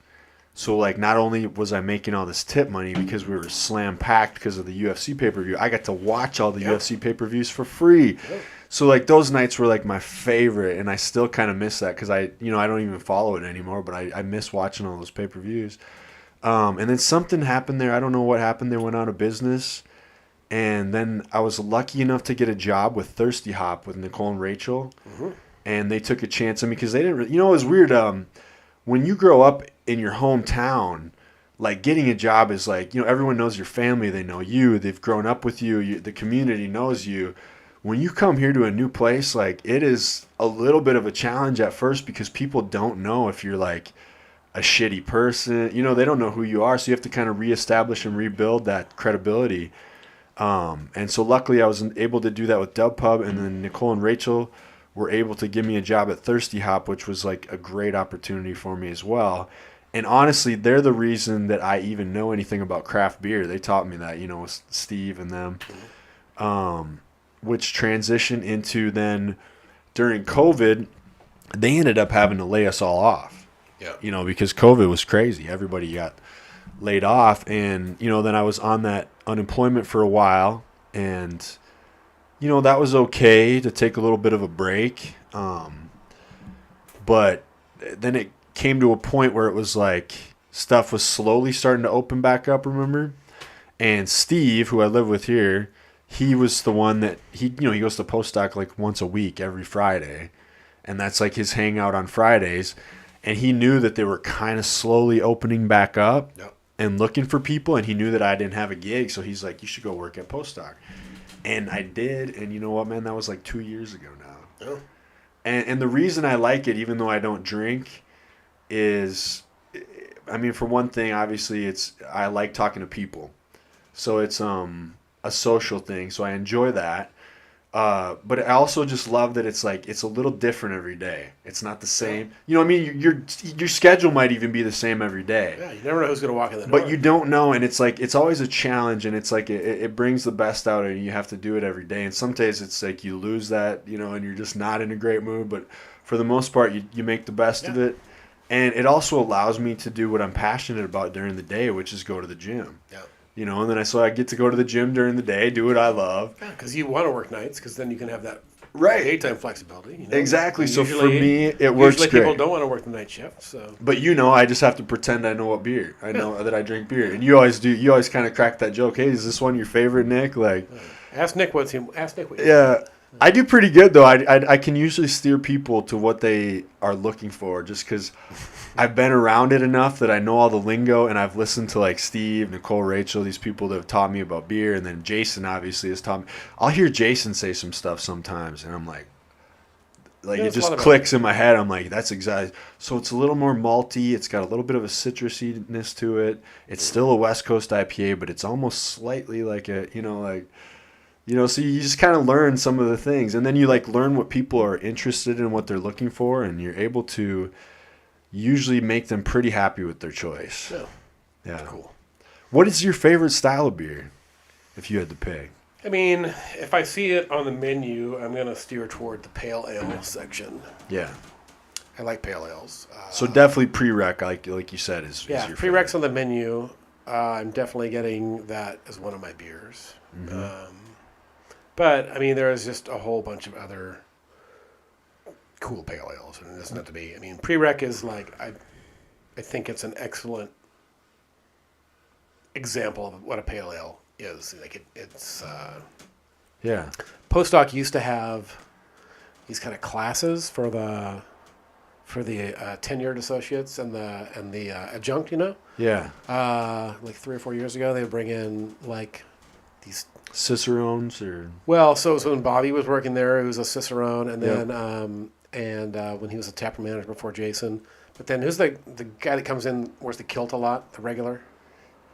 So not only was I making all this tip money because we were slam packed because of the UFC pay-per-view, I got to watch all the UFC pay-per-views for free. Yeah. So those nights were my favorite, and I still kind of miss that because I don't even follow it anymore, but I miss watching all those pay-per-views. And then something happened there. I don't know what happened. They went out of business. And then I was lucky enough to get a job with Thirsty Hop with Nicole and Rachel. Mm-hmm. And they took a chance on me because they didn't really, it was weird. When you grow up in your hometown, getting a job is everyone knows your family. They know you. They've grown up with you. The community knows you. when you come here to a new place, like it is a little bit of a challenge at first because people don't know if you're like a shitty person. You know, they don't know who you are, so you have to kind of reestablish and rebuild that credibility. And so luckily I was able to do that with Dub Pub, and then Nicole and Rachel were able to give me a job at Thirsty Hop, which was like a great opportunity for me as well. And honestly, they're the reason that I even know anything about craft beer. They taught me that, you know, with Steve and them, which transitioned into then during COVID, they ended up having to lay us all off. Yeah. You know, because COVID was crazy. Everybody got laid off. And, you know, then I was on that unemployment for a while. And, you know, that was okay to take a little bit of a break. But then it came to a point where it was like stuff was slowly starting to open back up, remember? And Steve, who I live with here, he was the one that he goes to Postdoc like once a week every Friday. And that's like his hangout on Fridays. And he knew that they were kind of slowly opening back up and looking for people. And he knew that I didn't have a gig. So he's like, you should go work at Postdoc. And I did. And you know what, man? That was like 2 years ago now. Oh. And the reason I like it, even though I don't drink, is, I mean, for one thing, obviously, I like talking to people. So it's a social thing. So I enjoy that. But I also just love that it's like it's a little different every day. It's not the same. You know what I mean? Your schedule might even be the same every day. Yeah, you never know who's going to walk in the door. But you don't know, and it's like it's always a challenge, and it's like it brings the best out of you. You have to do it every day, and some days it's like you lose that, you know, and you're just not in a great mood. But for the most part, you make the best of it, and it also allows me to do what I'm passionate about during the day, which is go to the gym. Yeah. You know, and then I get to go to the gym during the day, do what I love. Yeah, because you want to work nights, because then you can have that daytime flexibility. You know? Exactly. And so for me, it works great. Usually people don't want to work the night shift. So. But you know, I just have to pretend I know what beer. I know that I drink beer, and you always do. You always kind of crack that joke. Hey, is this one your favorite, Nick? Like, ask Nick what you. Yeah, I do pretty good though. I can usually steer people to what they are looking for, just because I've been around it enough that I know all the lingo, and I've listened to like Steve, Nicole, Rachel, these people that have taught me about beer, and then Jason obviously has taught me. I'll hear Jason say some stuff sometimes, and I'm like it just clicks in my head. I'm like, that's exactly. So it's a little more malty. It's got a little bit of a citrusiness to it. It's still a West Coast IPA, but it's almost slightly like a, so you just kind of learn some of the things, and then you like learn what people are interested in, what they're looking for, and you're able to usually make them pretty happy with their choice. Yeah. Cool. What is your favorite style of beer, if you had to pick? I mean, if I see it on the menu, I'm going to steer toward the pale ale section. Yeah. I like pale ales. So definitely pre-rec, like you said, is your favorite. Pre-rec's on the menu. I'm definitely getting that as one of my beers. Mm-hmm. But, I mean, there is just a whole bunch of other cool pale ales. And it doesn't have to be. I mean, pre-rec is like, I think it's an excellent example of what a pale ale is. Like it's yeah. Postdoc used to have these kind of classes for the tenured associates and the adjunct, you know. Yeah. Like 3 or 4 years ago, they would bring in like these Cicerones or. Well, so when Bobby was working there, he was a Cicerone, and then when he was a taproom manager before Jason. But then who's the guy that comes in, wears the kilt a lot, the regular?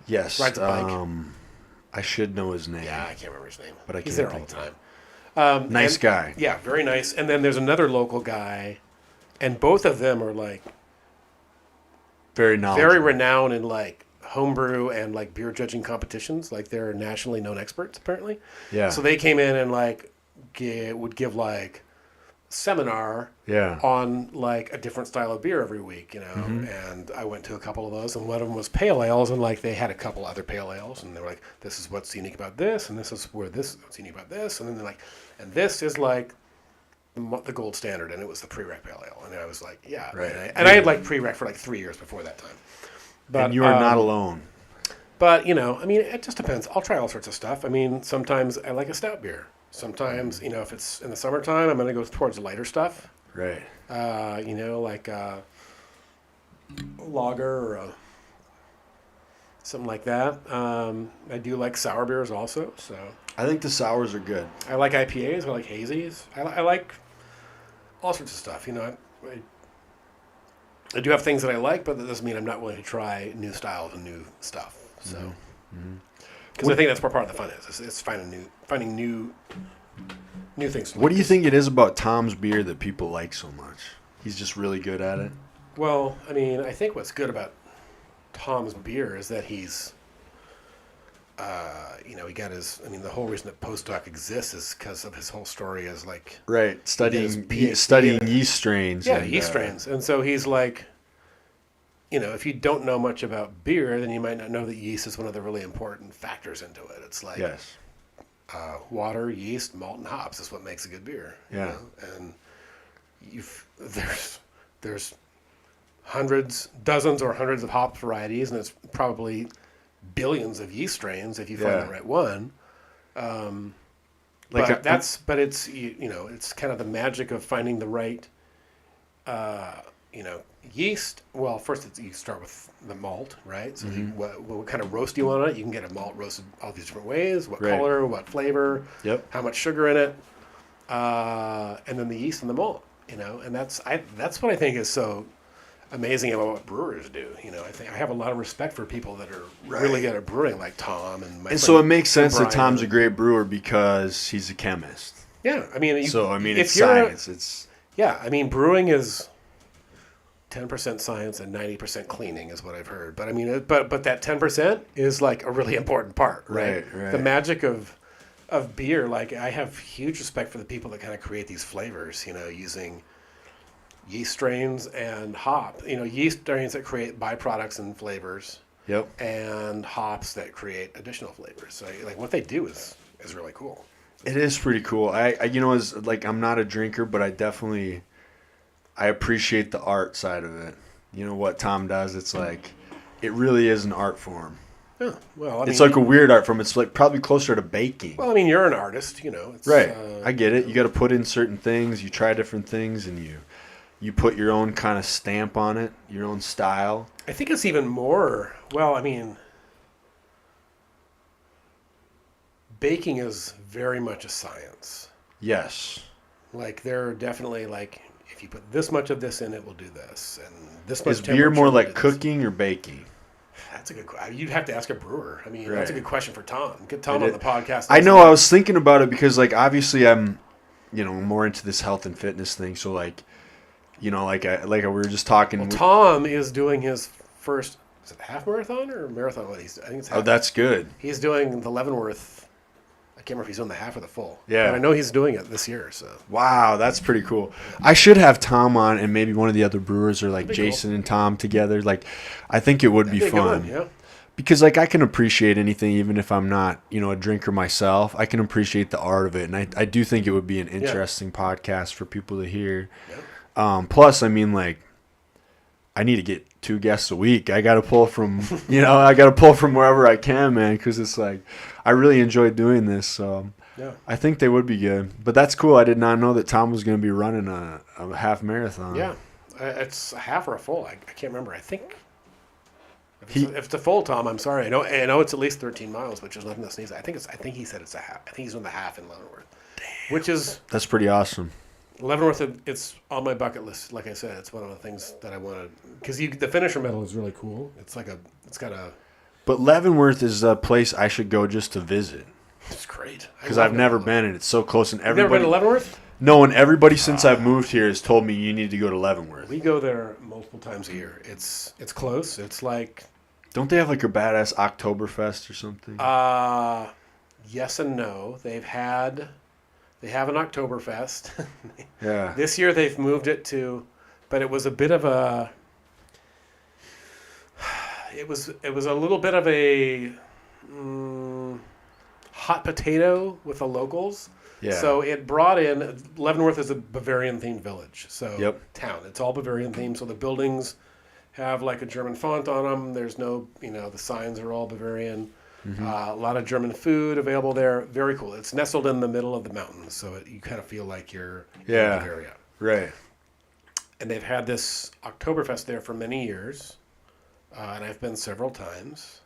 Yes. Rides a bike. I should know his name. Yeah, I can't remember his name. But he's there all the time. Nice guy. Yeah, very nice. And then there's another local guy, and both of them are like very knowledgeable, very renowned in like homebrew and like beer judging competitions. Like they're nationally known experts apparently. Yeah. So they came in and like would give like seminar on like a different style of beer every week, you know. Mm-hmm. And I went to a couple of those, and one of them was pale ales, and like they had a couple other pale ales, and they were like, this is what's unique about this, and this is what's unique about this, and then they're like, and this is like the gold standard, and it was the pre-rec pale ale, and I was like, yeah, right. And I had like pre-rec for like 3 years before that time. But and you are not alone. But you know, I mean, it just depends. I'll try all sorts of stuff. I mean, sometimes I like a stout beer. Sometimes, you know, if it's in the summertime, I'm going to go towards the lighter stuff. Right. You know, like a lager or a something like that. I do like sour beers also. So I think the sours are good. I like IPAs. I like hazies. I like all sorts of stuff. I do have things that I like, but that doesn't mean I'm not willing to try new styles and new stuff. So, because I think that's what part of the fun is. It's finding new things. What do you think it is about Tom's beer that people like so much? He's just really good at it. Well, I mean, I think what's good about Tom's beer is that he's, he got his. I mean, the whole reason that Postdoc exists is because of his whole story as like right studying PhD yeast strains. Yeah, yeast strains, and so he's like, if you don't know much about beer, then you might not know that yeast is one of the really important factors into it. It's like yes. Water, yeast, malt, and hops is what makes a good beer. Yeah, and there's dozens or hundreds of hop varieties, and it's probably billions of yeast strains if you find the right one. But it's it's kind of the magic of finding the right yeast. Well, first you start with the malt, right? So what kind of roast do you want on it? You can get a malt roasted all these different ways. What color? What flavor? Yep. How much sugar in it? And then the yeast and the malt. And that's what I think is so amazing about what brewers do. I think I have a lot of respect for people that are really good at brewing, like Tom and so it makes sense that Tom's a great brewer because he's a chemist. Yeah, I mean, it's science. I mean, brewing is 10% science and 90% cleaning is what I've heard. But I mean, but that 10% is like a really important part, right? Right. The magic of beer. Like, I have huge respect for the people that kind of create these flavors. using yeast strains and hop. Yeast strains that create byproducts and flavors. Yep. And hops that create additional flavors. So like what they do is really cool. It is pretty cool. I as like I'm not a drinker, but I appreciate the art side of it. What Tom does, it's like it really is an art form. Yeah. Well, I mean, it's like a weird art form. It's like probably closer to baking. Well, I mean, you're an artist, It's, right. I get it. You got to put in certain things. You try different things, and you put your own kind of stamp on it, your own style. I think it's even more, well, I mean, baking is very much a science. Yes. Like, there are definitely, like, if you put this much of this in, it will do this. And this much is beer more like cooking or baking? That's a good question. You'd have to ask a brewer. I mean, that's a good question for Tom. Get Tom on the podcast. I know. I was thinking about it because, like, obviously I'm, more into this health and fitness thing. So, like, we were just talking. Well, Tom is doing his first, is it half marathon or marathon? I think it's half. Oh, that's good. He's doing the Leavenworth. I can't remember if he's doing the half or the full. Yeah. But I know he's doing it this year. So. Wow, that's pretty cool. I should have Tom on and maybe one of the other brewers or like Jason and Tom together. Like, I think it would be fun. Yeah. Because like I can appreciate anything even if I'm not, a drinker myself. I can appreciate the art of it. And I do think it would be an interesting podcast for people to hear. Yeah. Plus, I mean, like, I need to get 2 guests a week. I got to pull from, wherever I can, man, because it's like I really enjoy doing this. So I think they would be good. But that's cool. I did not know that Tom was going to be running a half marathon. Yeah, it's a half or a full. I can't remember. I think if it's a full, Tom, I'm sorry. I know it's at least 13 miles, which is nothing to sneeze at. I think he said it's a half. I think he's doing the half in Leavenworth. Damn. That's pretty awesome. Leavenworth, it's on my bucket list. Like I said, it's one of the things that I wanted because the finisher medal is really cool. But Leavenworth is a place I should go just to visit. It's great because I've never been, and it's so close. And You've never been to Leavenworth? No, and everybody since I've moved here has told me you need to go to Leavenworth. We go there multiple times a year. It's close. It's like. Don't they have like a badass Oktoberfest or something? Yes and no. They have an Oktoberfest. Yeah. This year they've moved it to, but it was a bit of a. It was a little bit of a hot potato with the locals. Yeah. So it brought in Leavenworth is a Bavarian themed village. So town. It's all Bavarian themed. So the buildings have like a German font on them. There's no, the signs are all Bavarian. Mm-hmm. A lot of German food available there. Very cool. It's nestled in the middle of the mountains, so you kind of feel like you're in Bavaria. Right. And they've had this Oktoberfest there for many years, and I've been several times.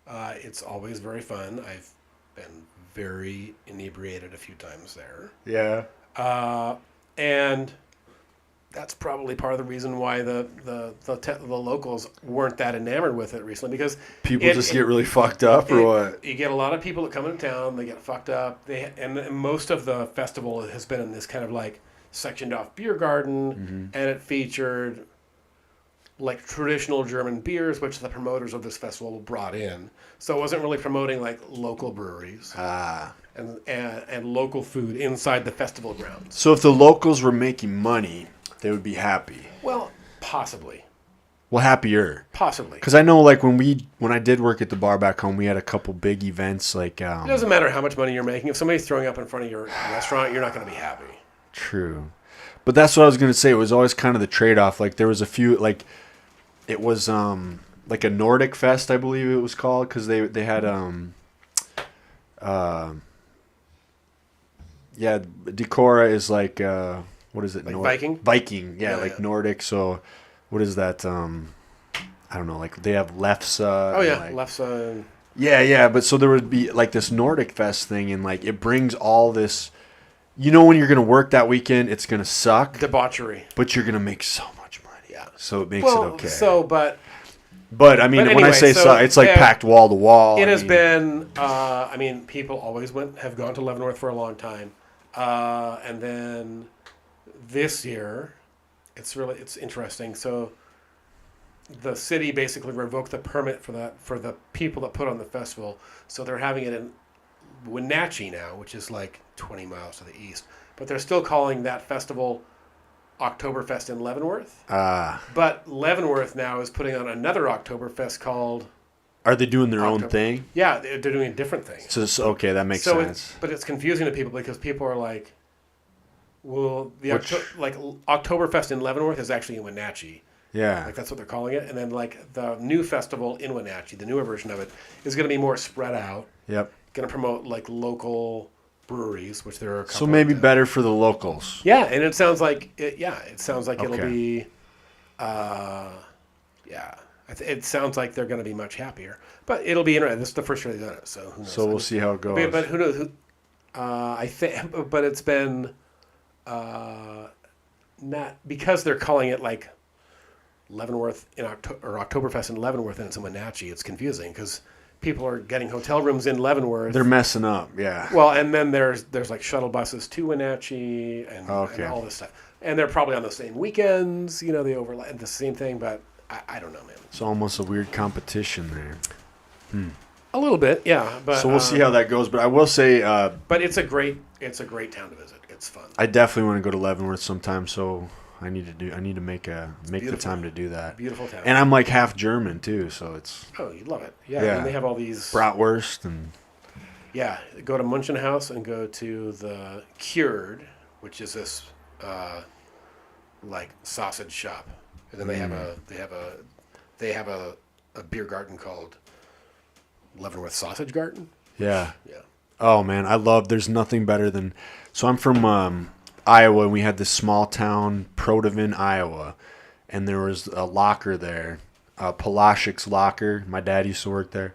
It's always very fun. I've been very inebriated a few times there. Yeah. And that's probably part of the reason why the locals weren't that enamored with it recently, because People just get really fucked up, or what? You get a lot of people that come into town, they get fucked up. And most of the festival has been in this kind of like sectioned off beer garden, and it featured like traditional German beers, which the promoters of this festival brought in. So it wasn't really promoting like local breweries and local food inside the festival grounds. So if the locals were making money, they would be happy. Well, possibly. Well, happier. Possibly. Because I know, like, when I did work at the bar back home, we had a couple big events. Like, it doesn't matter how much money you're making. If somebody's throwing up in front of your restaurant, you're not going to be happy. True. But that's what I was going to say. It was always kind of the trade-off. Like, there was a few, like, it was like a Nordic Fest, I believe it was called, because they had Decorah is like what is it? Like Viking? Viking, yeah, like yeah. Nordic. So what is that? I don't know. Like they have Lefse. Oh yeah, like, Lefse. Yeah. But so there would be like this Nordic Fest thing, and like it brings all this. You know, when you're gonna work that weekend, it's gonna suck. Debauchery. But you're gonna make so much money. Yeah. So it makes it okay. But I mean, anyway, when I say so, it's like packed wall to wall. It has been. I mean, people always have gone to Leavenworth for a long time, and then this year, it's interesting. So, the city basically revoked the permit for the people that put on the festival. So they're having it in Wenatchee now, which is like 20 miles to the east. But they're still calling that festival Oktoberfest in Leavenworth. But Leavenworth now is putting on another Oktoberfest called... Are they doing their own thing? Yeah, they're doing a different thing. So okay, that makes sense. But it's confusing to people because people are like, well, Oktoberfest in Leavenworth is actually in Wenatchee. Yeah. Like that's what they're calling it. And then like the new festival in Wenatchee, the newer version of it, is going to be more spread out. Yep. Going to promote like local breweries, which there are a couple. So maybe better for the locals. Yeah, and it sounds like it'll be, it sounds like they're going to be much happier. But it'll be interesting. This is the first year they've done it, so who knows? So we'll see how it goes. But who knows? I think, but it's been not because they're calling it like Leavenworth in Oktoberfest in Leavenworth, and it's in Wenatchee. It's confusing because people are getting hotel rooms in Leavenworth. They're messing up, yeah. Well, and then there's like shuttle buses to Wenatchee and all this stuff. And they're probably on the same weekends. You know, they overlap the same thing, but I don't know, man. It's almost a weird competition there. A little bit, yeah. But so we'll see how that goes. But I will say, but it's a great town to visit. It's fun. I definitely want to go to Leavenworth sometime. So I need to make the time to do that. Beautiful town. And I'm like half German too, so it's. Oh, you'd love it. Yeah. And they have all these bratwurst and. Yeah, go to Munchenhaus and go to the Cured, which is this like sausage shop, and then they have a beer garden called Leavenworth Sausage Garden. Yeah. Yeah. Oh man, there's nothing better than. So I'm from Iowa, and we had this small town, Protivin, Iowa, and there was a locker there, Palashik's Locker. My dad used to work there,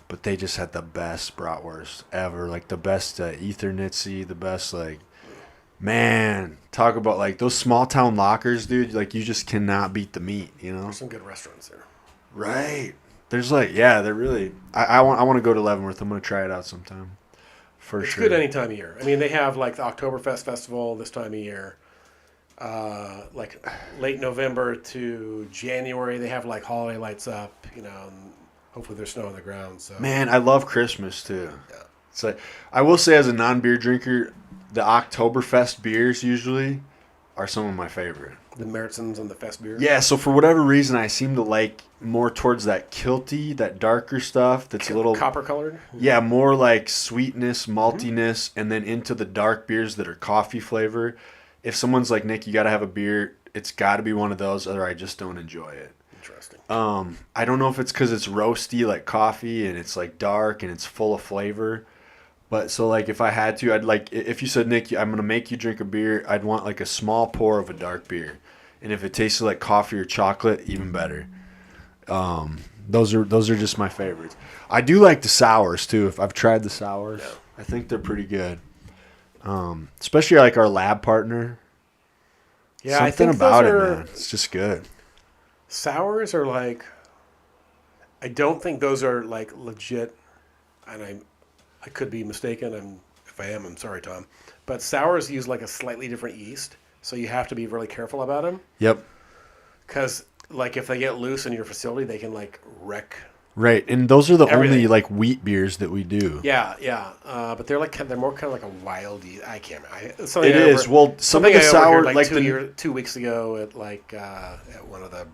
but they just had the best bratwurst ever, like the best Ethernitzy, the best like. Man, talk about like those small town lockers, dude. Like you just cannot beat the meat, you know. There's some good restaurants there. Right. There's like they're really. I want to go to Leavenworth. I'm gonna try it out sometime. For it's sure. Good any time of year. I mean, they have like the Oktoberfest festival this time of year. Like late November to January, they have like holiday lights up. You know, and hopefully there's snow on the ground. So man, I love Christmas too. Yeah. It's like I will say as a non-beer drinker, the Oktoberfest beers usually are some of my favorite. The Märtzens and the Fest beer. Yeah, so for whatever reason, I seem to like more towards that kilty, that darker stuff that's a little... Copper colored? Yeah, more like sweetness, maltiness, and then into the dark beers that are coffee flavor. If someone's like, Nick, you got to have a beer, it's got to be one of those, or I just don't enjoy it. Interesting. I don't know if it's because it's roasty like coffee, and it's like dark, and it's full of flavor. But so like if I had to, I'd like, if you said, Nick, I'm going to make you drink a beer, I'd want like a small pour of a dark beer. And if it tasted like coffee or chocolate, even better. Those are just my favorites. I do like the sours too. If I've tried the sours, Yeah. I think they're pretty good. Especially like our lab partner. Yeah, I Something think about those it, are, man. It's just good. sours are like, I don't think those are like legit, and I could be mistaken, and if I am, I'm sorry, Tom. But sours use like a slightly different yeast, so you have to be really careful about them. Yep. Because like if they get loose in your facility, they can like wreck. Right, and those are the only Everything. like wheat beers that we do. Yeah, yeah. But they're like they're more kind of like a wild yeast. I can't remember. Something It I is. Well, some of something the I sour, overheard, like 2 weeks ago at like at one of the,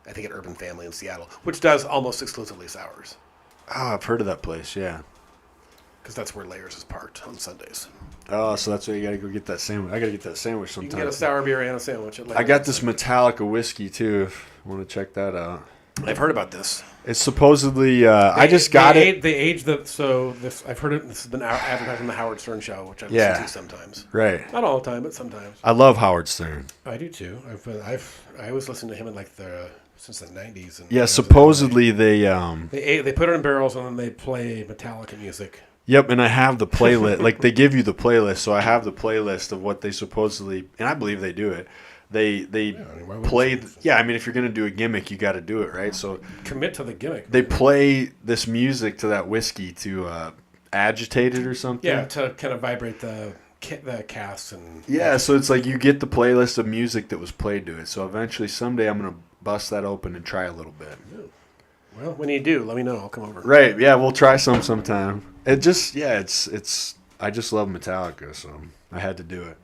I think at Urban Family in Seattle, which does almost exclusively sours. Oh, I've heard of that place. Yeah. Because that's where Layers is parked on Sundays. Oh, so that's why you got to go get that sandwich. I got to get that sandwich You sometime. can get a sour beer and a sandwich at Layers. I got this Metallica whiskey too. If you want to check that out. I've heard about this. It's supposedly. I just got it. They aged the so this. I've heard it. This has been advertised on the Howard Stern show, which I listen to sometimes. Right. Not all the time, but sometimes. I love Howard Stern. I do too. I was listening to him in like since the '90s. And Yeah, supposedly they. They put it in barrels and then they play Metallica music. Yep, and I have the playlist. Like they give you the playlist, so I have the playlist of what they supposedly, and I believe they do it. They play. Yeah, I mean, if you're gonna do a gimmick, you got to do it right. So commit to the gimmick. they play this music to that whiskey to agitate it or something. Yeah, to kind of vibrate the casts and. Yeah, so it's like you get the playlist of music that was played to it. So eventually, someday, I'm gonna bust that open and try a little bit. Well, when you do, let me know. I'll come over. Right? Yeah, we'll try sometime. It just it's. I just love Metallica, so I had to do it.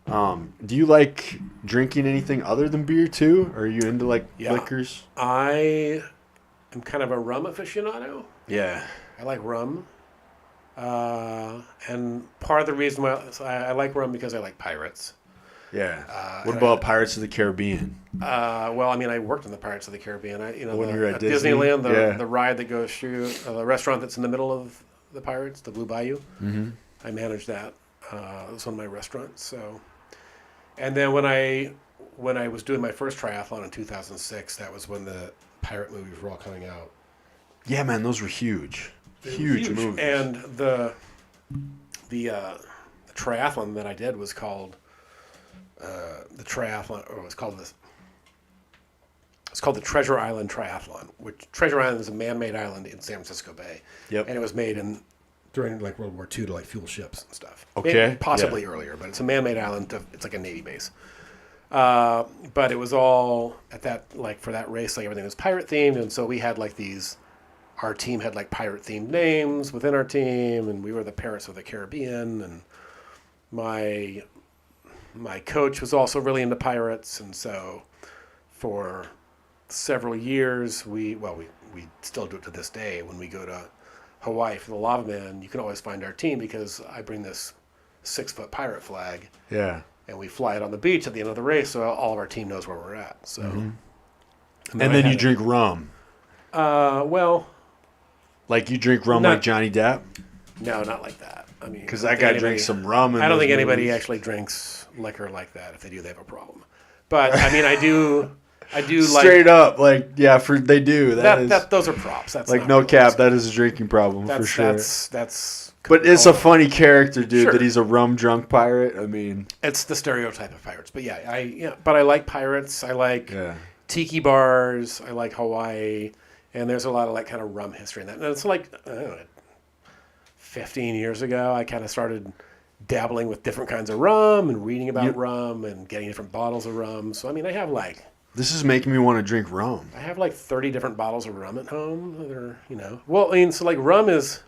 Do you like drinking anything other than beer too? Or are you into like liquors? I am kind of a rum aficionado. Yeah. I like rum. And part of the reason why I like rum because I like pirates. Yeah. What about Pirates of the Caribbean? Well, I mean, I worked in the Pirates of the Caribbean. When you were at Disneyland, Disney? the ride that goes through the restaurant that's in the middle of the Pirates, the Blue Bayou. Mm-hmm. I managed that. It was one of my restaurants. So, and then when I was doing my first triathlon in 2006, that was when the pirate movies were all coming out. Yeah, man, those were huge. Huge movies. And the triathlon that I did was called the triathlon, or it was called this. It's called the Treasure Island Triathlon, which Treasure Island is a man-made island in San Francisco Bay. Yep. And it was made during like World War II to like fuel ships and stuff. Okay. Maybe possibly earlier, but it's a man-made island. It's like a Navy base. But it was all at that, like for that race, like everything was pirate themed, and so we had like these. Our team had like pirate themed names within our team, and we were the Pirates of the Caribbean. And my coach was also really into pirates, and so for several years we still do it to this day. When we go to Hawaii for the Lava Man, you can always find our team because I bring this 6-foot pirate flag. Yeah. And we fly it on the beach at the end of the race, so all of our team knows where we're at. So, and then you drink rum. Well, like you drink rum like Johnny Depp. No, not like that. I mean, because that guy drinks some rum. I don't think anybody actually drinks liquor like that. If they do, they have a problem. But I mean, I do straight up, like they do. Those are props. That's like no cap. That is a drinking problem for sure. That's. But it's a funny character, dude. Sure. That he's a rum drunk pirate. I mean, it's the stereotype of pirates. But but I like pirates. I like tiki bars. I like Hawaii, and there's a lot of like kind of rum history in that. And it's like 15 years ago, I kind of started dabbling with different kinds of rum and reading about rum and getting different bottles of rum. So I mean, I have like. This is making me want to drink rum. I have like 30 different bottles of rum at home. That are, well, I mean, so like rum is.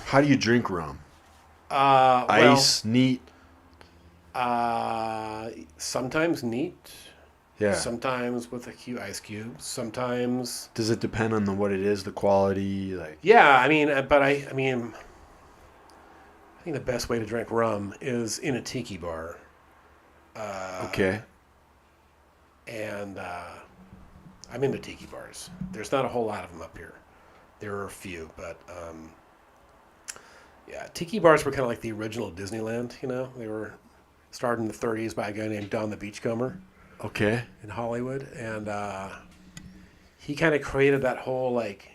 How do you drink rum? Ice, neat. Sometimes neat. Yeah. Sometimes with a few ice cubes. Sometimes. Does it depend on what it is, the quality, like? Yeah, I mean, I think the best way to drink rum is in a tiki bar. Okay. And I'm into tiki bars. There's not a whole lot of them up here. There are a few, but tiki bars were kind of like the original Disneyland. They were started in the 30s by a guy named Don the Beachcomber. Okay. in Hollywood, and he kind of created that whole like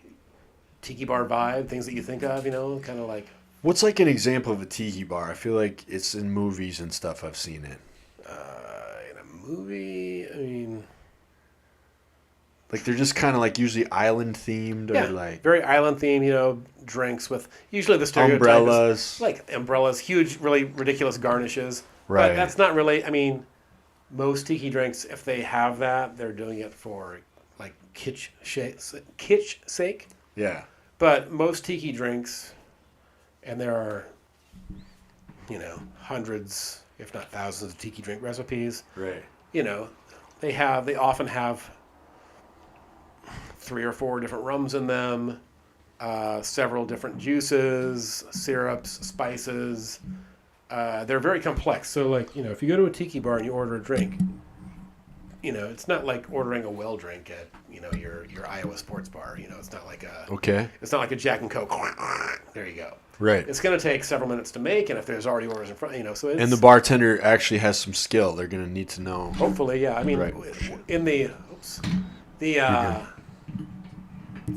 tiki bar vibe, things that you think of, kind of like What's like an example of a tiki bar? I feel like it's in movies and stuff. I've seen it. in a movie. I mean, Like they're just kind of like usually island themed or like very island themed, drinks with usually the stereotype umbrellas. is like umbrellas, huge, really ridiculous garnishes. Right. But that's not really. I mean, most tiki drinks, if they have that, they're doing it for like kitsch sake. Yeah. But most tiki drinks, and there are, hundreds, if not thousands, of tiki drink recipes. Right. They often have 3 or 4 different rums in them, several different juices, syrups, spices. They're very complex. So, like, if you go to a tiki bar and you order a drink, it's not like ordering a well drink at, your Iowa sports bar. It's not like it's not like a Jack and Coke. There you go. Right. It's going to take several minutes to make, and if there's already orders in front, so it's... And the bartender actually has some skill. They're going to need to know. Hopefully, yeah. I mean, Right. in the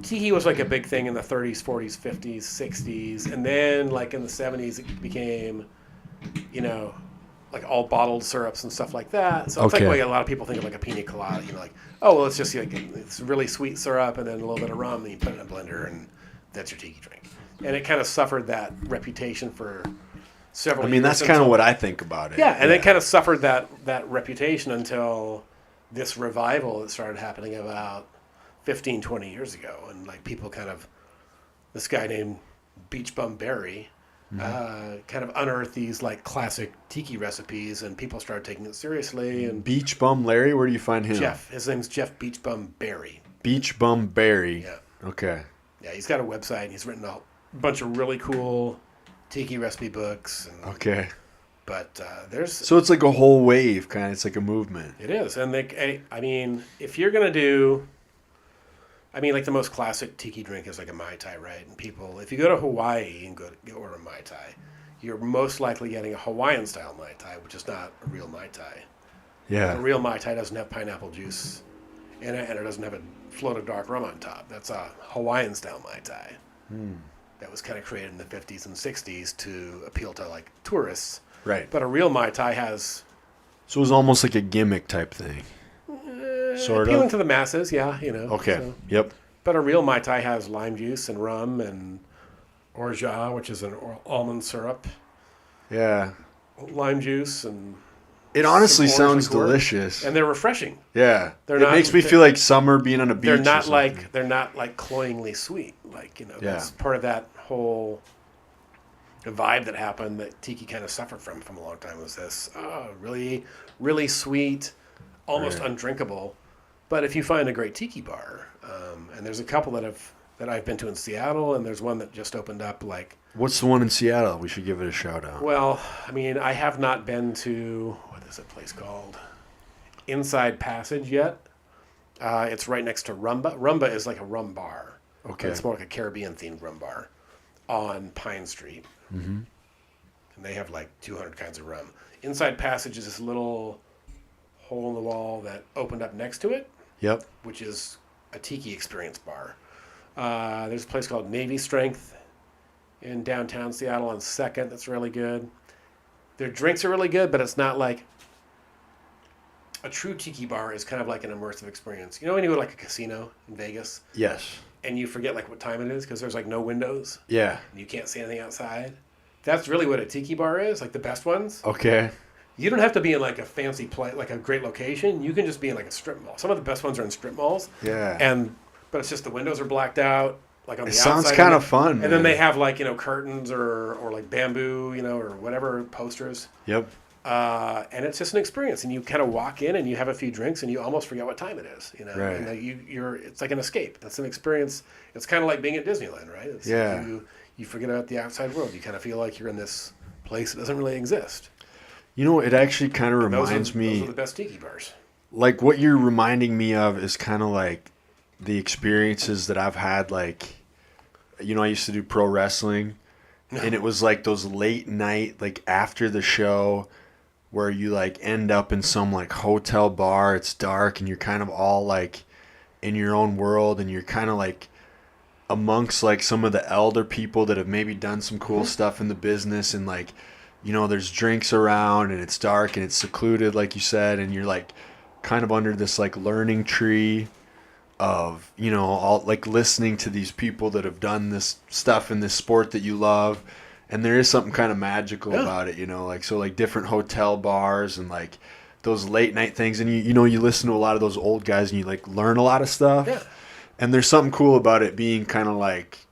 tiki was like a big thing in the 30s, 40s, 50s, 60s, and then like in the 70s it became, like all bottled syrups and stuff like that. So it's Okay. like a lot of people think of like a pina colada, like, oh well, it's just like it's really sweet syrup and then a little bit of rum, and you put it in a blender, and that's your tiki drink. And it kind of suffered that reputation for several years. I mean, that's kind of what I think about it. Yeah, and it kind of suffered that reputation until this revival that started happening about 15, 20 years ago. And like people this guy named Beach Bum Berry kind of unearthed these like classic tiki recipes, and people started taking it seriously. And Beach Bum Larry, where do you find him? his name's Jeff Beach Bum Berry. Beach Bum Berry. Yeah. Okay. Yeah, he's got a website, and he's written a bunch of really cool tiki recipe books. And, Okay. But there's... So it's like a whole wave, kind of. It's like a movement. It is. And I mean, if you're going to do... I mean, like the most classic tiki drink is like a Mai Tai, right? And people, if you go to Hawaii and go order a Mai Tai, you're most likely getting a Hawaiian-style Mai Tai, which is not a real Mai Tai. Yeah. A real Mai Tai doesn't have pineapple juice in it, and it doesn't have a float of dark rum on top. That's a Hawaiian-style Mai Tai. That was kind of created in the 50s and 60s to appeal to, like, tourists. Right. But a real Mai Tai has... So it was almost like a gimmick type thing. Sort appealing of. to the masses, yeah, Okay. So. Yep. But a real Mai Tai has lime juice and rum and orgeat, which is an almond syrup, Yeah. lime juice, and It honestly some orange sounds liqueur. delicious. And they're refreshing. Yeah. They're It not- makes me feel like summer being on a beach. They're or not something. like cloyingly sweet. Like, that's part of that whole vibe that happened that tiki kind of suffered from a long time, was this really, really sweet, almost Right. undrinkable. But if you find a great tiki bar, and there's a couple that I've been to in Seattle, and there's one that just opened up like... What's the one in Seattle? We should give it a shout out. Well, I mean, I have not been to, what is that place called? Inside Passage yet. It's right next to Rumba. Rumba is like a rum bar. Okay. It's more like a Caribbean-themed rum bar on Pine Street. Mm-hmm. And they have like 200 kinds of rum. Inside Passage is this little hole in the wall that opened up next to it, Yep. which is a tiki experience bar. There's a place called Navy Strength in downtown Seattle on 2nd that's really good. Their drinks are really good, but it's not like... A true tiki bar is kind of like an immersive experience. You know when you go to like a casino in Vegas Yes. and you forget like what time it is because there's like no windows Yeah. and you can't see anything outside? That's really what a tiki bar is, like the best ones. Okay. You don't have to be in like a fancy place, like a great location. You can just be in like a strip mall. Some of the best ones are in strip malls. Yeah. But it's just the windows are blacked out, like on the outside. Sounds kind of fun. And then they have like, curtains or like bamboo, or whatever posters. Yep. And it's just an experience, and you kind of walk in and you have a few drinks and you almost forget what time it is, Right. And it's like an escape. It's an experience. It's kind of like being at Disneyland, right? Yeah. You forget about the outside world. You kind of feel like you're in this place that doesn't really exist. It actually kind of reminds me. Those are the best tiki bars. Like what you're reminding me of is kind of like the experiences that I've had. Like, I used to do pro wrestling, and it was like those late night, like after the show, where you like end up in some like hotel bar. It's dark and you're kind of all like in your own world, and you're kind of like amongst like some of the elder people that have maybe done some cool stuff in the business, and like, you know, there's drinks around and it's dark and it's secluded like you said, and you're like kind of under this like learning tree of, you know, all like listening to these people that have done this stuff in this sport that you love. And there is something kind of magical about it, you know, like, so like different hotel bars and like those late night things. And you know, you listen to a lot of those old guys and you like learn a lot of stuff. Yeah. And there's something cool about it being kind of like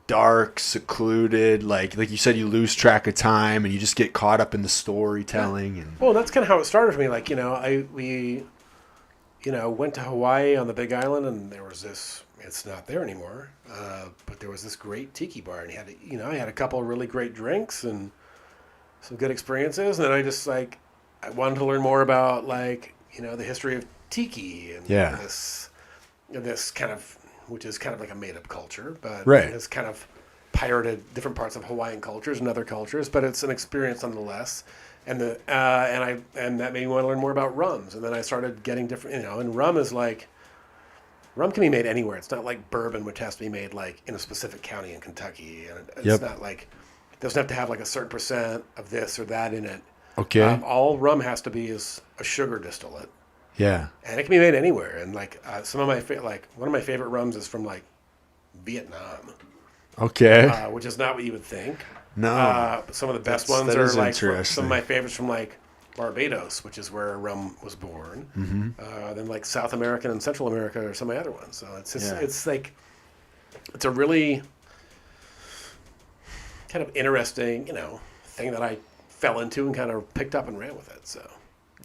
dark, secluded, like you said, you lose track of time and you just get caught up in the storytelling. Yeah. And well, that's kind of how it started for me. Like, you know, we went to Hawaii on the Big Island, and there was this. It's not there anymore, but there was this great tiki bar, and I had a couple of really great drinks and some good experiences, and then I wanted to learn more about like, you know, the history of tiki and this kind of, which is kind of like a made up culture, but it's kind of pirated different parts of Hawaiian cultures and other cultures, but it's an experience nonetheless. And that made me want to learn more about rums, and then I started getting different, you know, and rum can be made anywhere. It's not like bourbon, which has to be made like in a specific county in Kentucky, and it's not like it doesn't have to have like a certain percent of this or that in it. Okay. All rum has to be is a sugar distillate. Yeah. And it can be made anywhere. And like some of my one of my favorite rums is from like Vietnam. Okay. Which is not what you would think. No. But some of the best ones are like some of my favorites from like Barbados, which is where rum was born. Mm-hmm. Then like South American and Central America are some of my other ones. So it's just it's like it's a really kind of interesting, you know, thing that I fell into and kind of picked up and ran with it. So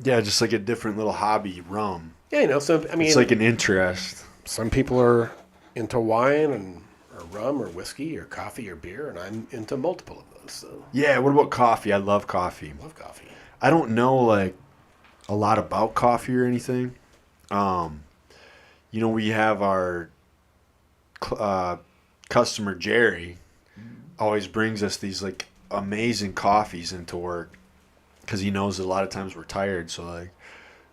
yeah, just like a different little hobby, rum. Yeah, you know, so I mean, it's like an interest. Some people are into wine or rum or whiskey or coffee or beer, and I'm into multiple of those. So yeah, what about coffee? I love coffee. Love coffee. I don't know like a lot about coffee or anything. You know, we have our customer Jerry always brings us these like amazing coffees into work because he knows that a lot of times we're tired. So like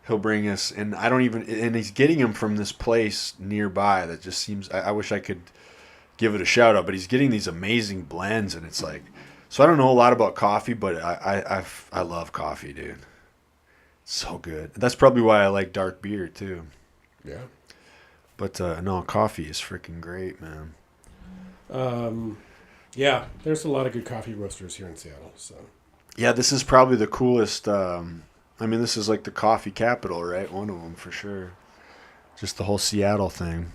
he'll bring us, and and he's getting them from this place nearby that just seems. I wish I could give it a shout out, but he's getting these amazing blends, and it's like. So I don't know a lot about coffee, but I love coffee, dude. It's so good. That's probably why I like dark beer too. Yeah. But no, coffee is freaking great, man. Yeah, there's a lot of good coffee roasters here in Seattle. So. Yeah, this is probably the coolest. I mean, this is like the coffee capital, right? One of them for sure. Just the whole Seattle thing.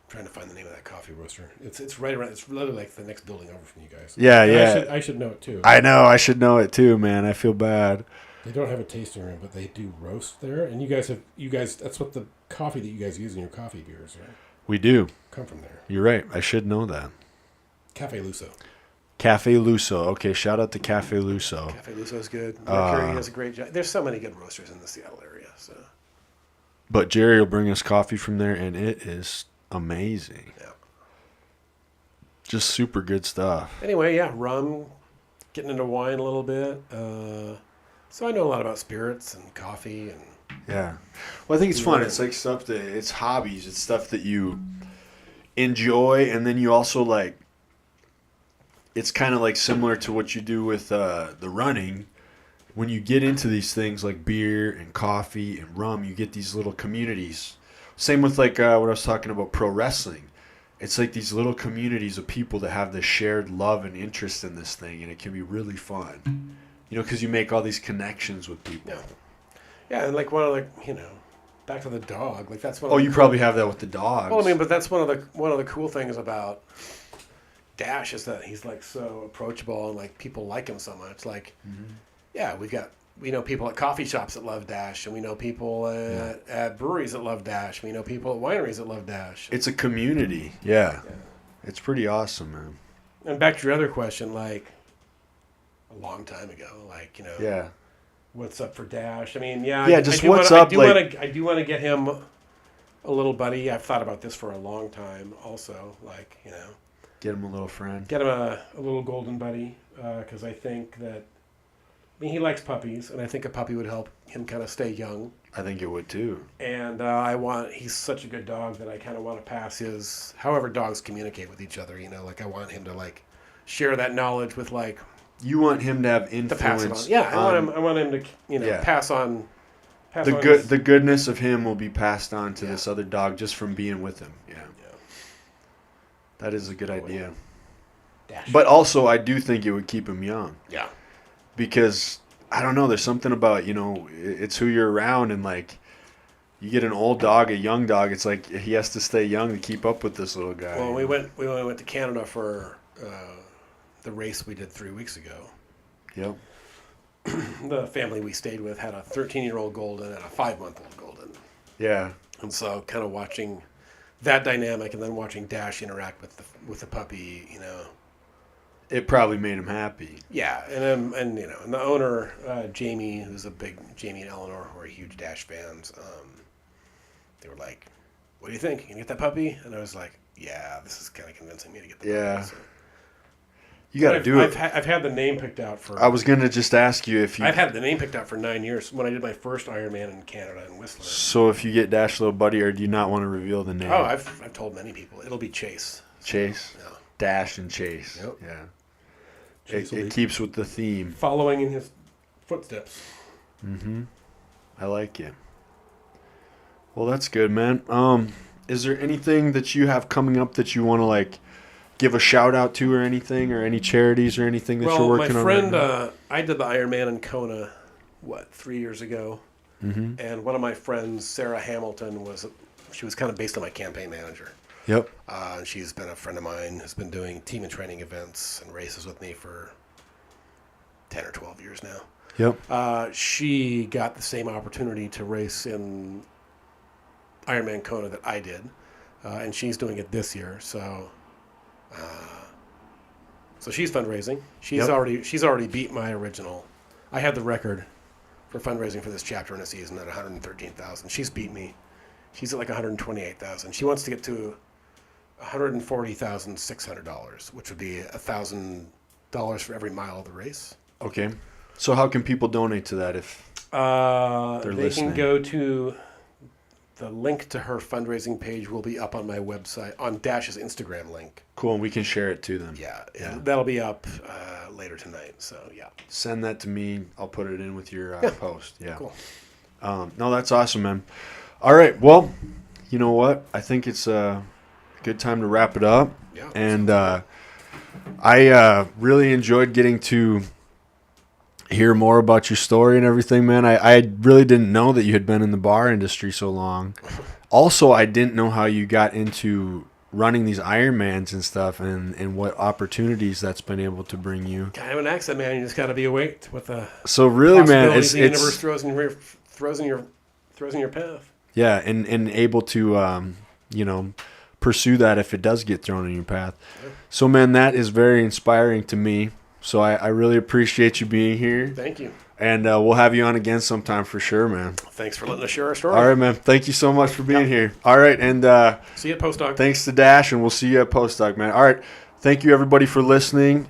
Trying to find the name of that coffee roaster. It's right around. It's literally like the next building over from you guys. Yeah, and yeah. I should know it too. I know. I should know it too, man. I feel bad. They don't have a tasting room, but they do roast there. And you guys. That's what the coffee that you guys use in your coffee beers, right? We do. Come from there. You're right. I should know that. Cafe Luso. Cafe Luso. Okay, shout out to Cafe Luso. Cafe Luso is good. Mercury does a great job. There's so many good roasters in the Seattle area. So. But Jerry will bring us coffee from there, and it is amazing. Yeah. Just super good stuff. Anyway, yeah, rum, getting into wine a little bit. So I know a lot about spirits and coffee and. Yeah. Well, I think it's fun. It's like stuff that it's hobbies. It's stuff that you enjoy, and then you also like. It's kind of like similar to what you do with the running. When you get into these things like beer and coffee and rum, you get these little communities. Same with like what I was talking about pro wrestling. It's like these little communities of people that have this shared love and interest in this thing, and it can be really fun. You know, because you make all these connections with people. Yeah. Yeah, and like one of the, you know, back to the dog. Like that's one. Oh, you probably have that with the dogs. Well, I mean, but that's one of the cool things about Dash is that he's like so approachable and like people like him so much. Like, yeah, we know people at coffee shops that love Dash, and we know people at breweries that love Dash. We know people at wineries that love Dash. It's a community. Yeah. It's pretty awesome, man. And back to your other question, like a long time ago, like, you know. Yeah. What's up for Dash? I mean, just what's up. I do want to get him a little buddy. I've thought about this for a long time. Also, like, you know, get him a little friend. Get him a little golden buddy, because I think that mean, he likes puppies, and I think a puppy would help him kind of stay young. I think it would too. And he's such a good dog that I kind of want to pass his, however dogs communicate with each other, like I want him to like share that knowledge with like. You want him to have influence. To pass it on. Yeah, I want him to, pass on. The goodness of him will be passed on to this other dog just from being with him. Yeah. That is a good idea. But also, I do think it would keep him young. Yeah. Because, I don't know, there's something about, it's who you're around, and, like, you get an old dog, a young dog, it's like he has to stay young to keep up with this little guy. Well, we went to Canada for the race we did 3 weeks ago. Yep. The family we stayed with had a 13-year-old golden and a 5-month-old golden. Yeah. And so kind of watching that dynamic and then watching Dash interact with the puppy, It probably made him happy. Yeah, and the owner, Jamie, Jamie and Eleanor, who are huge Dash fans, they were like, "What do you think? You gonna get that puppy?" And I was like, "Yeah, this is kind of convincing me to get the puppy." So. You got to do it. I've had the name picked out for... I was going to just ask you if you... I've had the name picked out for 9 years when I did my first Ironman in Canada in Whistler. So if you get Dash Little Buddy, or do you not want to reveal the name? Oh, I've told many people. It'll be Chase. Chase? Yeah. Dash and Chase. Yep. Yeah. It keeps with the theme. Following in his footsteps. Mm-hmm. I like it. Well, that's good, man. Is there anything that you have coming up that you want to, like... give a shout out to or anything, or any charities or anything that you're working on? Well, my friend, I did the Ironman in Kona, 3 years ago, and one of my friends, Sarah Hamilton, was kind of based on my campaign manager. Yep. She's been a friend of mine, has been doing team and training events and races with me for 10 or 12 years now. Yep. She got the same opportunity to race in Ironman Kona that I did, and she's doing it this year, so she's fundraising. She's already beat my original. I had the record for fundraising for this chapter in a season at $113,000. She's beat me. She's at like $128,000. She wants to get to $140,600, which would be $1,000 for every mile of the race. Okay. So how can people donate to that if they're listening? They can go to the link to her fundraising page will be up on my website, on Dash's Instagram link. Cool, and we can share it to them. Yeah. That'll be up later tonight, so yeah. Send that to me. I'll put it in with your post. Yeah. Cool. No, that's awesome, man. All right, well, you know what? I think it's a good time to wrap it up. Yeah. And I really enjoyed getting to hear more about your story and everything, man. I really didn't know that you had been in the bar industry so long. Also, I didn't know how you got into running these Ironmans and stuff, and what opportunities that's been able to bring you. Kind of an accent, man. You just got to be awake with the so really, man, it's the universe throws in your path. Yeah, and able to pursue that if it does get thrown in your path. Yeah. So, man, that is very inspiring to me. So I really appreciate you being here. Thank you. And we'll have you on again sometime for sure, man. Thanks for letting us share our story. All right, man. Thank you so much for being here. All right, and see you at Postdoc. Thanks to Dash, and we'll see you at Postdoc, man. All right. Thank you, everybody, for listening.